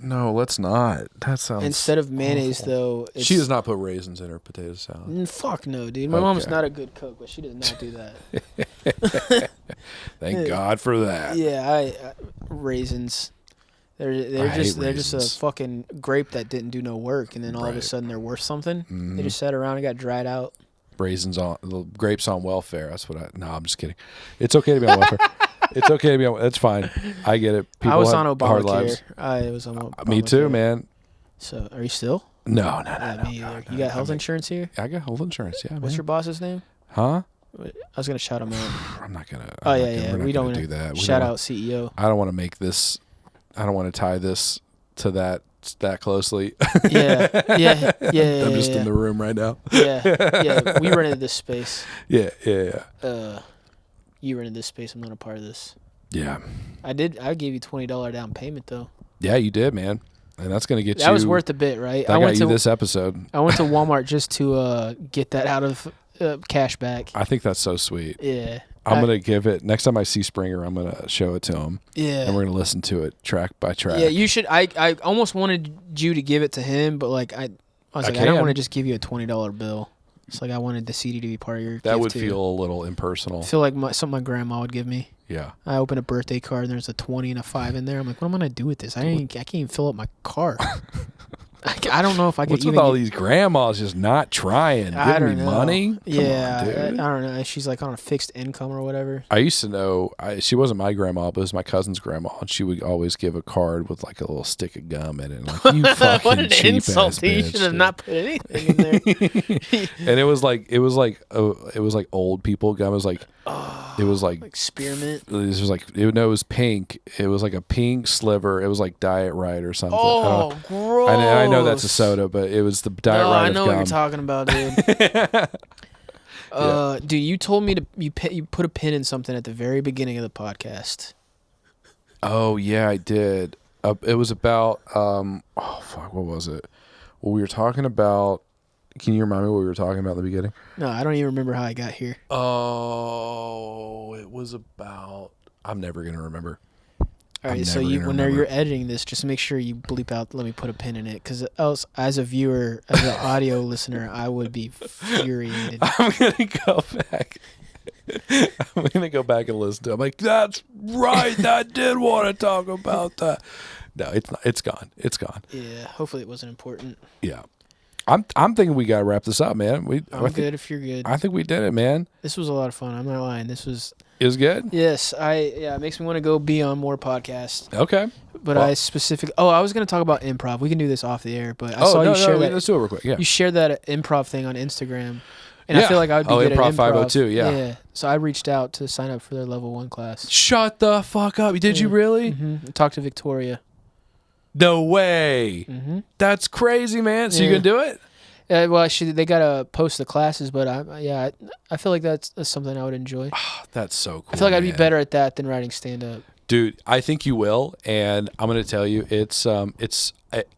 No, let's not. That sounds Instead of mayonnaise, awful. though. She does not put raisins in her potato salad. Fuck no, dude. My mom's not a good cook, but she does not do that. Thank God for that. Yeah, raisins. They're just a raisins. fucking grape that didn't do no work, and then all of a sudden they're worth something. Mm-hmm. They just sat around and got dried out. Raisins on the grapes on welfare. That's what no, I'm just kidding. It's okay to be on welfare. It's okay to be on. That's fine. I get it. People I was on have hard Obamacare. lives. I was on Obamacare. Me too, man. So, are you still? No. Me either. You got health insurance here? I got health insurance. Yeah. What's man. your boss's name? Huh? I was gonna shout him out. I'm not gonna. Oh I'm yeah, not gonna- yeah. we're not We gonna don't do that. Shout out CEO. I don't want to make this. I don't want to tie this to that closely. Yeah. I'm just in the room right now. Yeah. We rented this space. Yeah. You rented this space. I'm not a part of this. Yeah. I did. I gave you $20 down payment though. Yeah, you did, man. And that's gonna get you. That was worth a bit, right? I got you this episode. I went to Walmart just to get that out of cash back. I think that's so sweet. Yeah. I'm gonna give it next time I see Springer. I'm gonna show it to him. Yeah. And we're gonna listen to it track by track. Yeah, you should. I almost wanted you to give it to him, but like I was like, I don't want to just give you a $20 bill. It's like I wanted the CD to be part of your. That gift would too. feel a little impersonal. I feel like something my grandma would give me. Yeah. I open a birthday card and there's a 20 and a 5 in there. I'm like, what am I gonna do with this? I can't even fill up my car. I don't know if I could. What's with all these grandmas just not trying? I Giving don't me know. money? Come Yeah, on, dude. I don't know. She's like on a fixed income or whatever. I used to know. She wasn't my grandma, but it was my cousin's grandma, and she would always give a card with like a little stick of gum in it. And like, you fucking What an cheap insult! ass You bitch, should have dude. not put anything in there. And it was like old people gum. It was like Like spearmint. It was pink. It was like a pink sliver. It was like Diet Right or something. Oh, gross! I know that's a soda, but it was the Diet No, Right I know of what gum. you're talking about, dude. Dude, you told me you put a pin in something at the very beginning of the podcast. Oh yeah, I did. It was about what was it? Well, we were talking about Can you remind me what we were talking about in the beginning? No, I don't even remember how I got here. Oh, it was about. I'm never gonna remember. All right, so whenever you're editing this, just make sure you bleep out. Let me put a pin in it, because else, as a viewer, as an audio listener, I would be infuriated. I'm gonna go back. I'm gonna go back and listen to it. I'm like, that's right. I did want to talk about that. No, it's not. It's gone. It's gone. Yeah. Hopefully, it wasn't important. Yeah. I'm thinking we gotta wrap this up, man. I'm good if you're good. I think we did it, man. This was a lot of fun. I'm not lying. This was. It was good. Yes, it makes me want to go be on more podcasts. Okay. But I specifically. Oh, I was going to talk about improv. We can do this off the air, but I saw you share that. Let's do it real quick. Yeah. You shared that improv thing on Instagram, and I feel like I would be good at improv. 502. Yeah. Yeah. So I reached out to sign up for their level 1 class. Shut the fuck up! Did you really? Mm-hmm. Talked to Victoria. No way. Mm-hmm. That's crazy, man. So you gonna do it? Well, they gotta post the classes, but I feel like that's something I would enjoy. Oh, that's so cool. I feel like I'd be better at that than writing stand up. Dude, I think you will, and I'm gonna tell you,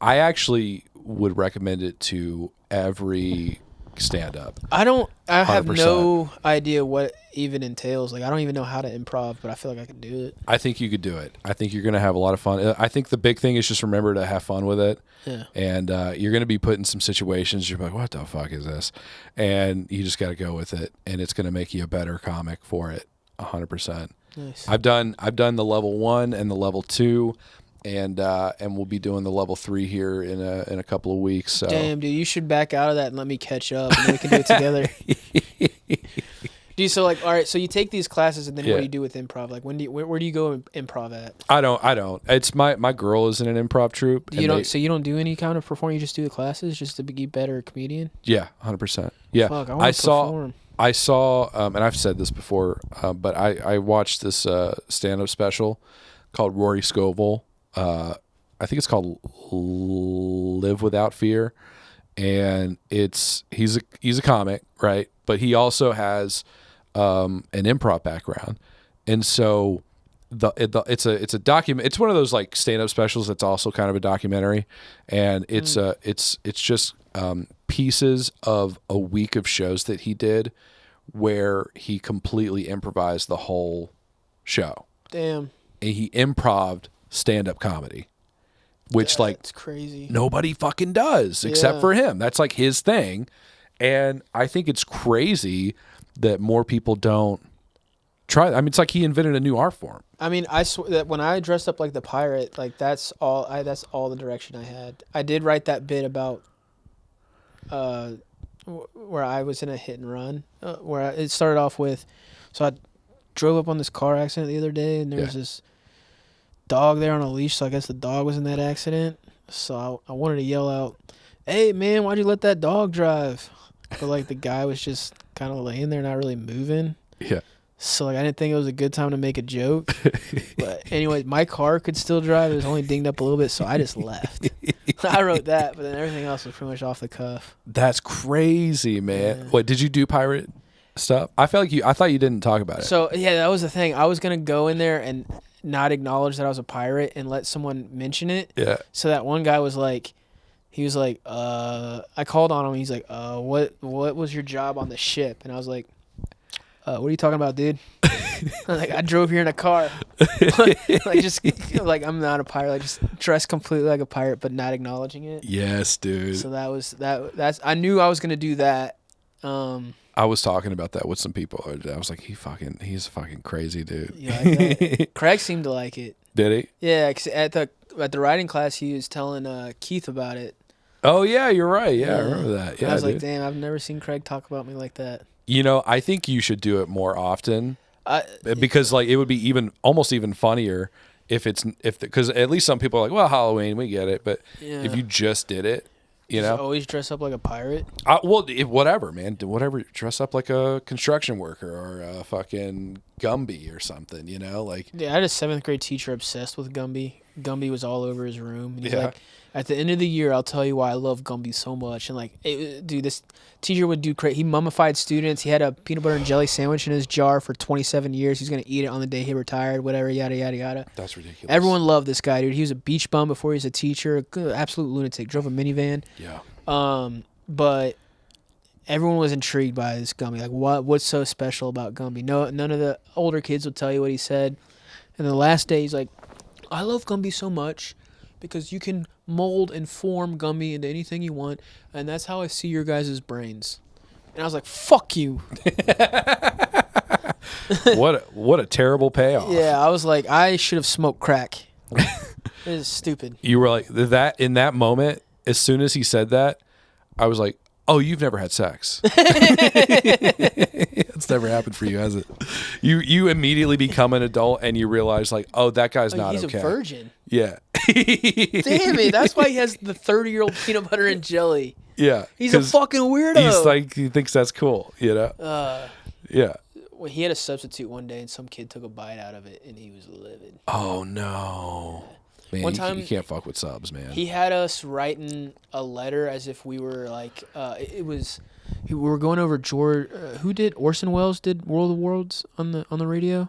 I actually would recommend it to every stand up. I have 100%. no idea what it even entails. Like, I don't even know how to improv, but I feel like I could do it. I think you could do it. I think you're gonna have a lot of fun. I think the big thing is just remember to have fun with it. Yeah. And you're going to be put in some situations. You're like, what the fuck is this? And you just got to go with it. And it's going to make you a better comic for it. 100%. Nice. I've done the level 1 and the level 2, and we'll be doing the level 3 here in a couple of weeks. So. Damn, dude, you should back out of that and let me catch up, and then we can do it together. Dude, so like, all right, so you take these classes, and then what do you do with improv? Like, where do you go improv at? I don't. It's my girl is in an improv troupe. So you don't do any kind of performing. You just do the classes just to be a better comedian. Yeah, 100%. Yeah, fuck, I want to perform. I saw, and I've said this before, but I watched this stand-up special called Rory Scovel. I think it's called Live Without Fear, and he's a comic, right? But he also has an improv background, and so it's a document. It's one of those like stand-up specials that's also kind of a documentary, and it's just pieces of a week of shows that he did where he completely improvised the whole show. Damn. And he improved stand-up comedy, which it's crazy. Nobody fucking does except for him. That's like his thing, and I think it's crazy that more people don't try. I mean, it's like he invented a new art form. I mean, I swear that when I dressed up like the pirate, like that's all the direction I had. I did write that bit about where I was in a hit and run, it started off with, so I drove up on this car accident the other day, and there was this dog there on a leash, so I guess the dog was in that accident. So I wanted to yell out, "Hey man, why'd you let that dog drive?" But like the guy was just kind of laying there, not really moving. Yeah. So like I didn't think it was a good time to make a joke. But anyway, my car could still drive. It was only dinged up a little bit, so I just left. I wrote that, but then everything else was pretty much off the cuff. That's crazy, man. Yeah. What did you do pirate stuff? I thought you didn't talk about it. So yeah, that was the thing. I was gonna go in there and not acknowledge that I was a pirate and let someone mention it. Yeah. So that one guy was like, I called on him. He's like, what was your job on the ship? And I was like, what are you talking about, dude? Like, I drove here in a car. like I'm not a pirate. I just dressed completely like a pirate, but not acknowledging it. Yes, dude. So that's I knew I was gonna do that. I was talking about that with some people. I was like, he's a fucking crazy dude. Yeah, Craig seemed to like it. Did he? Yeah, 'cause at the writing class, he was telling Keith about it. Oh yeah, you're right. Yeah, I remember that. Yeah, I was like, damn, I've never seen Craig talk about me like that. You know, I think you should do it more often, because like it would be almost even funnier because at least some people are like, well, Halloween, we get it, but if you just did it. You know, always dress up like a pirate. Whatever, man. Whatever. Dress up like a construction worker or a fucking Gumby or something. You know, like. Yeah, I had a 7th grade teacher obsessed with Gumby. Gumby was all over his room. And he's like, at the end of the year, I'll tell you why I love Gumby so much. And like, dude, this teacher would do crazy. He mummified students. He had a peanut butter and jelly sandwich in his jar for 27 years. He's gonna eat it on the day he retired. Whatever, yada yada yada. That's ridiculous. Everyone loved this guy, dude. He was a beach bum before he was a teacher. Absolute lunatic. Drove a minivan. Yeah. But everyone was intrigued by this Gumby. Like, what's so special about Gumby? No, none of the older kids would tell you what he said. And the last day, he's like, I love Gumby so much because you can mold and form Gumby into anything you want, and that's how I see your guys' brains. And I was like, fuck you. What a terrible payoff. Yeah, I was like, I should have smoked crack. It is stupid. You were like, that in that moment, as soon as he said that, I was like, oh, you've never had sex. It's never happened for you, has it? You immediately become an adult and you realize, like, oh, that guy's not he's okay. He's a virgin. Yeah. Damn it. That's why he has the 30-year-old peanut butter and jelly. Yeah. He's a fucking weirdo. He's like, he thinks that's cool, you know? Yeah. Well, he had a substitute one day and some kid took a bite out of it and he was livid. Oh, no. Man, one time, you can't fuck with subs, man. He had us writing a letter as if we were like, we were going over George. Who did Orson Welles did World of Worlds on the radio?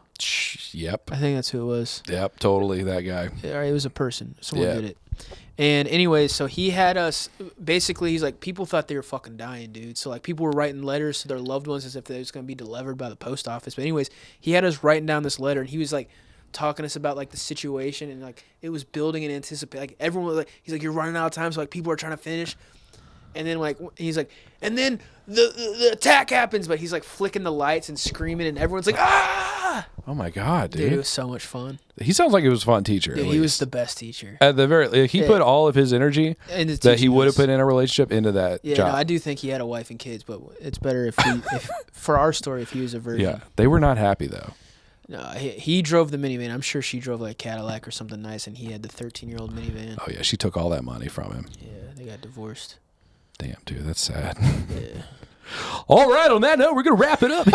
Yep. I think that's who it was. Yep, totally that guy. Yeah, it was a person. Someone did it. And anyways, so he had us, basically, he's like, people thought they were fucking dying, dude. So, like, people were writing letters to their loved ones as if they was going to be delivered by the post office. But anyways, he had us writing down this letter, and he was, like, talking to us about, like, the situation, and, like, it was building and anticipating. Like, everyone was like, he's like, you're running out of time, so, like, people are trying to finish. And then, like, he's like, and then the attack happens, but he's, like, flicking the lights and screaming, and everyone's like, ah! Oh, my God, dude. Dude, it was so much fun. He sounds like he was a fun teacher. Dude, he was the best teacher. At the very, he put all of his energy that he would have put in a relationship into that job. No, I do think he had a wife and kids, but it's better if for our story, if he was a virgin. Yeah, they were not happy, though. No, he drove the minivan. I'm sure she drove like a Cadillac or something nice, and he had the 13-year-old minivan. Oh, yeah, she took all that money from him. Yeah, they got divorced. Damn, dude, that's sad. Yeah. All right, on that note, we're going to wrap it up.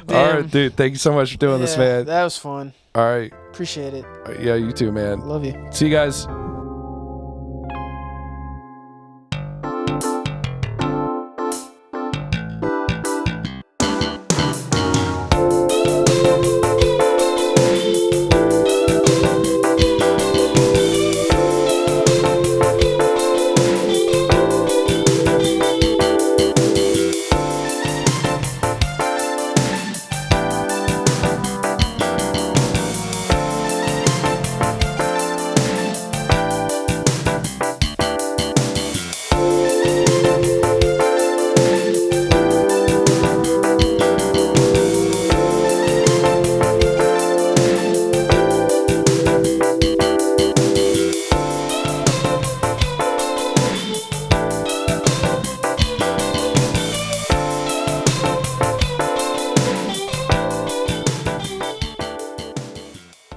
All right, dude, thank you so much for doing this, man. That was fun. All right. Appreciate it. Yeah, you too, man. Love you. See you guys.